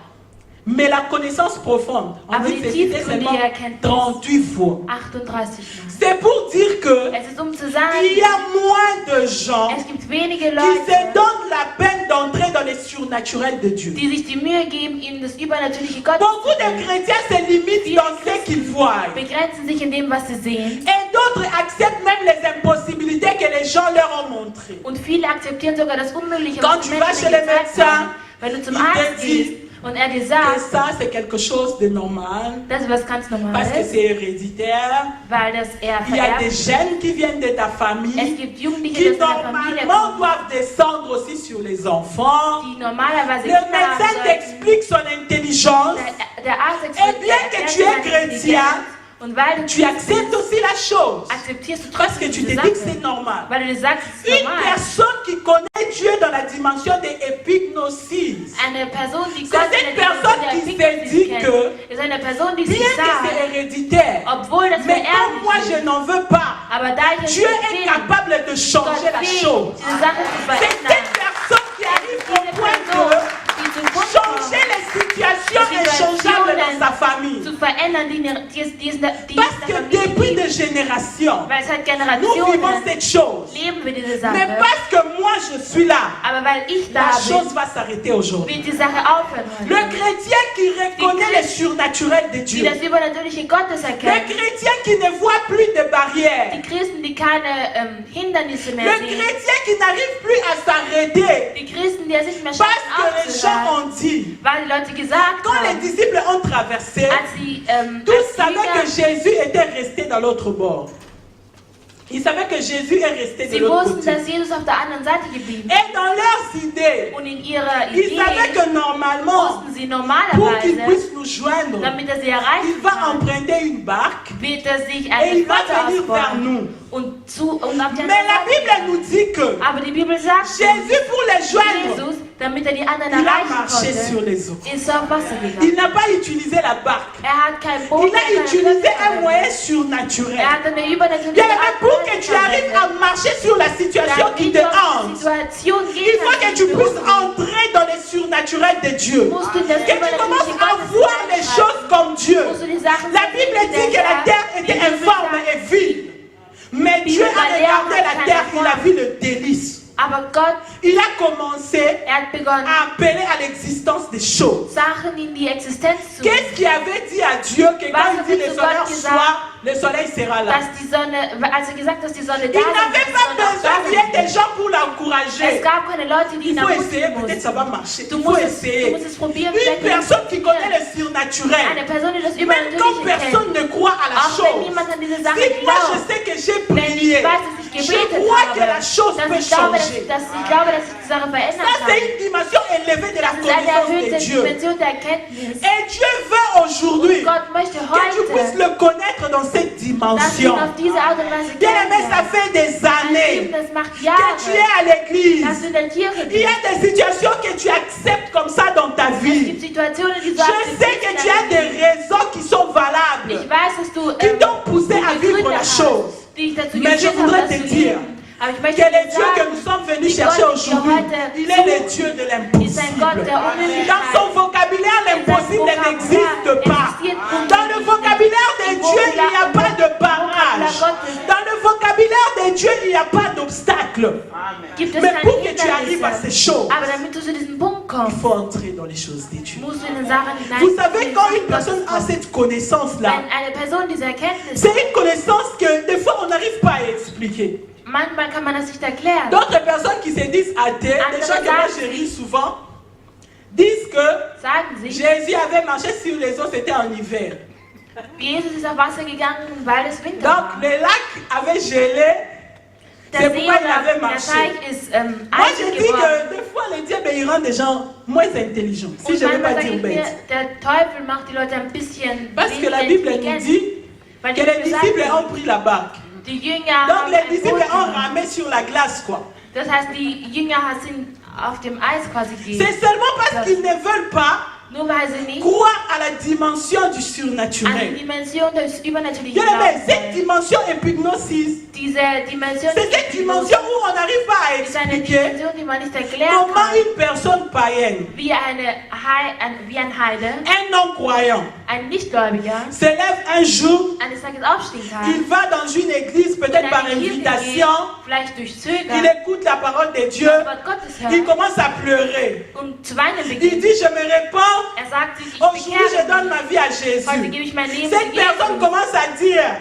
B: Mais la connaissance profonde, on
A: Aber
B: dit
A: die
B: que c'est cité
A: tiefgründige
B: seulement
A: Erkenntnis.
B: 38 fois.
A: 38 Mal.
B: C'est pour dire que
A: Es ist zu
B: il
A: sagen,
B: y a moins de gens
A: es gibt wenige
B: qui
A: Leute,
B: se donnent la peine d'entrer dans les surnaturels de Dieu.
A: die sich die Mühe geben, in das übernatürliche Gottes
B: Beaucoup de chrétiens se limitent dans ce qu'ils voient.
A: begrenzen sich in dem, was sie sehen.
B: Et d'autres acceptent même les impossibilités l'impossibilité que les gens leur ont montrée.
A: Und viele akzeptieren sogar das Unmögliche,
B: Quand
A: was die
B: tu vas
A: Menschen
B: chez
A: dir
B: le
A: gezeigt
B: médecin,
A: haben. Wenn du zum
B: il te
A: Arzt
B: dit
A: gehst und er dir
B: Que
A: sagt,
B: ça, c'est quelque chose de normal.
A: das ist was ganz
B: Parce que
A: Normales,
B: c'est héréditaire.
A: weil das eher
B: Il y a des
A: vererbt.
B: jeunes qui viennent de ta
A: Es
B: famille
A: gibt Jugendliche,
B: qui
A: die aus deiner Familie
B: normalement
A: kommen,
B: doivent descendre aussi sur les enfants.
A: die normalerweise
B: Le
A: Kinder haben
B: médecin
A: sollten.
B: t'explique son intelligence.
A: Der Arzt
B: Et bien que
A: erklärt
B: tu
A: dir
B: es
A: seine
B: chrétien,
A: Intelligenz. Und weil du
B: tu acceptes aussi la chose.
A: akzeptierst du
B: Parce que
A: trotzdem
B: tu te
A: diese
B: dis que c'est
A: Sache.
B: normal.
A: Weil du dir sagst, es ist
B: Une
A: normal.
B: personne qui connaît Dieu dans la dimension de l'épignosis,
A: Eine Person, die
B: C'est
A: Gott
B: une
A: in der
B: personne
A: Dimension
B: qui
A: der
B: se
A: Epignosis
B: dit
A: kennt,
B: que,
A: ist eine Person, die
B: bien
A: sich
B: que
A: sagt,
B: c'est héréditaire,
A: obwohl das
B: mais comme moi
A: vererblich
B: je
A: ist,
B: n'en veux pas,
A: aber da ich es
B: Dieu
A: nicht
B: est
A: will,
B: capable de changer
A: Gott
B: la
A: will,
B: chose.
A: diese Sache zu
B: C'est
A: verändern.
B: cette personne qui arrive
A: Diese
B: au point
A: Person,
B: de
A: die zum Punkt
B: changer
A: kommt,
B: les situations inchangeables dans sa famille.
A: zu verändern, die in der
B: Parce que
A: Familie
B: depuis
A: gibt.
B: des générations,
A: Weil seit
B: nous vivons
A: Generationen
B: cette chose.
A: leben wir diese
B: Mais
A: Sache.
B: parce que moi je suis là,
A: Aber weil ich
B: la
A: da
B: chose
A: bin,
B: va s'arrêter aujourd'hui.
A: wird die Sache aufhören
B: Le
A: heute.
B: chrétien qui reconnaît le surnaturel de
A: Die
B: Dieu.
A: das Übernatürliche Gottes
B: Le
A: erkennen.
B: chrétien qui ne voit plus de barrières.
A: Die Christen, die keine Hindernisse
B: Le
A: mehr sehen.
B: chrétien qui n'arrive plus à s'arrêter.
A: Die Christen, die es nicht mehr
B: Parce
A: schaffen
B: que les gens
A: aufzuhören.
B: ont dit,
A: Weil die Leute gesagt
B: quand les
A: haben,
B: disciples ont traversé,
A: als sie
B: tous
A: als
B: savaient que
A: Jünger,
B: Jésus était resté dans l'autre bord. Ils savaient que Jésus est resté de
A: sie
B: l'autre
A: wussten,
B: côté.
A: dass Jesus auf der anderen Seite geblieben ist.
B: Et dans leurs idées,
A: Und in ihrer
B: ils savaient
A: Idee
B: que normalement,
A: wussten sie
B: pour qu'ils
A: normalerweise,
B: puissent nous joindre,
A: damit er sie
B: il
A: erreichen
B: va
A: kann,
B: emprunter une barque
A: wird er sich
B: et
A: eine
B: il va
A: Flotte
B: venir vers
A: ausbauen
B: nous.
A: und auf der
B: Mais la
A: anderen
B: Bible
A: Seite.
B: nous dit que
A: Aber die Bibel sagt,
B: Jésus, pour les joindre,
A: Jesus, damit er die anderen
B: il a
A: erreichen
B: marché sur
A: konnte,
B: les eaux.
A: ist er auf Wasser
B: Il
A: gegangen.
B: n'a pas utilisé la barque.
A: Er hat kein Boot,
B: Il a
A: keine
B: utilisé
A: Flöte
B: un moyen
A: verwendet.
B: surnaturel.
A: Er hat eine übernatürliche
B: Bien aimé,
A: Art
B: pour
A: und
B: que
A: Weise
B: tu arrives à
A: verwendet.
B: marcher sur la situation qui te
A: Damit du auf
B: hante,
A: die Situation
B: il
A: gehen
B: faut que
A: kannst,
B: tu
A: die
B: puisses
A: beruflich
B: entrer dans le surnaturel de Dieu.
A: musst du das
B: Que tu commences à voir les choses comme Dieu.
A: musst du die Sachen
B: La Bible dit que la terre était informe et vide. Mais Dieu a regardé la terre, il a vu le délice.
A: Aber Gott,
B: Il a commencé
A: hat begonnen,
B: à appeler à l'existence des choses.
A: Sachen in die Existenz zu
B: Qu'est-ce qui avait dit à Dieu que quand il dit le soleil soit, le soleil sera là?
A: dass die Sonne, als er gesagt hat, dass die Sonne
B: Il
A: da
B: n'avait pas besoin qu'il y ait des gens pour
A: Es
B: l'encourager.
A: gab keine Leute, die ihn
B: Il faut essayer,
A: ermutigen
B: peut-être ça
A: mussten.
B: va marcher.
A: Du
B: Il faut
A: musst
B: essayer.
A: es probieren,
B: Une
A: vielleicht
B: personne qui connaît
A: funktioniert.
B: le surnaturel,
A: Eine Person, die das
B: même quand
A: Übernatürliche kennt.
B: personne ne croit à la
A: Auch wenn
B: chose,
A: niemand an diese Sache
B: si moi je
A: glaubt.
B: sais que j'ai
A: Wenn ich
B: prié,
A: weiß, dass ich
B: je
A: gebetet
B: crois que
A: habe,
B: la chose
A: dass
B: peut
A: ich glaube,
B: changer.
A: dass ich die Sache verändern
B: Ça, c'est
A: kann.
B: une dimension élevée de la
A: Das ist eine
B: connaissance de
A: erhöhte
B: Dieu.
A: Dimension der Erkenntnis.
B: Et Dieu veut aujourd'hui
A: Gott möchte
B: que tu puisses
A: heute,
B: le connaître dans cette
A: dass du ihn
B: dimension.
A: auf diese Art und Weise
B: Bien aimé, ça
A: kennenlernst.
B: fait des années
A: Das macht
B: que
A: Jahre,
B: tu es à l'église.
A: dass du in der Kirche
B: Il y
A: bist.
B: a des situations que tu acceptes comme ça dans ta
A: Es
B: vie.
A: gibt Situationen, die du
B: Je sais que tu as des raisons qui sont valables,
A: Ich weiß, dass du
B: qui t'ont poussé à vivre la chose.
A: die dich dazu
B: Mais je
A: geführt haben,
B: voudrais
A: das
B: te
A: zu
B: dire
A: leben. Aber ich möchte
B: Que le
A: dir
B: Dieu que
A: sagen,
B: nous sommes venus
A: die
B: chercher
A: Gott, die wir
B: aujourd'hui,
A: heute
B: il est le
A: suchen,
B: Dieu de
A: ist ein Gott
B: l'impossible.
A: der
B: Dans
A: Unmöglichkeit.
B: son vocabulaire, l'impossible n'existe pas. Dans le vocabulaire de Dieu, il n'y a pas de barrage. Dans le vocabulaire de Dieu, il n'y a pas d'obstacle.
A: Gibt es
B: Mais
A: keine
B: pour que tu arrives à ces
A: Hindernisse.
B: choses,
A: Aber damit du zu diesem Punkt
B: il
A: kommst,
B: faut entrer dans les choses de Dieu.
A: musst du in den Sachen hinein.
B: Vous savez, quand une personne a cette connaissance-là,
A: Wenn eine Person diese Erkenntnis
B: c'est une connaissance que des fois on n'arrive pas à expliquer.
A: manchmal kann man das nicht erklären.
B: D'autres personnes qui se disent athées, des gens que moi je ris souvent, disent que
A: Sagen sie,
B: Jésus avait marché sur les eaux, c'était en hiver.
A: Jesus ist auf Wasser gegangen, weil es Winter
B: Donc
A: war.
B: le lac avait gelé,
A: Der
B: c'est
A: See
B: pourquoi il
A: oder
B: avait
A: der
B: marché.
A: Teich ist
B: Moi je
A: eisig
B: dis
A: geworden.
B: que des fois le diable il rend des gens moins intelligents, si
A: Und
B: je ne veux
A: manchmal
B: pas
A: sage
B: dire
A: ich mir,
B: bête.
A: der Teufel macht die Leute ein bisschen
B: Parce que la
A: weniger
B: Bible nous
A: intelligent.
B: dit
A: Weil
B: que
A: die
B: les
A: Bibel sagt,
B: disciples ont pris la barque.
A: die Jünger
B: Donc
A: haben
B: les
A: ein
B: disciples
A: Boot
B: ont
A: genommen.
B: ramé sur la glace quoi.
A: Das heißt, die Jünger sind auf dem Eis quasi
B: C'est
A: gehen.
B: seulement parce qu'ils ne veulent pas
A: Nur weil sie nicht
B: croire à la dimension du
A: an die
B: surnaturel.
A: Dimension des Übernatürlichen
B: Bien aimé,
A: glauben
B: cette
A: wollen.
B: dimension épignosis,
A: Diese Dimension
B: c'est cette dimension où on n'arrive pas à
A: ist eine
B: expliquer
A: Dimension, die man nicht erklären
B: comment
A: kann.
B: une personne païenne,
A: Wie ein Heide,
B: un non-croyant,
A: ein Nichtgläubiger,
B: se lève un jour,
A: eines Tages aufstehen kann.
B: il va dans une église,
A: in
B: peut-être par
A: eine Kirche geht,
B: invitation,
A: vielleicht durch
B: il
A: Zögern,
B: écoute la parole de Dieu,
A: das Wort Gottes
B: il
A: hört
B: commence à pleurer.
A: und zu weinen
B: Il
A: beginnt.
B: dit, je me répands,
A: Er sagt sich, ich
B: aujourd'hui je
A: bekehre
B: donne
A: mich.
B: ma vie à
A: Heute
B: Jésus.
A: gebe ich mein Leben
B: Cette
A: zu
B: personne
A: Jesus.
B: commence à dire,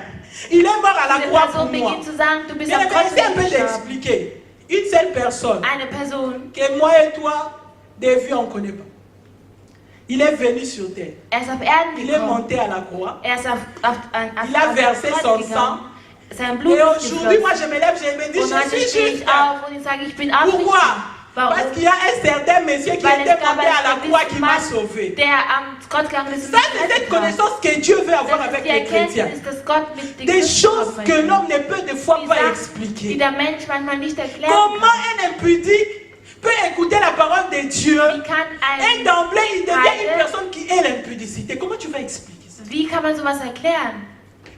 B: Il est mort à la
A: Diese
B: croix pour
A: Person
B: moi.
A: beginnt zu sagen, du bist
B: Bien
A: am
B: aimé,
A: Kreuz
B: essaie un
A: für
B: peu
A: mich gestorben.
B: d'expliquer. Une seule personne
A: Eine Person,
B: que moi et toi, des vies, on ne connaît pas. Il est venu sur terre.
A: auf Erden
B: Il est
A: gekommen.
B: monté à la croix.
A: Auf
B: Il a versé
A: Kreuz
B: son
A: gegangen.
B: sang.
A: Sein Blut
B: Et
A: ist
B: aujourd'hui, moi,
A: geflossen.
B: je me lève, je me dis,
A: Und heute
B: je suis
A: stehe
B: juste.
A: ich auf und ich sage, ich bin aufrichtig.
B: Pourquoi?
A: Warum?
B: Parce qu'il y a un certain monsieur qui
A: Weil
B: était
A: es gab
B: monté à la
A: einen
B: croix qui
A: gewissen
B: m'a
A: Mann,
B: sauvé.
A: der am Kreuz gegangen ist und
B: Ça,
A: mich
B: c'est cette
A: gerettet hat.
B: connaissance que Dieu veut avoir
A: Das ist
B: avec
A: die
B: les chrétiens.
A: Erkenntnis, dass Gott mit den
B: Des
A: Christen
B: choses que
A: arbeitet.
B: l'homme ne peut des fois
A: Die
B: pas
A: Sachen, die
B: expliquer.
A: der Mensch manchmal nicht erklären
B: Comment
A: kann.
B: un impudique peut écouter la parole de Dieu
A: Wie kann
B: et
A: ein,
B: d'emblée il devient une
A: Heide-
B: personne qui est l'impudicité? Comment tu vas expliquer ça?
A: wie kann man sowas erklären?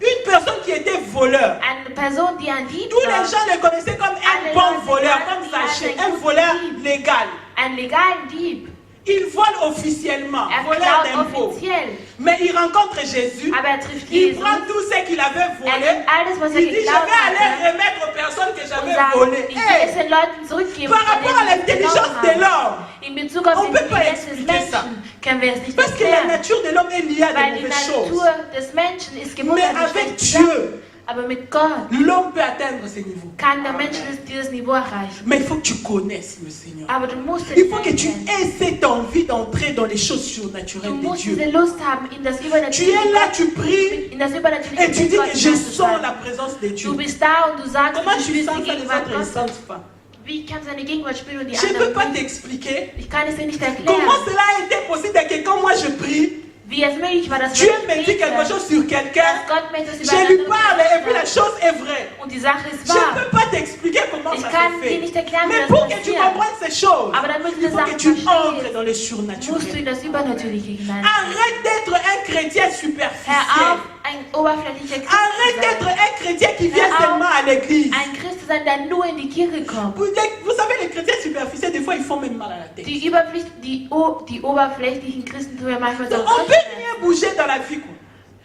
B: Une personne qui était voleur.
A: Eine Person, die ein Dieb
B: Tous les
A: war,
B: gens le connaissaient comme un
A: Alle
B: bon
A: Leute
B: voleur,
A: kannten
B: comme
A: ihn als
B: Zaché,
A: ein
B: un
A: guter
B: voleur
A: Dieb.
B: légal.
A: einen legalen Dieb.
B: Il vole officiellement, voleur
A: Klaut
B: d'impôts.
A: offiziell,
B: Mais il rencontre Jésus,
A: aber trifft
B: il
A: Jesus.
B: prend tout ce qu'il avait volé,
A: Nimmt alles, was
B: il dit, je
A: geklaut
B: vais aller
A: hatte
B: remettre aux personnes que
A: und
B: j'avais
A: sagt,
B: volées.
A: ich will
B: Hey,
A: es den Leuten zurückgeben,
B: par
A: von
B: rapport à
A: denen sie es
B: l'intelligence
A: genommen
B: de
A: haben.
B: l'homme,
A: In Bezug auf
B: On
A: die
B: peut pas
A: Intelligenz des
B: expliquer ça.
A: Menschen können wir es nicht
B: parce que la
A: erklären.
B: nature de l'homme est liée à
A: Weil
B: de
A: die
B: mauvaises
A: Natur
B: choses.
A: des Menschen ist
B: Mais
A: gebunden an
B: avec
A: schlechte Sachen.
B: Dieu,
A: Aber mit Gott
B: l'homme peut atteindre ce niveau.
A: kann der Mensch dieses Niveau erreichen.
B: Mais il faut que tu connaisses le Seigneur.
A: Aber du musst
B: Il
A: es
B: faut que tu
A: kennen.
B: aies cette envie d'entrer dans les choses
A: Du
B: surnaturelles de
A: musst
B: Dieu.
A: diese Lust haben, in das
B: Tu
A: Übernatürliche
B: es là,
A: Gott-
B: tu pries
A: in das Übernatürliche
B: et tu
A: mit
B: dis
A: Gott
B: que je sens
A: hineinzuschalten.
B: la présence de Dieu.
A: Du bist da und du sagst,
B: Comment
A: du
B: tu
A: spürst
B: sens
A: die
B: ça, les
A: Gegenwart
B: autres ne
A: Gottes.
B: sentent pas?
A: Wie kannst du deine Gegenwart spüren und die
B: Je ne peux
A: anderen
B: pas
A: nicht?
B: t'expliquer
A: Ich kann es dir nicht
B: comment
A: erklären,
B: cela a été possible que quand moi je prie,
A: wie es möglich war, dass
B: Dieu
A: wenn
B: me
A: ich
B: dit quelque
A: bete,
B: chose sur quelqu'un,
A: dass Gott mir etwas über
B: je
A: einen
B: lui
A: anderen
B: parle et puis la
A: sagt.
B: chose est vraie.
A: Und die Sache ist
B: Je ne
A: wahr.
B: peux pas t'expliquer comment
A: Ich
B: ça
A: kann
B: se
A: dir
B: fait.
A: nicht erklären, wie
B: Mais
A: das
B: pour que tu
A: passiert.
B: comprennes ces choses,
A: Aber damit du
B: il
A: die
B: faut que
A: Sachen
B: tu entres
A: verstehst,
B: dans le
A: musst du
B: surnaturel.
A: in das Übernatürliche hinein.
B: Arrête d'être un chrétien
A: Hör
B: superficiel.
A: auf, ein oberflächlicher Christ
B: Arrête
A: zu
B: d'être
A: sein.
B: un chrétien qui vient
A: Hör auf,
B: seulement à l'église.
A: Ein Christ zu sein, der nur in die Kirche kommt.
B: Vous savez, les chrétiens superficiels, des fois, ils font même mal à la tête.
A: Die oberflächlichen Christen tun ja manchmal so
B: On peut rien bouger dans la vie. Quoi.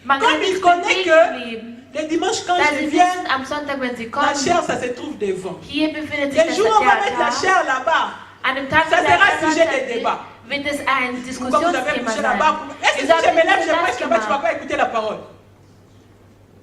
A: Man
B: Comme
A: kann
B: il
A: nicht
B: connaît
A: bewegen
B: que
A: im Leben.
B: les dimanches, quand
A: Da
B: je
A: sie
B: viens,
A: wissen, am Sonntag, wenn sie kommen,
B: la chair, ça se trouve devant.
A: hier befindet sich
B: Les
A: das
B: jours où on va mettre la
A: Altar.
B: chair là-bas,
A: An dem Tag,
B: Ça
A: wo der
B: sera
A: Altar
B: sujet de
A: steht,
B: débat.
A: wird es ein
B: pourquoi vous avez
A: Diskussionsthema
B: couché
A: sein.
B: là-bas? Est-ce que si
A: Wieso
B: je
A: habt
B: me
A: ihr
B: lève,
A: nicht
B: je
A: das
B: prêche là-bas, tu ne vas
A: gemacht?
B: pas écouter la parole.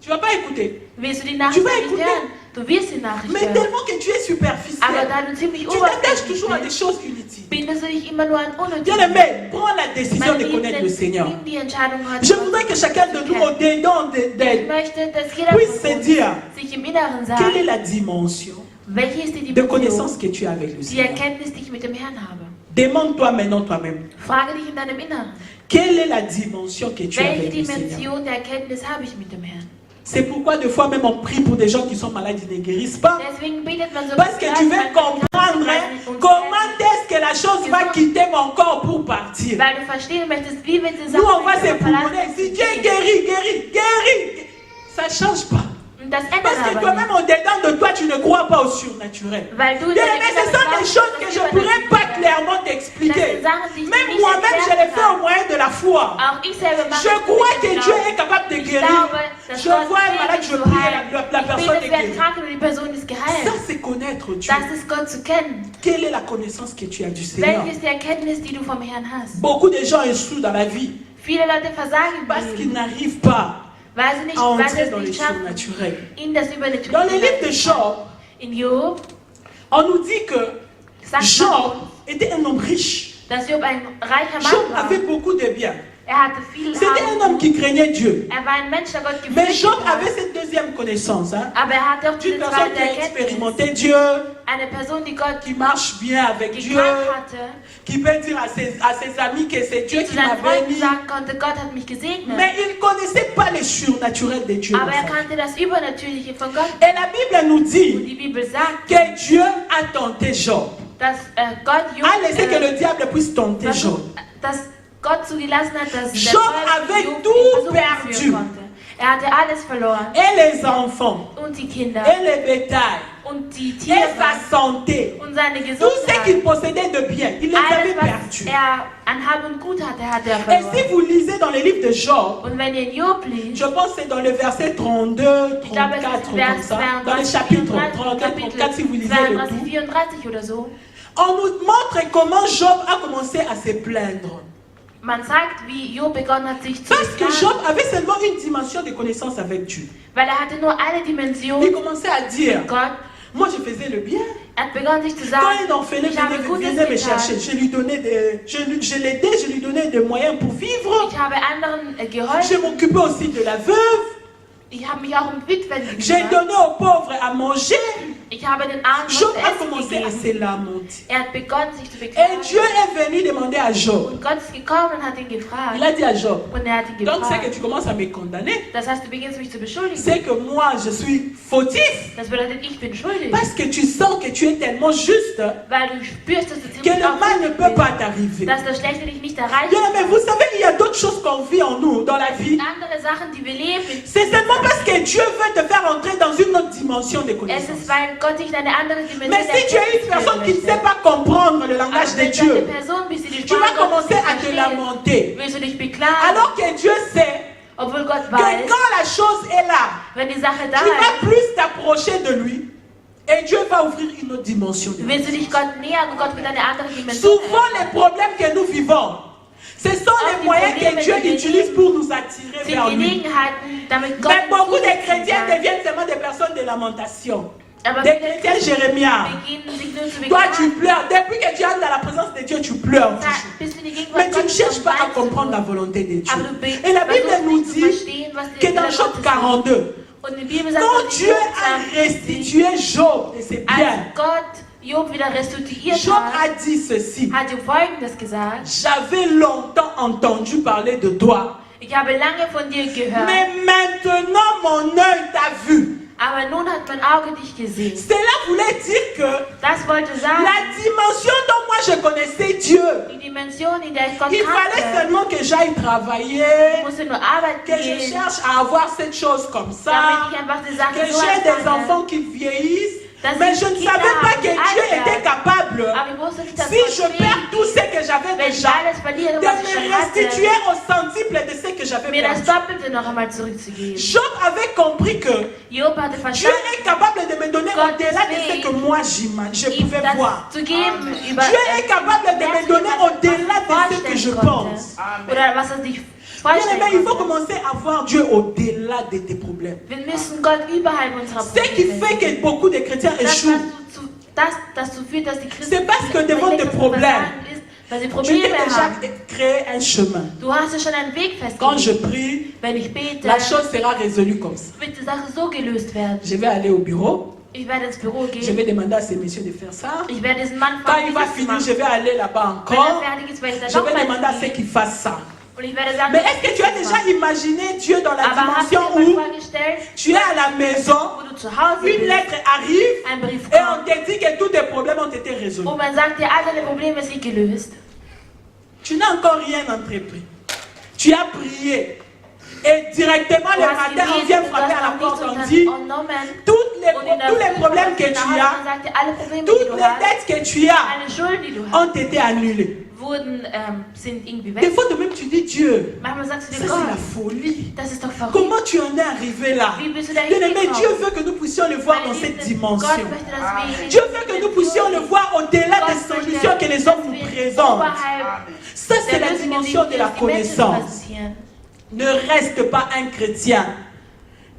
B: Tu ne vas pas écouter.
A: Willst du die
B: Tu
A: Nachricht
B: vas
A: nicht
B: écouter.
A: hören? Du wirst die Nachricht
B: Mais
A: hören.
B: tellement que tu es
A: Aber
B: superficiel,
A: da du ziemlich
B: tu t'attaches
A: oberflächlich
B: toujours à des
A: bist,
B: choses inutiles.
A: bindest du dich immer nur an
B: Bien
A: Unnötiges.
B: aimé, prends la décision
A: Mein
B: de connaître le
A: Liebling,
B: Seigneur.
A: nimm die Entscheidung heute.
B: Je voudrais que chacun de nous, au-dedans
A: Ich
B: de
A: möchte, dass jeder
B: puisse
A: von
B: se
A: uns
B: dire
A: sich im Inneren
B: quelle est
A: sagt,
B: la dimension
A: welche ist die
B: de
A: Beziehung,
B: connaissance que tu as avec le
A: die
B: Seigneur.
A: Erkenntnis, die ich mit dem Herrn habe.
B: Demande-toi maintenant toi-même,
A: Frage dich in deinem Inneren.
B: quelle est la dimension que tu as
A: Welche
B: avec le Seigneur.
A: Dimension der Erkenntnis habe ich mit dem Herrn?
B: C'est pourquoi des fois même on prie pour des gens qui sont malades, ils ne guérissent pas.
A: Deswegen betet man so
B: Parce que tu veux comprendre hein, comment est-ce que la chose va quitter mon corps pour partir.
A: Weil du verstehen möchtest, wie wird die
B: Nous
A: Sache
B: on va se
A: verlassen.
B: prouver. Si Dieu guérit, ça ne change pas.
A: Und das ändert
B: Parce que
A: aber
B: toi-même
A: nicht.
B: au-dedans de toi, tu ne crois pas au surnaturel.
A: Weil du in
B: Bien
A: deinem
B: aimé, ce
A: Inneren
B: sont des
A: glaubst,
B: choses
A: dass
B: que je
A: das
B: ne pourrais pas
A: Übernatürliche
B: clairement
A: Das
B: t'expliquer.
A: sind Sachen, die ich
B: Même
A: nicht
B: moi-même, je
A: erklären
B: le fais au
A: kann.
B: moyen de la foi.
A: Auch ich selber mache
B: Je
A: es
B: crois
A: mit
B: que
A: dem
B: Dieu
A: Glauben.
B: est capable de
A: Ich
B: guérir.
A: glaube, dass
B: Je
A: Gott
B: vois un malade,
A: fähig
B: je
A: ist zu
B: prie,
A: heilen.
B: la
A: Ich
B: personne
A: bete
B: est
A: für einen
B: guérie.
A: Kranken und die Person ist
B: Ça,
A: geheilt.
B: c'est connaître Dieu.
A: Das ist Gott zu kennen.
B: Quelle est la connaissance que tu as du Seigneur?
A: Welche ist die Erkenntnis, die du vom Herrn hast?
B: Beaucoup de gens échouent dans la vie
A: Viele Leute versagen
B: parce
A: im
B: qu'ils
A: Leben,
B: n'arrivent pas
A: weil sie
B: à
A: weil
B: entrer
A: sie
B: dans
A: es
B: le
A: nicht schaffen,
B: surnaturel.
A: in das
B: Dans
A: Übernatürliche
B: le livre de
A: hineinzukommen.
B: Job,
A: In Job
B: on nous dit que
A: sagt
B: Job
A: man,
B: était un homme riche.
A: dass Job ein reicher
B: Job
A: Mann war.
B: avait beaucoup de biens.
A: Hatte viel
B: C'était un homme
A: Haben.
B: qui craignait Dieu.
A: War ein Mensch, der Gott
B: Mais
A: gefürchtet
B: Job
A: hat.
B: avait cette deuxième connaissance. Hein?
A: Aber hatte auch
B: Une
A: diese
B: personne
A: zweite
B: qui a
A: Erkenntnis.
B: expérimenté Dieu,
A: Eine Person, die Gott
B: qui marche bien avec Dieu,
A: gekannt hatte,
B: qui peut dire à ses amis que c'est Dieu
A: zu
B: qui m'a
A: seinen Freunden
B: béni.
A: sagen konnte, Gott hat mich gesegnet.
B: Mais il ne connaissait pas le surnaturel de Dieu.
A: Aber er kannte das Übernatürliche von Gott.
B: Et la Bible nous
A: Und
B: dit
A: die Bibel sagt,
B: que Dieu a tenté Job.
A: dass Gott Job,
B: A laissé que le diable puisse tenter Job.
A: dass Gott zugelassen hat, dass
B: Job
A: Teufel
B: avait
A: Job
B: tout
A: in Versuchung
B: perdu.
A: führen konnte. Er hatte alles verloren.
B: Et les enfants,
A: Und die Kinder.
B: et le bétail,
A: Und die
B: et
A: Tiere.
B: sa santé.
A: Und seine
B: Tout ce qu'il
A: Gesundheit.
B: possédait de bien, il les avait
A: Alles, was
B: perdus.
A: er an Hab und Gut hatte, hat er
B: Et
A: verloren.
B: si vous lisez dans le livre de Job,
A: Und wenn ihr in Job liest,
B: je pense que c'est dans le verset 32,
A: ich glaube, es
B: 34,
A: ist
B: comme
A: Vers
B: ça, dans le
A: 32,
B: chapitre
A: 34,
B: 34, 34, si vous lisez le
A: 32,
B: tout,
A: 34 oder so,
B: on nous montre comment Job a commencé à se plaindre.
A: Man sagt, wie Job begonnen hat, sich zu
B: Parce que
A: beklagen,
B: Job avait seulement une dimension de connaissance avec Dieu.
A: weil hatte nur eine Dimension
B: Il commençait à dire,
A: mit Gott.
B: moi je faisais le bien.
A: Hat begonnen, sich zu
B: Quand
A: sagen,
B: un orphelin
A: ich habe
B: venait
A: Gutes
B: me
A: getan.
B: chercher, je l'aidais, je lui donnais des moyens pour vivre.
A: Ich habe anderen
B: Je
A: geholfen.
B: m'occupais aussi de la veuve.
A: Ich habe mich auch um Witwen
B: J'ai
A: gekümmert.
B: donné aux pauvres à manger.
A: Ich habe den Armen
B: Job
A: was zu
B: a
A: essen
B: commencé à
A: gegeben.
B: se lamenter.
A: Er hat begonnen, sich zu
B: Et
A: beklagen.
B: Dieu est venu demander à Job.
A: Und Gott ist gekommen und hat ihn gefragt.
B: Il a dit à Job,
A: Und er hat ihn
B: donc c'est que
A: gefragt.
B: tu commences à me condamner.
A: Das heißt, du beginnst mich zu beschuldigen.
B: C'est que moi je suis fautif.
A: Das bedeutet, ich bin schuldig.
B: Parce que tu sens que tu es tellement juste
A: Weil du spürst, dass du
B: que
A: ziemlich
B: le mal ne peut
A: aufrichtig
B: pas
A: bist.
B: t'arriver.
A: Dass das Schlechte dich nicht erreicht.
B: Bien, mais vous savez, il y a d'autres choses qu'on vit en nous, dans la vie.
A: Andere Sachen, die wir leben,
B: C'est seulement parce que Dieu veut te faire entrer dans une autre dimension de
A: es
B: connaissance.
A: ist, weil Gott dich in eine andere Dimension
B: Mais si tu es une personne qui ne sait pas comprendre le langage de Dieu, tu vas commencer à te lamenter.
A: willst du dich beklagen,
B: Alors que Dieu sait
A: obwohl Gott
B: que
A: weiß,
B: quand la chose est là,
A: wenn die Sache da
B: tu vas
A: ist,
B: plus t'approcher de lui et Dieu va ouvrir une autre dimension. De
A: willst du dich Gott nähern und Gott wird eine andere Dimension
B: Souvent les problèmes que nous vivons, ce sont les moyens que Dieu utilise pour nous attirer vers
A: sind
B: lui.
A: Gelegenheiten, damit Gott
B: Mais beaucoup
A: uns
B: de chrétiens
A: zuziehen
B: deviennent seulement des personnes de lamentation.
A: kann. Aber
B: Des
A: viele
B: chrétiens Jérémia.
A: beginnen sich nur zu
B: Toi tu
A: beklagen.
B: pleures. Depuis que tu entres dans la présence de Dieu, tu pleures.
A: Da
B: toujours.
A: bist du in die Gegenwart
B: Mais tu ne
A: Gottes
B: cherches
A: und
B: pas à
A: weinst
B: comprendre la
A: nur.
B: volonté de Dieu.
A: Aber du
B: Et la Bible
A: versuchst
B: nous
A: nicht zu
B: dit
A: verstehen, was der
B: que dans
A: Wille
B: Job
A: Gottes ist.
B: 42,
A: Und die Bibel sagt,
B: quand
A: dass
B: Dieu a restitué Job de ses
A: als
B: biens,
A: Gott Job wieder restituiert
B: Job
A: hat,
B: a dit ceci.
A: hat ihm Folgendes gesagt:
B: J'avais longtemps entendu parler de toi,
A: Ich habe lange von dir gehört,
B: mais maintenant mon œil t'a vu.
A: aber nun hat mein Auge dich gesehen.
B: Cela voulait dire que
A: Das wollte sagen,
B: la dimension dont moi je connaissais Dieu,
A: die Dimension, in der ich Gott
B: il fallait
A: kannte,
B: seulement que j'aille travailler,
A: ich musste nur arbeiten
B: que je
A: gehen,
B: cherche à avoir cette chose comme ça,
A: damit ich einfach die
B: que
A: Sache so
B: j'ai des
A: anfange.
B: enfants qui vieillissent.
A: Das
B: Mais
A: ich
B: je ne
A: Kinder
B: savais pas
A: habe,
B: que
A: die
B: Dieu
A: alt
B: était
A: werden.
B: capable,
A: Aber ich wusste nicht, dass
B: si
A: Gott
B: je perds tout ce que j'avais
A: wenn ich
B: déjà,
A: alles verliere,
B: de
A: was ich
B: me
A: schon hatte,
B: restituer au centuple de ce que j'avais
A: mir das
B: perdu.
A: Doppelte noch einmal zurückzugeben.
B: Job avait compris que
A: Job hatte
B: Dieu
A: verstanden,
B: est capable de me donner
A: Gott
B: au-delà de
A: ist
B: ce que moi je
A: ihm
B: pouvais
A: das
B: voir.
A: zu geben, über
B: Dieu est capable de me donner au-delà de ce que je pense.
A: oder was er sich
B: Bien
A: vorstellen
B: aimé, il faut
A: konnte.
B: commencer à voir Dieu au-delà de tes problèmes.
A: Wir müssen Gott überhalb unserer
B: Ce qui
A: Probleme
B: fait
A: sehen.
B: que beaucoup de chrétiens
A: Das,
B: échouent.
A: dazu führt, dass die Christen
B: C'est parce que devant tes problèmes,
A: ist, weil sie
B: Tu t'es
A: Probleme
B: déjà
A: haben.
B: créé un chemin.
A: Du hast ja schon einen Weg
B: Quand je
A: festgelegt.
B: prie,
A: Wenn ich bete,
B: la chose sera résolue comme ça.
A: wird die Sache so gelöst werden.
B: Je vais aller au bureau,
A: Ich werde ins Büro
B: je
A: gehen.
B: vais demander à ces messieurs de faire ça.
A: Ich werde diesen Mann
B: Quand
A: fragen,
B: il va
A: dieses zu
B: finir,
A: machen.
B: je vais aller là-bas
A: Wenn er
B: encore.
A: fertig ist, werde ich
B: Je
A: dann
B: vais demander à
A: nochmal
B: ceux qui fassent ça.
A: und ich werde sagen,
B: Mais est-ce que tu as déjà imaginé Dieu dans la
A: aber hast du
B: dimension
A: dir
B: où
A: mal vorgestellt,
B: tu es à la maison,
A: wo du zu Hause
B: une
A: bist,
B: lettre arrive
A: ein Brief
B: et on
A: kommt
B: te dit que tous tes problèmes ont été résolus.
A: und man sagt dir, all deine Probleme sind gelöst.
B: Tu n'as encore rien entrepris. Tu as prié. Et directement
A: Du
B: le
A: hast
B: matin, on
A: gelesen,
B: vient
A: du
B: frapper
A: hast
B: à la
A: noch
B: porte,
A: nichts
B: on dit
A: unternommen.
B: tous
A: Und in der
B: les
A: Früh
B: problèmes que
A: kommst du
B: tu
A: nach Hause
B: as,
A: und sagt dir, alle Probleme, die
B: toutes
A: du
B: les
A: hast,
B: dettes que tu as
A: alle Schulden, die du hast,
B: ont été annulées.
A: sind irgendwie
B: Des
A: weg.
B: fois, de même, tu dis Dieu,
A: Manchmal sagst
B: ça
A: du
B: c'est
A: dir,
B: la
A: Gott,
B: folie.
A: das ist doch verrückt.
B: Comment tu en es arrivé là?
A: Wie bist du da
B: Bien aimé, Dieu
A: hingekommen?
B: veut que nous puissions le voir dans
A: Weil
B: cette
A: Gott
B: dimension.
A: möchte, dass wir
B: Dieu veut que nous puissions le voir au-delà des solutions que les hommes nous présentent. Ça, c'est la dimension de la connaissance. Ne reste pas un chrétien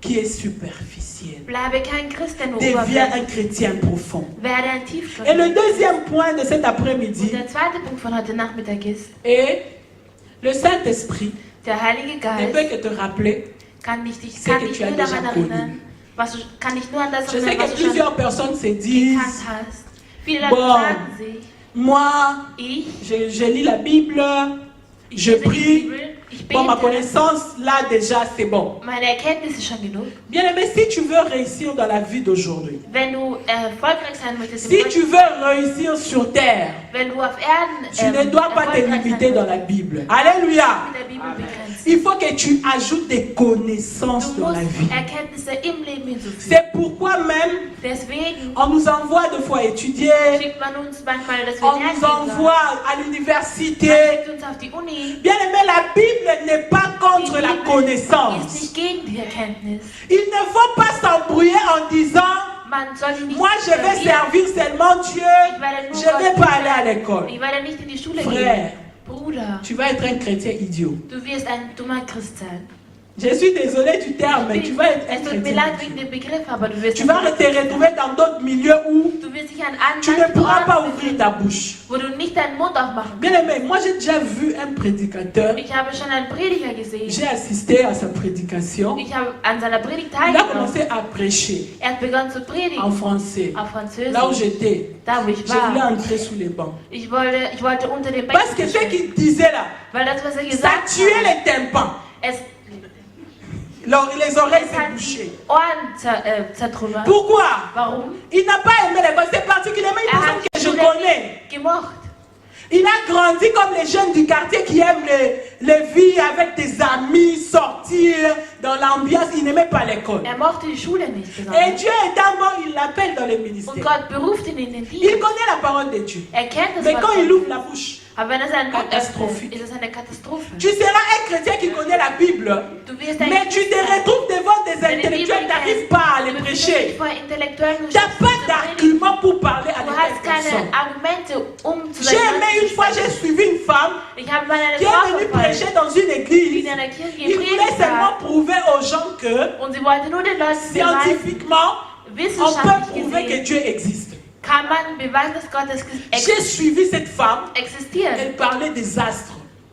B: qui est superficiel.
A: Bleibe kein Christ, der nur
B: Deviens
A: oberflächlich
B: un chrétien profond.
A: werde ein
B: Et le
A: Tiefgläubiger.
B: deuxième point de cet après-midi
A: Der zweite Punkt von heute Nachmittag ist,
B: est le Saint-Esprit
A: der Heilige
B: ne
A: Geist
B: peut que te rappeler.
A: kann dich
B: C'est
A: kann
B: que
A: dich
B: tu as
A: nur
B: déjà
A: daran
B: connu.
A: erinnern, kann dich nur an das
B: Je sais
A: erinnern, was
B: que
A: du schon
B: plusieurs personnes se
A: gekannt
B: disent,
A: hast. Viele Leute
B: Bon.
A: sagen sich,
B: moi,
A: ich
B: je lis la Bible, je
A: lese die
B: prie.
A: Bibel, ich
B: Bon, ma
A: bete,
B: connaissance, là déjà, c'est bon.
A: meine Erkenntnis ist schon genug.
B: Bien aimé, si tu veux réussir dans la vie d'aujourd'hui,
A: Wenn du erfolgreich sein möchtest,
B: si tu veux réussir sur terre,
A: wenn du auf Erden
B: tu ne dois pas te
A: erfolgreich
B: limiter
A: sein
B: dans la Bible. Alléluia.
A: mit der Bibel begrenzt.
B: Il faut que tu ajoutes des connaissances
A: Du
B: dans
A: musst
B: la vie.
A: Erkenntnisse im Leben hinzufügen.
B: C'est pourquoi même
A: Deswegen
B: on nous envoie des fois étudier,
A: schickt man uns manchmal, dass wir
B: on
A: lernen
B: nous
A: sollen.
B: envoie à
A: Man
B: l'université.
A: schickt uns auf die Uni.
B: Bien aimé, la Bible n'est pas contre la
A: Ist
B: connaissance.
A: nicht gegen die Erkenntnis.
B: Il ne faut pas s'embrouiller en disant,
A: Man soll sie nicht
B: moi je vais
A: verlieren.
B: servir seulement Dieu, je ne vais pas aller à l'école.
A: Ich werde nicht in die Schule
B: Frère,
A: gehen. Bruder,
B: tu vas être un chrétien idiot.
A: du wirst ein dummer Christ sein.
B: Je suis désolé du terme, mais tu vas être un
A: Es tut mir
B: chrétien
A: leid
B: idiot.
A: wegen dem Begriff, aber du wirst
B: Tu vas te retrouver dans d'autres milieux où
A: du wirst dich an
B: tu ne
A: anderen
B: pourras pas
A: Orten
B: ouvrir ta bouche.
A: wo du nicht deinen Mund aufmachen
B: Bien aimé, moi j'ai déjà vu un prédicateur.
A: kannst. Ich habe schon einen Prediger gesehen.
B: J'ai assisté à sa prédication.
A: Ich habe an seiner Predigt
B: Il a
A: teilgenommen.
B: commencé à prêcher
A: Er hat begonnen zu
B: en
A: predigen.
B: français.
A: Auf
B: Là où
A: Französisch.
B: j'étais,
A: Da wo ich
B: je voulais
A: war.
B: entrer sous les bancs.
A: Ich wollte unter dem
B: Parce que
A: Becken
B: ce
A: stehen.
B: qu'il disait là,
A: Weil das, was er
B: ça
A: gesagt
B: tuait
A: hat,
B: les tympans.
A: es
B: Les oreilles
A: hat
B: étaient
A: die
B: bouchées.
A: Ohren zertrümmert.
B: Pourquoi?
A: Warum?
B: Il n'a pas aimé l'école. C'est particulièrement une
A: Er
B: personne
A: hat
B: que
A: die
B: je
A: Schule
B: connais.
A: nicht gemocht.
B: Il a grandi comme les jeunes du quartier qui aiment les vies avec des amis, sortir dans l'ambiance. Il n'aimait pas l'école.
A: Er mochte die Schule nicht
B: Et
A: besonders.
B: Dieu étant bon, il l'appelle dans les
A: Und
B: ministères.
A: Gott beruft ihn in den
B: Il
A: Dienst.
B: connaît la parole de Dieu.
A: Er kennt das
B: Mais
A: Wort
B: quand il
A: Gottes.
B: ouvre la bouche,
A: Aber wenn er seinen Mund
B: Katastrophe.
A: öffnet, ist es eine Katastrophe.
B: tu seras un chrétien qui connaît la Bible.
A: Du wirst ein
B: Mais tu
A: Christ
B: te
A: sein.
B: retrouves devant des
A: Wenn du die Bibel
B: intellectuels, tu n'arrives
A: kennst,
B: pas à les
A: du befindest dich
B: prêcher.
A: vor Intellektuellen, du
B: Tu n'as
A: schaffst
B: pas
A: nicht zu predigen.
B: d'argument pour parler à
A: Du
B: des
A: hast keine
B: personnes.
A: Argumente, um zu
B: J'ai
A: deinen
B: aimé
A: Leuten
B: une
A: zu
B: fois, j'ai
A: sprechen.
B: suivi une femme
A: Ich habe mal eine
B: qui
A: Frau
B: est venue
A: verfolgt,
B: prêcher dans une
A: die
B: église.
A: in einer Kirche
B: Il voulait
A: gepredigt
B: seulement
A: hat.
B: prouver aux gens que
A: Und sie wollte nur den Leuten beweisen,
B: scientifiquement, on peut
A: wissenschaftlich
B: prouver que
A: gesehen,
B: Dieu existe.
A: kann man beweisen, dass Gott
B: J'ai suivi cette femme.
A: existiert.
B: Elle parlait des astres.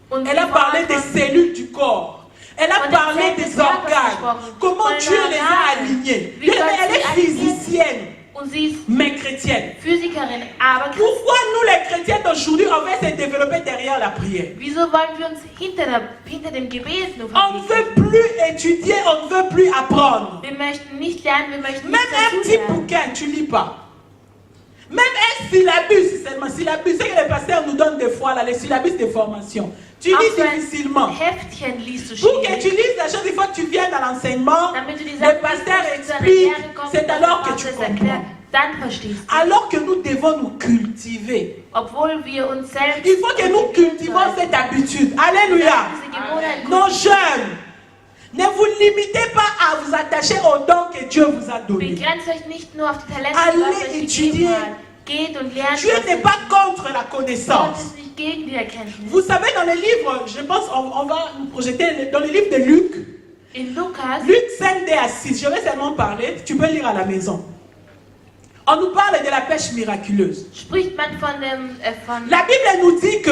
A: Und
B: Elle a
A: die
B: parlé
A: Frau
B: des
A: von-
B: cellules du corps. Elle a
A: von den
B: parlé
A: Zellen
B: des
A: des Körpers
B: organes.
A: gesprochen.
B: Comment
A: Von den
B: Dieu les a
A: Organen.
B: alignés.
A: Wie
B: Bien,
A: Gott
B: mais elle
A: sie
B: est
A: aligniert.
B: physicienne,
A: Und sie ist
B: mais chrétienne.
A: Physikerin, aber Christin.
B: Pourquoi nous les chrétiens d'aujourd'hui, on veut se développer derrière la prière?
A: Wieso wollen wir uns hinter dem Gebet nur
B: On ne
A: verbieten?
B: veut plus étudier, on ne veut plus apprendre.
A: Wir möchten nicht lernen, wir möchten
B: Même
A: nicht
B: un
A: dazu
B: petit
A: lernen.
B: bouquin, tu lis pas. Même un syllabus, seulement syllabus, c'est que les pasteurs nous donnent des fois là, les syllabus de formation. Tu
A: Auch
B: lis
A: so ein
B: difficilement.
A: Heftchen liest du
B: Pour que tu
A: schwierig.
B: lises la chose, il faut que tu viennes à l'enseignement.
A: Damit du die
B: Le
A: Sachen
B: pasteur
A: liest, zu einer
B: explique,
A: Lehre kommst,
B: c'est
A: dass
B: alors
A: der
B: que tu
A: Pastor es
B: comprends.
A: erklärt. Dann verstehst du.
B: Alors que nous devons nous cultiver.
A: Obwohl wir uns selbst
B: Il faut que nous cultivons cette habitude. Alléluia.
A: diese Gewohnheit
B: Nos jeunes, ne vous limitez pas à vous attacher aux dons que Dieu vous a donnés.
A: begrenzt euch nicht nur auf die Talente,
B: Allez
A: die Gott euch
B: étudier.
A: gegeben hat. Geht und lernt.
B: Dieu
A: was
B: n'est
A: er-
B: pas contre la
A: Gott
B: connaissance.
A: ist nicht gegen die Erkenntnis.
B: Vous savez, dans les livres, je pense, on va nous projeter dans le livre de Luc.
A: In Lukas,
B: Luc 5, D à 6, je vais seulement parler, tu peux lire à la maison. On nous parle de la pêche miraculeuse.
A: spricht man von
B: La Bible nous dit que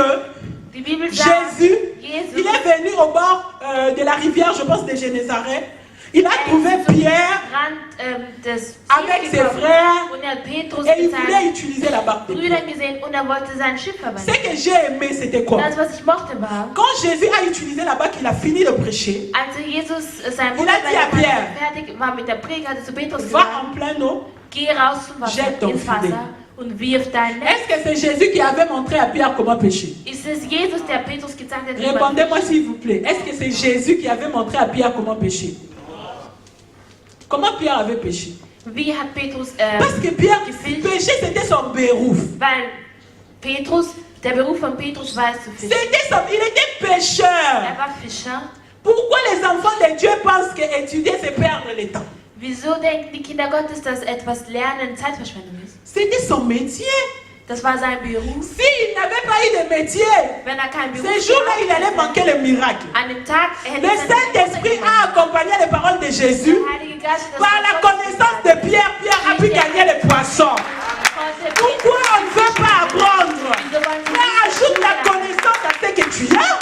A: die Bibel sagt,
B: Jésus,
A: Jesus
B: il est venu au bord de la rivière, je pense, de Génézareth. Il a trouvé
A: zum
B: Pierre
A: Rand des
B: avec
A: Sees
B: ses
A: gekommen
B: frères
A: und er hat Petrus
B: et il
A: mit
B: voulait
A: seinen
B: utiliser la barque de Pierre.
A: Brüdern gesehen und er wollte sein Schiff
B: Ce
A: verwandeln.
B: que j'ai aimé, c'était quoi?
A: Das, was ich mochte, war,
B: Quand Jésus a utilisé la barque, il a fini de prêcher.
A: als Jesus sein
B: Il a dit à Pierre,
A: fertig war mit der Predigt, hat er zu Petrus
B: Va
A: gesagt,
B: en plein eau.
A: geh raus zum Wasser,
B: Jette ton
A: ins
B: filet.
A: Wasser und wirf dein Netz.
B: Est-ce que c'est Jésus qui avait montré à Pierre comment pêcher?
A: Ist es Jesus, der Petrus gesagt hat, wie man
B: Répondez-moi s'il vous plaît. Est-ce que c'est Jésus qui avait montré à Pierre comment pêcher? Comment Pierre avait pêché?
A: Wie hat Petrus,
B: Parce que Pierre,
A: gefischt?
B: pêcher c'était son bérouf.
A: Weil Petrus, der Beruf von Petrus war es zu fischen.
B: Il était pêcheur.
A: Er war Fischer.
B: Pourquoi les enfants de Dieu pensent qu'étudier c'est perdre le temps?
A: Wieso denken die Kinder Gottes, dass etwas Lernen Zeitverschwendung ist?
B: C'était son métier.
A: Das war sein Beruf.
B: S'il n'avait pas eu de métier,
A: Wenn er keinen Beruf
B: ce jour-là il allait
A: gehabt
B: manquer
A: hätte,
B: le miracle.
A: an dem Tag hätte
B: Le
A: er seine
B: Saint-Esprit
A: Wunder
B: a
A: gemacht.
B: accompagné les paroles de Jésus.
A: Der Heilige Geist hat das
B: Par la
A: Wort Gottes
B: connaissance
A: gesagt.
B: de Pierre, Pierre a pu gagner les poissons.
A: Konnte
B: Pourquoi on ne veut pas apprendre?
A: Wieso wollen sie
B: Mais
A: nicht
B: ajoute la
A: lernen?
B: connaissance à ce que tu as.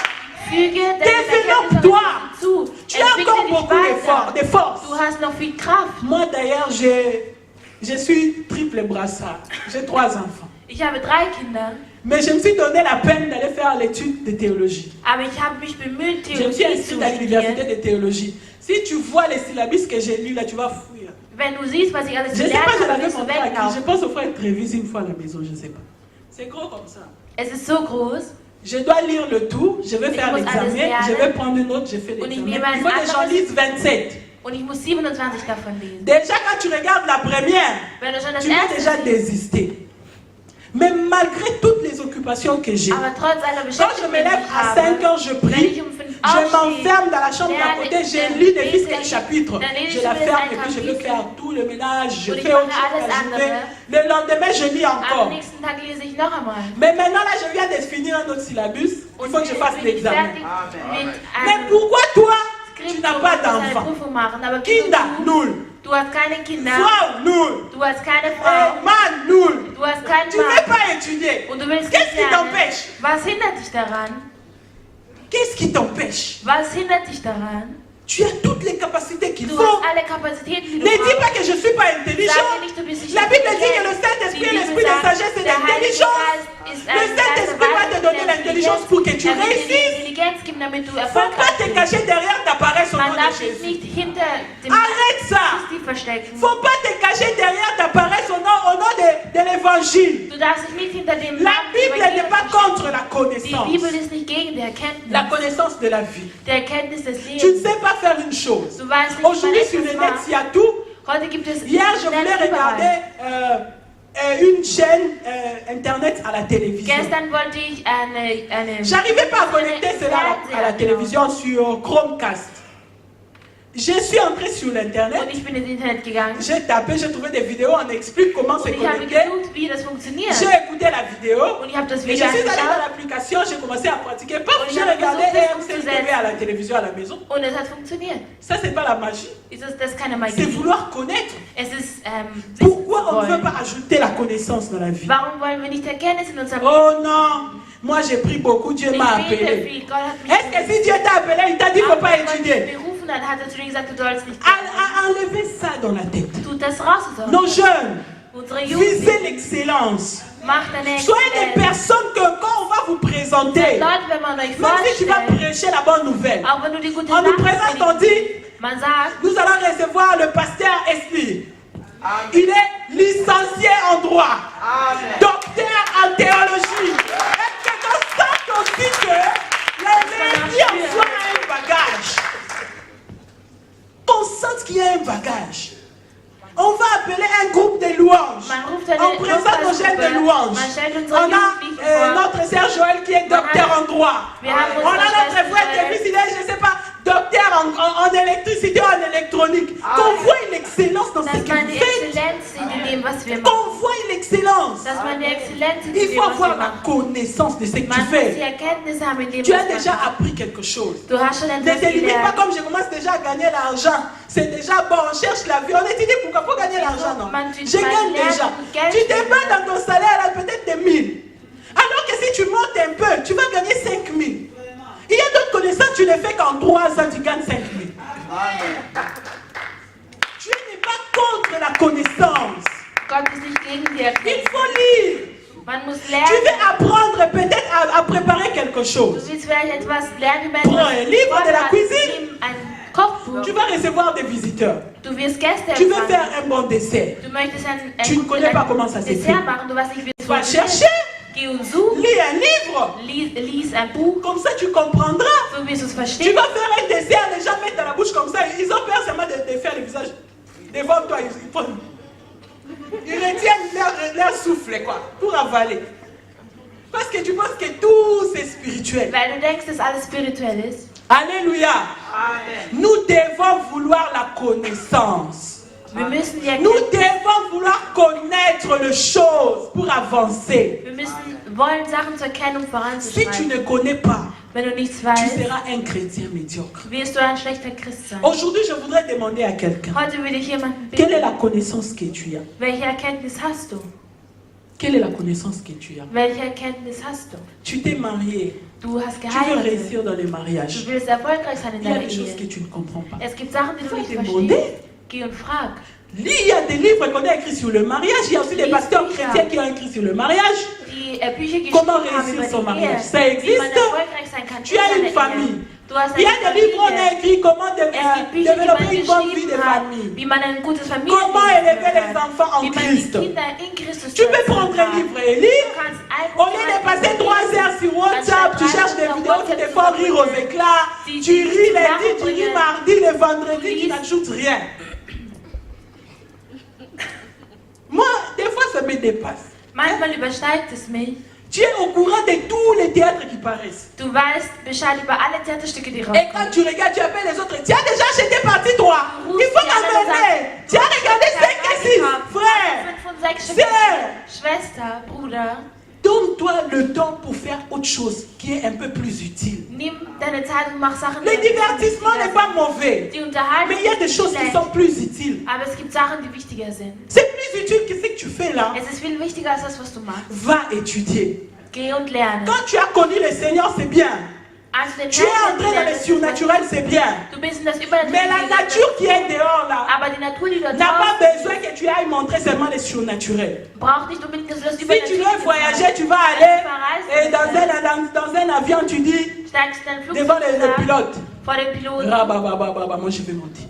A: Füge deine
B: Développe-toi.
A: Erkenntnis zu.
B: Tu as encore
A: Entwickle
B: beaucoup
A: dich weiter.
B: de force.
A: Du hast noch viel Kraft.
B: Moi d'ailleurs, je suis triple brassard. J'ai 3 enfants.
A: Ich habe 3 Kinder,
B: Mais je me suis donné la peine d'aller faire l'étude de théologie.
A: aber ich habe mich bemüht,
B: Je me suis
A: Theologie zu
B: inscrite à l'université
A: studieren.
B: de théologie. Si tu vois les syllabus que j'ai lus là, tu vas fuir.
A: Wenn du siehst, was ich alles
B: Je ne sais pas,
A: gelernt
B: je
A: habe,
B: l'avais
A: wirst du
B: montré à qui. Je
A: weglaufen.
B: pense au frère Trévis une fois à la maison, je ne sais pas. C'est gros comme ça.
A: Es ist so groß.
B: Je dois lire le tout, je vais
A: Ich
B: faire
A: muss alles
B: l'examen,
A: lernen.
B: je vais prendre une note, je fais
A: Und ich
B: l'examen.
A: nehme ein
B: Il faut que j'en
A: anderes-
B: lise 27.
A: Und ich muss 27 davon lesen.
B: Déjà, quand tu regardes la première,
A: Wenn du schon das
B: tu vas
A: erste
B: déjà
A: siehst,
B: désister. Mais malgré toutes les occupations que j'ai,
A: aber trotz aller
B: quand je
A: Beschäftigung,
B: me
A: die
B: lève
A: ich
B: à
A: habe,
B: 5 heures, je
A: wenn
B: prie,
A: ich um 5
B: je
A: aufstehe,
B: m'enferme dans la chambre d'à côté, je lis depuis quel chapitre.
A: Dann lese
B: Je
A: ich
B: la
A: mir das
B: ferme
A: ein
B: et puis je veux
A: Kapitel.
B: faire tout le ménage, je
A: Und ich
B: fais
A: mache
B: autre chose
A: alles
B: la journée.
A: andere.
B: Le lendemain, je lis
A: am
B: encore.
A: nächsten Tag lese ich noch einmal.
B: Mais maintenant, là, je viens de finir un autre syllabus. Il faut que je fasse
A: bin ich
B: l'examen.
A: fertig mit
B: Mais
A: einem
B: pourquoi toi, tu
A: Skriptum,
B: n'as
A: ich
B: pas
A: muss eine
B: d'enfant?
A: Prüfung machen. Aber
B: Kinder, nul.
A: du hast keine Kinder,
B: Frau, nul.
A: du hast keine Frau,
B: Man, nul.
A: du hast keinen
B: Tu ne veux
A: Mann
B: pas étudier.
A: und du willst
B: Qu'est-ce
A: nicht
B: qui
A: lernen.
B: t'empêche?
A: Was hindert dich daran?
B: Qu'est-ce qui t'empêche?
A: Was hindert dich daran?
B: Tu as toutes les capacités qu'il
A: Du
B: faut.
A: hast alle Kapazitäten, die du
B: Ne dis pas
A: brauchst.
B: que je ne suis pas intelligent.
A: Sag mir nicht, du bist nicht
B: La Bible dit que le
A: intelligent.
B: Saint-Esprit
A: Die
B: est
A: Bibel
B: l'esprit de
A: sagt,
B: sagesse et
A: der Heilige
B: d'intelligence.
A: Geist ist
B: Le
A: ein Geist der
B: Saint-Esprit va te
A: Weisheit
B: donner
A: und der
B: l'intelligence pour que tu
A: Intelligenz. Er wird dir die
B: réussisses.
A: Intelligenz geben, damit du
B: Il ne faut
A: erfolgreich
B: pas te
A: bist.
B: cacher derrière ta paresse au nom
A: Man
B: de
A: darf sich
B: Jésus.
A: nicht hinter dem
B: Arrête ça.
A: Christi verstecken.
B: Il ne faut pas te cacher derrière ta paresse au nom de l'évangile.
A: Du darfst dich nicht hinter dem
B: La
A: Namen
B: Bible
A: Evangelium
B: n'est pas
A: verstecken.
B: contre la
A: Die
B: connaissance.
A: Bibel ist nicht gegen die Erkenntnis.
B: La connaissance de la vie.
A: Die Erkenntnis des
B: Tu ne
A: Lebens.
B: sais pas faire une chose.
A: Du weißt nicht, wie man
B: Aujourd'hui sur le
A: etwas
B: net,
A: macht.
B: il y a tout.
A: Heute gibt es
B: Hier, je voulais
A: Netz
B: regarder
A: überall.
B: une chaîne internet à la télévision.
A: Gestern wollte ich eine
B: J'arrivais pas à connecter cela à la télévision sur Chromecast. Je suis entré sur
A: und
B: l'internet,
A: ich bin ins Internet gegangen.
B: j'ai tapé, j'ai trouvé des vidéos, on explique comment se
A: Und ich habe
B: connecter.
A: gesucht, wie das funktioniert.
B: J'ai écouté la vidéo
A: Und ich habe das
B: et je
A: Video
B: suis allé dans
A: angeschaut
B: l'application, j'ai commencé à pratiquer. Paf,
A: Und ich
B: j'ai
A: habe
B: regardé
A: versucht, das
B: RMC TV
A: umzusetzen.
B: à la télévision à la maison.
A: und es hat funktioniert.
B: Ça, c'est pas la magie,
A: Das ist keine
B: c'est
A: Magie.
B: vouloir connaître.
A: Es ist
B: Pourquoi on ne veut
A: wollen.
B: pas ajouter la connaissance dans la vie?
A: Warum wollen wir nicht Erkenntnis in unserem
B: Oh non, moi j'ai pris beaucoup, Dieu
A: Ich
B: m'a
A: bete
B: appelé.
A: viel. Gott hat mich
B: Est-ce que si Dieu t'a appelé, il t'a dit qu'il ne faut pas
A: Gott dich
B: étudier?
A: berufen hat er zu dir gesagt, du sollst nicht.
B: Enlevez ça dans la tête.
A: Tut das raus aus eurem
B: Nos
A: Kopf.
B: jeunes,
A: Unsere
B: visez
A: Jugend
B: l'excellence.
A: macht eine
B: Soyez des personnes que quand on va vous présenter,
A: Leute, wenn man euch
B: même si tu vas
A: vorstellt,
B: prêcher la bonne nouvelle,
A: auch wenn du die gute
B: on nous
A: Nachricht
B: présente, on
A: predigst,
B: dit,
A: man sagt,
B: nous allons recevoir le pasteur Esprit. Il est licencié en droit, docteur en théologie. Est-ce que qu'on sente aussi que l'esprit en soi a un bagage? Qu'on sente qu'il y a un bagage. On va appeler un groupe de louanges.
A: man ruft eine
B: On présente nos chaînes de louanges.
A: Man stellt
B: On
A: unsere
B: a
A: Jugendlichen vor.
B: notre sœur Joël qui est docteur en droit.
A: Wir haben
B: On a
A: unsere
B: notre
A: Schwester
B: frère
A: Joël.
B: Davis, il est, je ne sais pas, docteur en électricité, en électronique. Qu'on voit une excellence dans ce
A: Dass
B: que
A: man
B: vous
A: die
B: faites.
A: Exzellenz sieht in dem, was wir machen.
B: Qu'on voit une excellence.
A: Dass man die Exzellenz sieht
B: Il
A: in dem,
B: faut
A: was wir
B: avoir la
A: machen.
B: connaissance de ce que tu
A: Man muss die
B: fais.
A: Erkenntnis haben in dem,
B: Tu as
A: was man
B: déjà
A: macht.
B: appris quelque chose.
A: Du hast schon
B: Ne
A: etwas
B: te limite pas
A: gelernt.
B: comme je commence déjà à gagner l'argent. C'est déjà bon, on cherche la vie. On étudie pourquoi? Pour gagner l'argent, non? Je gagne déjà. Tu te bats dans ton salaire, là, peut-être des 1000. Alors que si tu montes un peu, tu vas gagner 5000. Il y a d'autres connaissances, tu ne fais qu'en 3 ans, tu gagnes 5000. Tu n'es pas contre la connaissance.
A: Gott ist nicht gegen die
B: Il
A: Erkenntnis.
B: faut lire.
A: Man muss
B: Tu
A: lernen.
B: veux apprendre peut-être à préparer quelque
A: Du
B: chose.
A: willst vielleicht etwas lernen über
B: Prends un livre de la
A: Vorrat.
B: cuisine.
A: Nimm ein Kochbuch.
B: Tu vas recevoir des visiteurs.
A: Du wirst Gäste
B: Tu veux
A: empfangen.
B: faire un bon dessert.
A: Du möchtest
B: Tu ne connais pas comment ça se fait.
A: Dessert machen, du weißt nicht, wie es
B: Va
A: funktioniert.
B: chercher,
A: Geh und such,
B: lis un livre.
A: lies ein Buch,
B: Comme ça, tu comprendras.
A: so wirst du es
B: Tu
A: verstehen.
B: vas faire un dessert, les gens mettent dans la bouche comme ça. Ils ont peur seulement de faire le visage devant toi. Ils retiennent leur souffle, quoi, pour avaler. Parce que tu penses que tout c'est spirituel.
A: Weil du denkst, dass alles spirituell ist.
B: Alléluia. Nous devons vouloir la connaissance.
A: Wir müssen die
B: Nous
A: Erkenntnis,
B: devons vouloir connaître les choses pour avancer.
A: wir wollen Sachen zu erkennen, um
B: Si tu
A: voranzuschreiten.
B: ne connais pas,
A: Wenn du nichts
B: tu
A: weißt,
B: seras un chrétien médiocre.
A: wirst du ein schlechter Christ sein.
B: Aujourd'hui, je voudrais demander à quelqu'un,
A: Heute will ich jemanden
B: quelle est
A: bitten,
B: la connaissance que tu as?
A: welche Erkenntnis hast du?
B: Quelle est la connaissance que tu as?
A: Welche Erkenntnis hast du?
B: Tu t'es marié,
A: Du hast
B: tu veux
A: geheiratet.
B: réussir dans le mariage.
A: Du willst erfolgreich sein in
B: Il y a
A: deiner
B: des choses que
A: Ehe.
B: tu ne comprends pas.
A: Es gibt Sachen, die du
B: Faut
A: nicht
B: demander.
A: verstehst. Geh und frag.
B: Il y a des livres qu'on a écrits sur le mariage. Il y a aussi des pasteurs chrétiens qui ont écrit sur le mariage.
A: Die Bücher geschrieben
B: Comment
A: haben
B: réussir
A: über
B: son
A: die
B: mariage?
A: Ehe.
B: Ça
A: Wie man
B: existe.
A: erfolgreich sein kann
B: Tu
A: in
B: as
A: seiner
B: une famille.
A: Ehe. Du hast
B: Il y
A: eine
B: a des livres où on a
A: Familie.
B: écrit comment
A: Es gibt Bücher, die man
B: développer une bonne vie de
A: geschrieben hat,
B: famille.
A: wie man ein gutes
B: Comment
A: Familienleben
B: élever
A: führen
B: les
A: kann.
B: enfants en
A: Wie man die
B: Christ.
A: Kinder in Christus
B: Tu peux
A: erziehen
B: prendre un
A: kann.
B: livre et
A: Du
B: lire.
A: kannst ein
B: Au lieu de passer 3 heures sur WhatsApp, tu cherches des vidéos qui te font rire aux éclats. Tu ris lundi, tu ris mardi, le vendredi, tu n'ajoutes rien. Moi, des fois, ça me dépasse.
A: Manchmal übersteigt es mich.
B: Tu es au courant de tous les théâtres qui paraissent.
A: Du weißt Bescheid über alle Theaterstücke, die
B: Et
A: rauskommen.
B: quand tu regardes, tu appelles les autres. Tu as déjà acheté partie 3. Il faut m'amener. Tu as regardé 5 et 6. Frère,
A: 5 und 6 Stücke.
B: Sœur.
A: Schwester, Bruder.
B: Donne-toi le temps pour faire autre chose qui est un peu plus utile.
A: Nimm deine Zeit und mach Sachen,
B: Le divertissement n'est pas mauvais,
A: die Unterhaltung
B: mais il y a des
A: ist
B: choses qui
A: schlecht,
B: sont plus utiles.
A: aber es gibt Sachen, die wichtiger sind.
B: C'est plus utile que ce que tu fais là.
A: Es ist viel wichtiger als das, was du machst.
B: Va étudier.
A: Geh und lerne.
B: Quand tu as connu le Seigneur, c'est bien.
A: Als du den
B: Tu es
A: Herrn
B: entré dans le
A: kennenlernst,
B: surnaturel, c'est bien.
A: du bist in das Übernatürliche
B: Mais la
A: gegangen,
B: nature qui est dehors là
A: aber die Natur, die dort
B: n'a pas
A: draußen
B: besoin que tu ailles montrer seulement le surnaturel.
A: braucht nicht unbedingt, dass du das
B: Si tu veux
A: Übernatürliche
B: voyager,
A: zeigst.
B: tu vas aller et dans un avion, tu dis
A: Steigst in dein
B: devant
A: Flugzeug
B: le pilote.
A: vor dem Piloten.
B: Rababababa, moi je vais monter.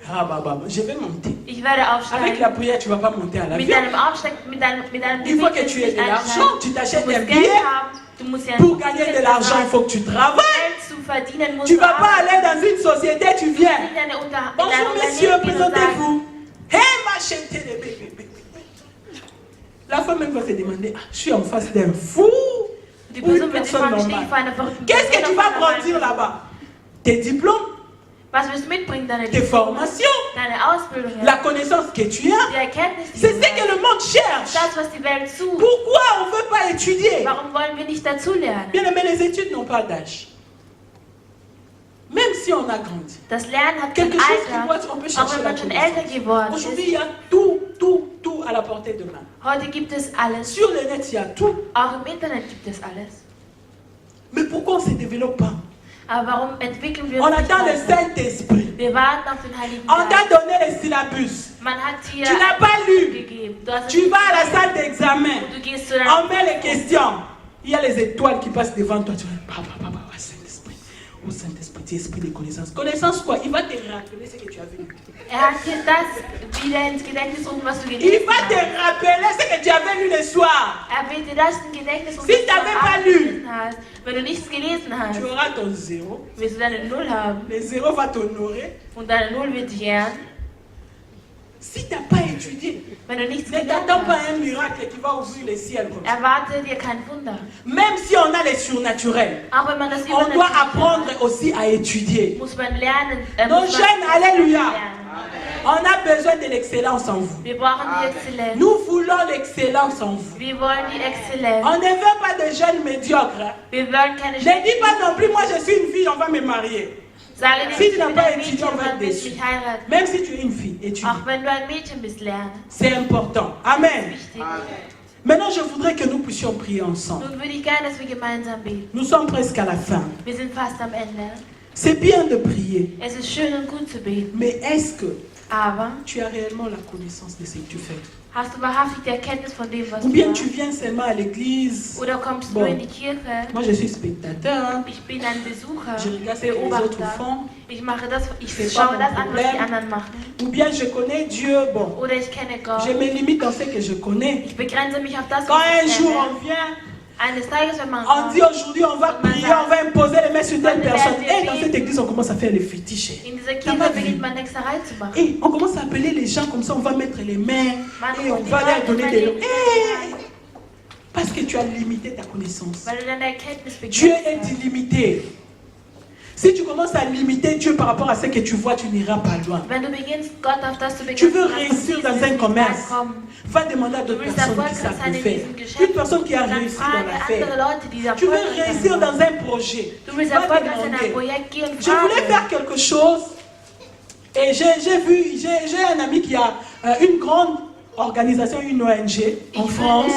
B: Rabababa, je vais monter.
A: Ich werde
B: Avec la
A: aufsteigen.
B: prière, tu ne vas pas monter à
A: Mit
B: l'avion.
A: deinem Aufstieg, mit deinem
B: Il faut
A: Gebet
B: que tu aies
A: nicht
B: de l'argent,
A: einsteigen.
B: tu
A: Du
B: t'achètes
A: musst
B: un
A: Geld
B: billet.
A: haben. Du musst ja
B: Pour gagner de l'argent, il faut que tu travailles.
A: Geld zu verdienen musst
B: Tu ne
A: du
B: vas pas
A: arbeiten.
B: aller dans une société, tu viens.
A: Nicht in dein
B: Bonjour messieurs,
A: Unternehmen gehen und sagen,
B: présentez-vous. Hey ma chérie, les bébés. La femme même va se demander, ah, je suis en face d'un fou
A: die
B: ou une
A: Person wird sich
B: personne
A: fragen, stehe ich
B: normale.
A: vor einer verrückten
B: Qu'est-ce que tu
A: Person
B: vas
A: oder vor einer
B: grandir
A: normalen
B: là-bas? Tes diplômes,
A: Was wirst du mitbringen? Deine
B: tes
A: Diplome,
B: formations,
A: deine Ausbildung,
B: la connaissance que tu as.
A: die Erkenntnis, die
B: C'est
A: du
B: ce que
A: hast.
B: le monde cherche.
A: Das, was die Welt sucht.
B: Pourquoi on ne veut pas étudier?
A: Warum wollen wir nicht dazu lernen?
B: Bien aimé, les études n'ont pas d'âge. Même si on a grandi.
A: Das Lernen hat kein
B: Quelque chose qui
A: Alter,
B: doit, on peut
A: auch
B: chercher
A: wenn
B: la
A: man schon
B: connaissance.
A: älter geworden
B: Aujourd'hui,
A: ist.
B: il y a tout à la portée de main.
A: Heute gibt es alles.
B: Sur le net, il y a tout.
A: Auch im Internet gibt es alles.
B: Mais pourquoi on ne se développe pas?
A: Aber warum entwickeln wir
B: On
A: uns nicht
B: attend le
A: weiter?
B: Saint-Esprit.
A: Wir warten auf den Heiligen
B: On t'a
A: Geist.
B: donné le syllabus.
A: Man hat dir
B: Tu n'as pas lu.
A: gegeben. Du hast es
B: Tu
A: nicht
B: vas à la
A: gelesen.
B: salle d'examen.
A: Du gehst zu deinem
B: On met les questions. Il y a les étoiles qui passent devant toi. Tu dis, papa, Saint-Esprit. Oh Saint-Esprit, tu es esprit de connaissance. Connaissance quoi? Il va te rappeler ce que tu as vu.
A: hat dir das wieder ins Gedächtnis rufen, was du
B: Il
A: gelesen
B: va te
A: hast.
B: rappeler ce que tu avais lu le soir.
A: Wird dir das in Gedächtnis rufen,
B: Si
A: was du
B: t'avais
A: am
B: pas
A: Abend
B: lu.
A: gelesen hast. Wenn du nichts gelesen hast,
B: Tu auras ton zéro.
A: wirst du deine Null haben.
B: Le zéro va t'honorer.
A: Und deine Null wird dich ehren.
B: Si tu n'as pas étudié,
A: Wenn du nichts
B: ne
A: gelernt
B: t'attends pas
A: hast,
B: un miracle qui va ouvrir le ciel comme ça.
A: erwarte dir kein Wunder.
B: Même si on a les surnaturels,
A: Auch wenn man das
B: on doit
A: Übernatürliche
B: apprendre
A: hat,
B: aussi à étudier.
A: muss man lernen.
B: Nos
A: muss man
B: jeunes, alléluia.
A: lernen.
B: On a besoin de l'excellence en vous.
A: Wir brauchen die Exzellenz.
B: Nous voulons l'excellence en vous.
A: Wir wollen die Exzellenz.
B: On ne veut pas de jeunes médiocres. Hein.
A: Wir wollen keine
B: Ne dis pas non plus, moi je suis une fille, on va me marier.
A: Sage nicht,
B: Si
A: ich
B: tu n'as
A: bin
B: pas
A: ein
B: étudié,
A: Mädchen,
B: on va
A: dann
B: être
A: willst du
B: déçu.
A: mich heiraten.
B: Même si tu es une fille, étudie.
A: Auch wenn du ein Mädchen bist, lernen.
B: C'est important. Amen.
A: Wichtig.
B: Maintenant, je voudrais que nous puissions prier ensemble.
A: Nun würde ich gerne, dass wir gemeinsam beten.
B: Nous sommes presque à la fin.
A: Wir sind fast am Ende.
B: C'est bien de prier,
A: Es ist schön und gut zu beten.
B: mais est-ce que
A: Aber
B: tu as réellement la connaissance de ce que tu fais?
A: hast du wahrhaftig die Erkenntnis von dem, was
B: Ou
A: du
B: bien
A: machst?
B: tu viens seulement à l'église?
A: Oder kommst
B: Bon.
A: du in die Kirche?
B: Moi, je suis spectateur. Hein.
A: Ich bin ein Besucher,
B: Je regarde ce que les autres
A: Beobachter.
B: font.
A: Ich mache das, ich
B: C'est pas
A: schaue
B: mon
A: das an, was die
B: problème.
A: anderen machen.
B: Ou bien je connais Dieu. Bon,
A: Oder ich kenne Gott.
B: je me limite dans ce que je connais.
A: Ich begrenze mich auf das,
B: Quand
A: was
B: un
A: ich
B: jour
A: kenne.
B: on vient,
A: Eines Tages, wenn man
B: on dit aujourd'hui on va prier, on va imposer les mains sur telle personne. Et dans cette église, on commence à faire les fétiches.
A: in dieser
B: T'as pas
A: Kirche
B: vu?
A: beginnt man Hexerei zu machen.
B: Et on commence à appeler les gens comme ça, on va mettre les mains
A: Man
B: et on
A: ruft die
B: va leur
A: Leute,
B: donner
A: man
B: des
A: legt
B: noms.
A: die Hände
B: Eh, parce que tu as limité ta connaissance.
A: Weil du deine Erkenntnis
B: Dieu
A: begrenzt
B: est
A: hast.
B: illimité. Si tu commences à limiter Dieu par rapport à ce que tu vois, tu n'iras pas loin.
A: Wenn du beginnst, Gott auf das zu
B: Tu
A: begrenzen,
B: veux
A: dann
B: réussir
A: wirst
B: dans
A: du
B: un
A: nicht
B: commerce.
A: weit kommen.
B: Va demander à
A: Du
B: d'autres
A: willst
B: personnes qui
A: erfolgreich
B: savent
A: sein
B: le
A: in
B: faire.
A: diesem Geschäft.
B: Une personne qui a
A: Dann
B: réussi dans
A: frage
B: l'affaire.
A: andere Leute, die
B: Tu veux
A: erfolgreich
B: réussir
A: sind.
B: dans un projet.
A: Du willst
B: Va
A: erfolgreich sein in einem
B: demander.
A: Projekt, geh und
B: Je voulais faire
A: frage.
B: quelque chose et j'ai un ami qui a une grande organisation, une ONG en France.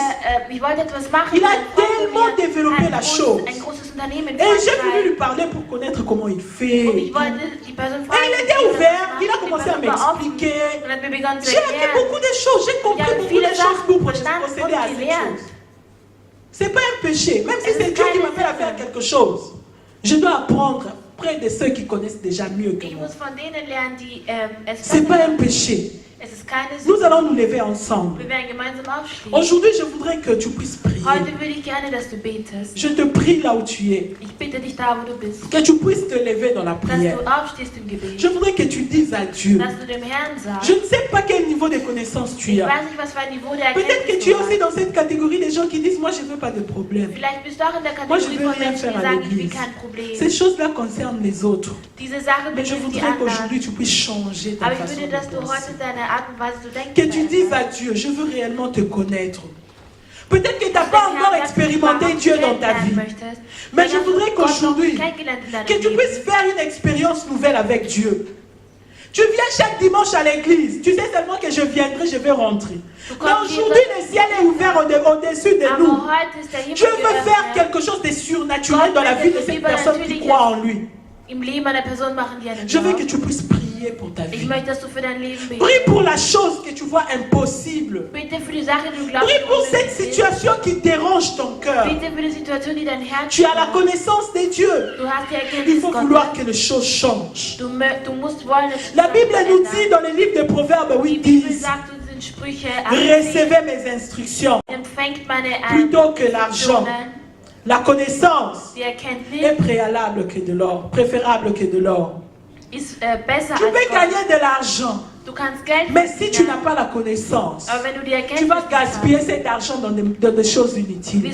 A: Ich wollte etwas machen.
B: Il a
A: Ein Freund von
B: tellement
A: mir
B: développé
A: hat
B: la
A: ein
B: chose.
A: Ein großes Unternehmen in
B: Et j'ai voulu
A: Frankreich.
B: lui parler pour connaître comment il
A: Und
B: fait.
A: ich wollte die Person
B: Et
A: fragen,
B: il
A: wie
B: était
A: sie das
B: ouvert,
A: macht.
B: il a
A: Die
B: commencé à
A: Person war offen
B: m'expliquer.
A: und hat mir begonnen zu
B: J'ai appris
A: erklären.
B: beaucoup de choses, j'ai
A: Ich
B: compris
A: habe
B: beaucoup de
A: viele
B: choses
A: Sachen
B: pour
A: verstanden
B: procéder à
A: und
B: cette
A: gelernt.
B: chose. C'est pas un péché, même si
A: Es
B: c'est
A: ist
B: Dieu qui
A: keine
B: m'appelle à faire
A: Sünde.
B: quelque chose. Je dois apprendre près de ceux qui connaissent déjà mieux que
A: Ich
B: moi.
A: muss von denen lernen, die es
B: C'est
A: besser
B: pas un
A: machen.
B: péché.
A: Es ist keine
B: Nous
A: Sünde.
B: allons nous lever ensemble.
A: Wir werden gemeinsam aufstehen.
B: Aujourd'hui, je voudrais que tu puisses prier.
A: Heute würde ich gerne, dass du betest.
B: Je te prie là où tu es.
A: Ich bitte dich da, wo du bist,
B: Que tu puisses te lever dans la
A: dass
B: prière.
A: du aufstehst im Gebet,
B: Je voudrais que tu dises à Dieu.
A: dass du dem Herrn
B: Je
A: sagst,
B: ne sais pas quel niveau de connaissance tu
A: ich
B: as.
A: weiß nicht, was für ein Niveau der
B: Peut-être que
A: Erkenntnis
B: tu es
A: du
B: aussi
A: hast.
B: dans cette catégorie des gens qui disent moi je ne veux pas de problème.
A: Vielleicht bist du auch in der
B: Moi je
A: Kategorie
B: veux
A: von
B: rien
A: Menschen,
B: faire
A: die
B: à
A: sagen, ich will
B: l'église.
A: kein Problem.
B: Ces choses-là concernent les autres.
A: Diese Sache
B: Mais je
A: betrifft die
B: voudrais
A: anderen.
B: qu'aujourd'hui tu puisses changer ta
A: Aber ich
B: façon
A: würde,
B: de
A: dass du
B: penser.
A: heute deine Art und Weise zu denken
B: Que tu dises
A: veränderst.
B: à Dieu, je veux réellement te connaître. Peut-être que tu n'as pas encore expérimenté Dieu dans ta vie. Mais je voudrais qu'aujourd'hui, que tu puisses faire une expérience nouvelle avec Dieu. Tu viens chaque dimanche à l'église. Tu sais seulement que je viendrai, je vais rentrer. Mais aujourd'hui, le ciel est ouvert au-dessus de nous. Dieu veut faire quelque chose de surnaturel dans la vie de cette personne qui croit en lui. Je veux que tu puisses prier pour ta vie. Prie pour la chose que tu vois impossible. Prie pour cette situation qui dérange ton cœur. Tu as la connaissance de Dieu. Il faut vouloir que les choses changent. La Bible nous dit dans le livre de Proverbes 8:10, recevez mes instructions plutôt que l'argent. La connaissance est préalable que de l'or, préférable que de l'or. Tu peux gagner de l'argent, mais si tu n'as pas la connaissance, tu vas gaspiller cet argent dans des choses inutiles.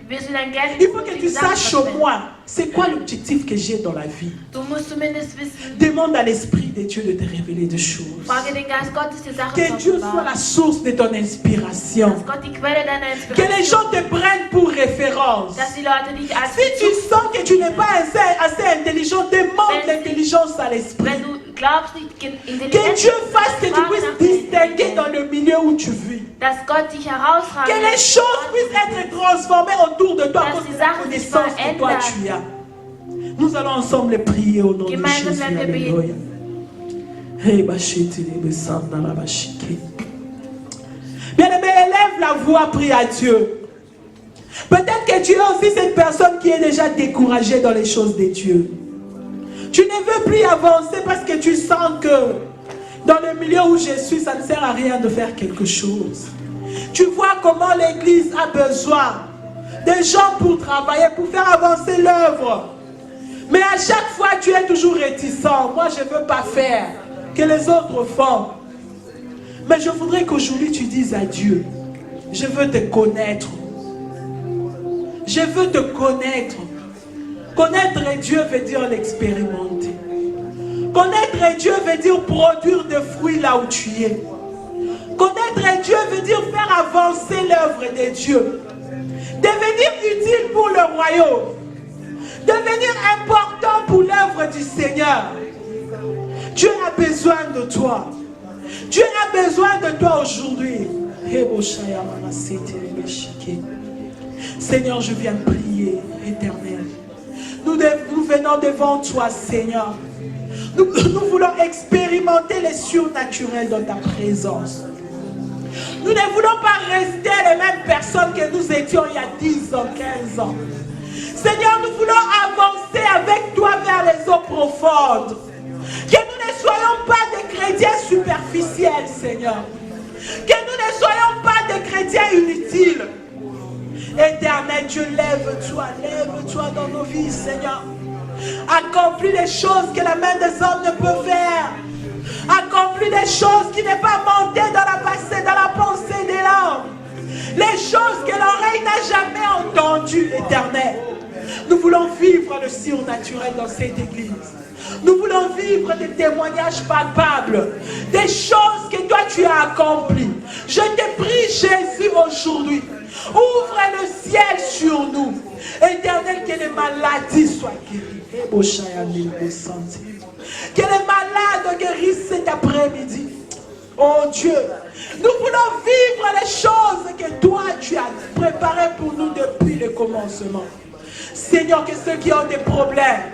B: Il faut que tu saches au moins, c'est quoi l'objectif que j'ai dans la vie. Demande à l'Esprit de Dieu de te révéler des choses. Que Dieu soit la source de ton inspiration. Que les gens te prennent pour référence. Si tu sens que tu n'es pas assez intelligent, demande l'intelligence à l'Esprit. Que Dieu fasse que tu puisses distinguer dans le milieu où tu vis. Que les choses puissent être transformées autour de toi à cause de la connaissance que toi tu as. Nous allons ensemble prier au nom de Jésus. Alléluia. Bien-aimé, élève la voix, prie à Dieu. Peut-être que tu es aussi cette personne qui est déjà découragée dans les choses de Dieu. Tu ne veux plus avancer parce que tu sens que dans le milieu où je suis, ça ne sert à rien de faire quelque chose. Tu vois comment l'église a besoin de gens pour travailler, pour faire avancer l'œuvre. Mais à chaque fois, tu es toujours réticent. Moi, je ne veux pas faire que les autres font. Mais je voudrais qu'aujourd'hui, tu dises à Dieu, je veux te connaître. Je veux te connaître. Connaître Dieu veut dire l'expérimenter. Connaître Dieu veut dire produire des fruits là où tu es. Connaître Dieu veut dire faire avancer l'œuvre de Dieu. Devenir utile pour le royaume. Devenir important pour l'œuvre du Seigneur. Dieu a besoin de toi. Dieu a besoin de toi aujourd'hui. Seigneur, je viens prier, Éternel. Nous venons devant toi, Seigneur. Nous voulons expérimenter les surnaturels dans ta présence. Nous ne voulons pas rester les mêmes personnes que nous étions il y a 10 ans, 15 ans. Seigneur, nous voulons avancer avec toi vers les eaux profondes. Que nous ne soyons pas des chrétiens superficiels, Seigneur. Que nous ne soyons pas des chrétiens inutiles. Éternel Dieu, lève-toi dans nos vies, Seigneur. Accomplis les choses que la main des hommes ne peut faire. Accomplis les choses qui n'est pas montées dans la pensée des langues. Les choses que l'oreille n'a jamais entendues, Éternel. Nous voulons vivre le surnaturel dans cette église. Nous voulons vivre des témoignages palpables, des choses que toi tu as accomplies. Je te prie, Jésus, aujourd'hui, ouvre le ciel sur nous. Éternel, que les maladies soient guéries. Que les malades guérissent cet après-midi. Oh Dieu, nous voulons vivre les choses que toi tu as préparées pour nous depuis le commencement. Seigneur, que ceux qui ont des problèmes,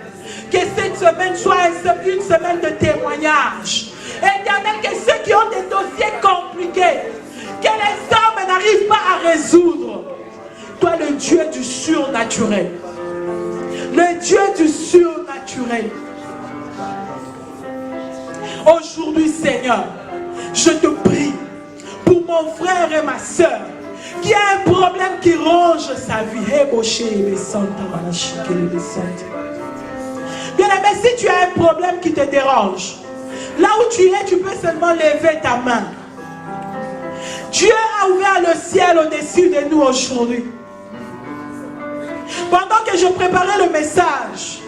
B: que cette semaine soit une semaine de témoignage. Éternel, que ceux qui ont des dossiers compliqués, que les hommes n'arrivent pas à résoudre. Toi, le Dieu du surnaturel. Le Dieu du surnaturel. Aujourd'hui, Seigneur, je te prie pour mon frère et ma soeur qui a un problème qui ronge sa vie. Bien aimé, si tu as un problème qui te dérange, là où tu es, tu peux seulement lever ta main. Dieu a ouvert le ciel au-dessus de nous aujourd'hui. Pendant que je préparais le message,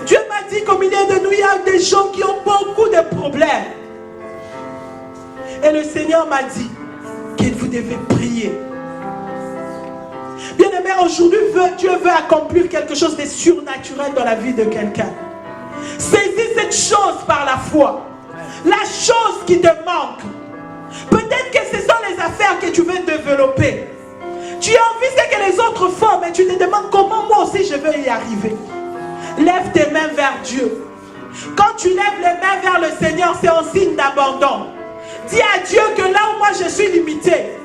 B: Dieu m'a dit qu'au milieu de nous, il y a des gens qui ont beaucoup de problèmes. Et le Seigneur m'a dit que vous devez prier. Bien-aimé, aujourd'hui, Dieu veut accomplir quelque chose de surnaturel dans la vie de quelqu'un. Saisis cette chose par la foi. La chose qui te manque. Peut-être que ce sont les affaires que tu veux développer. Tu as envie de ce que les autres font, mais tu te demandes comment moi aussi je vais y arriver. Lève tes mains vers Dieu. Quand tu lèves les mains vers le Seigneur, c'est un signe d'abandon. Dis à Dieu que là où moi je suis limité,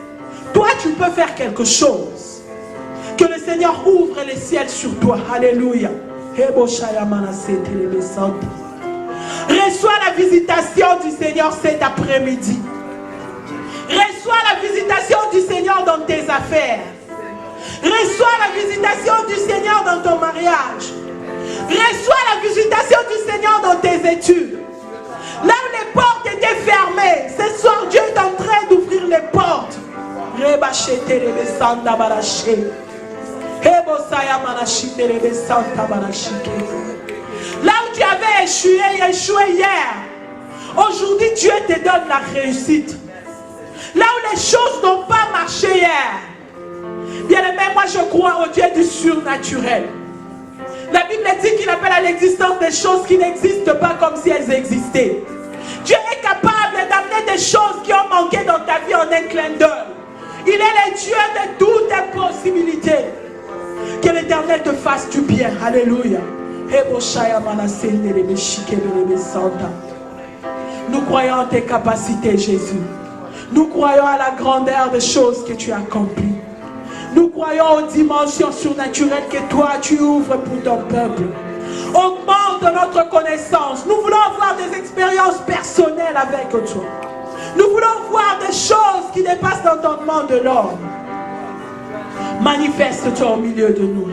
B: toi tu peux faire quelque chose. Que le Seigneur ouvre les ciels sur toi. Alléluia. Reçois la visitation du Seigneur cet après-midi. Reçois la visitation du Seigneur dans tes affaires. Reçois la visitation du Seigneur dans ton mariage. Reçois la visitation du Seigneur dans tes études. Là où les portes étaient fermées, ce soir Dieu est en train d'ouvrir les portes. Là où tu avais échoué hier, aujourd'hui Dieu te donne la réussite. Là où les choses n'ont pas marché hier, bien aimé, moi je crois au Dieu du surnaturel. La Bible dit qu'il appelle à l'existence des choses qui n'existent pas comme si elles existaient. Dieu est capable d'amener des choses qui ont manqué dans ta vie en un clin d'œil. Il est le Dieu de toutes les possibilités. Que l'Éternel te fasse du bien. Alléluia. Nous croyons en tes capacités, Jésus. Nous croyons à la grandeur des choses que tu accomplis. Nous croyons aux dimensions surnaturelles que toi tu ouvres pour ton peuple. Augmente notre connaissance. Nous voulons avoir des expériences personnelles avec toi. Nous voulons voir des choses qui dépassent l'entendement de l'homme. Manifeste-toi au milieu de nous.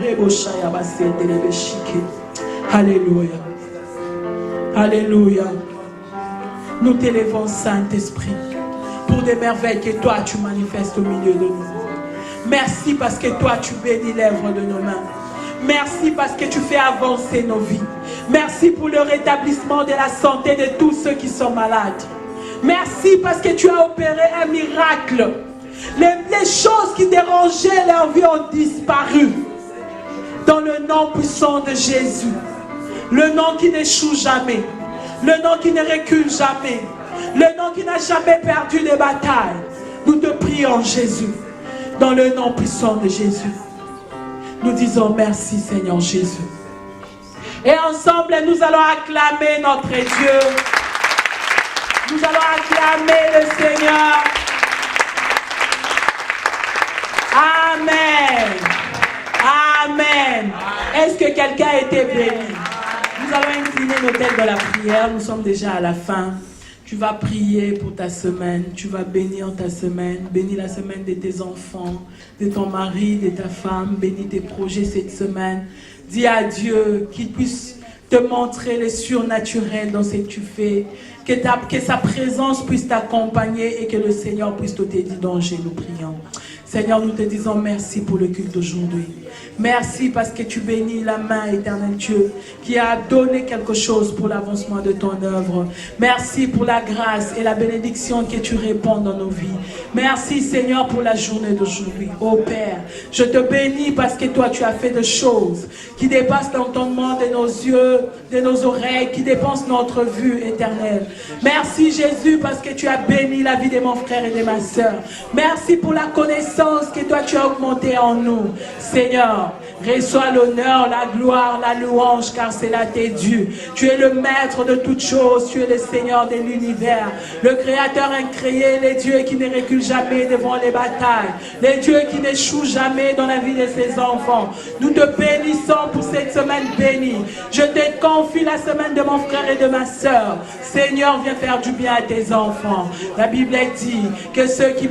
B: Alléluia. Alléluia. Nous t'élevons, Saint-Esprit, pour des merveilles que toi tu manifestes au milieu de nous. Merci parce que toi tu bénis l'œuvre de nos mains. Merci parce que tu fais avancer nos vies. Merci pour le rétablissement de la santé de tous ceux qui sont malades. Merci parce que tu as opéré un miracle. Les choses qui dérangeaient leur vie ont disparu. Dans le nom puissant de Jésus. Le nom qui n'échoue jamais. Le nom qui ne recule jamais. Le nom qui n'a jamais perdu de bataille. Nous te prions, Jésus. Dans le nom puissant de Jésus. Nous disons merci, Seigneur Jésus. Et ensemble, nous allons acclamer notre Dieu. Nous allons acclamer le Seigneur. Amen. Amen. Est-ce que quelqu'un a été béni? Nous allons incliner nos têtes dans la prière. Nous sommes déjà à la fin. Tu vas prier pour ta semaine. Tu vas bénir ta semaine. Bénis la semaine de tes enfants, de ton mari, de ta femme. Bénis tes projets cette semaine. Dis à Dieu qu'il puisse te montrer le surnaturel dans ce que tu fais. Que sa présence puisse t'accompagner et que le Seigneur puisse t'ôter du danger. Nous prions. Seigneur, nous te disons merci pour le culte d'aujourd'hui. Merci parce que tu bénis la main, éternel Dieu, qui a donné quelque chose pour l'avancement de ton œuvre. Merci pour la grâce et la bénédiction que tu répands dans nos vies. Merci, Seigneur, pour la journée d'aujourd'hui. Ô Père, je te bénis parce que toi, tu as fait des choses qui dépassent l'entendement de nos yeux, de nos oreilles, qui dépassent notre vue éternelle. Merci, Jésus, parce que tu as béni la vie de mon frère et de ma soeur. Merci pour la connaissance que toi tu as augmenté en nous. Seigneur, reçois l'honneur, la gloire, la louange, car c'est là t'es dû. Tu es le maître de toutes choses, tu es le Seigneur de l'univers, le créateur incréé, les dieux qui ne reculent jamais devant les batailles, les dieux qui n'échouent jamais dans la vie de ses enfants. Nous te bénissons pour cette semaine bénie. Je te confie la semaine de mon frère et de ma soeur. Seigneur, viens faire du bien à tes enfants. La Bible dit que ceux qui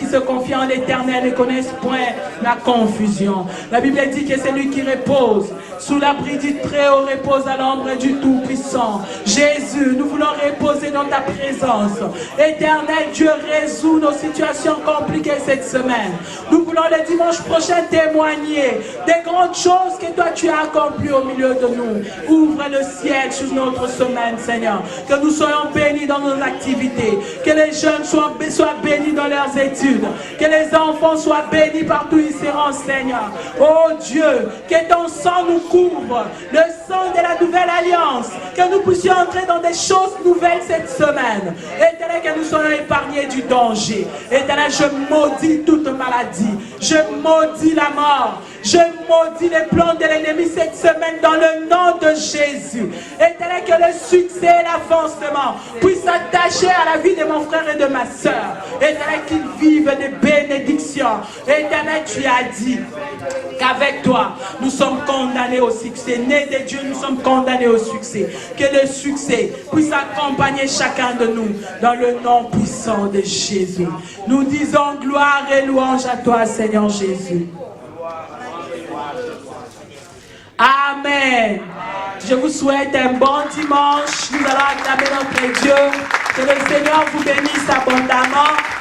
B: se confient en l'Éternel ne connaissent point la confusion. La Bible dit que c'est lui qui repose sous l'abri du Très-Haut, repose à l'ombre du Tout-Puissant. Jésus, nous voulons reposer dans ta présence. Éternel Dieu, résous nos situations compliquées cette semaine. Nous voulons le dimanche prochain témoigner des grandes choses que toi tu as accomplies au milieu de nous. Ouvre le ciel sur notre semaine, Seigneur. Que nous soyons bénis dans nos activités. Que les jeunes soient bénis dans leurs études. Que les enfants soient bénis partout où ils seront, Seigneur. Oh Dieu, que ton sang nous couvre. Le sang de la nouvelle alliance. Que nous puissions entrer dans des choses nouvelles cette semaine. Éternel, que nous soyons épargnés du danger. Éternel, je maudis toute maladie. Je maudis la mort. Je maudis les plans de l'ennemi cette semaine dans le nom de Jésus. Éternel, que le succès et l'avancement puissent s'attacher à la vie de mon frère et de ma soeur. Éternel, qu'ils vivent des bénédictions. Éternel, tu as dit qu'avec toi, nous sommes condamnés au succès. Nés de Dieu, nous sommes condamnés au succès. Que le succès puisse accompagner chacun de nous dans le nom puissant de Jésus. Nous disons gloire et louange à toi, Seigneur Jésus. Amen. Je vous souhaite un bon dimanche. Nous allons acclamer notre Dieu. Que le Seigneur vous bénisse abondamment.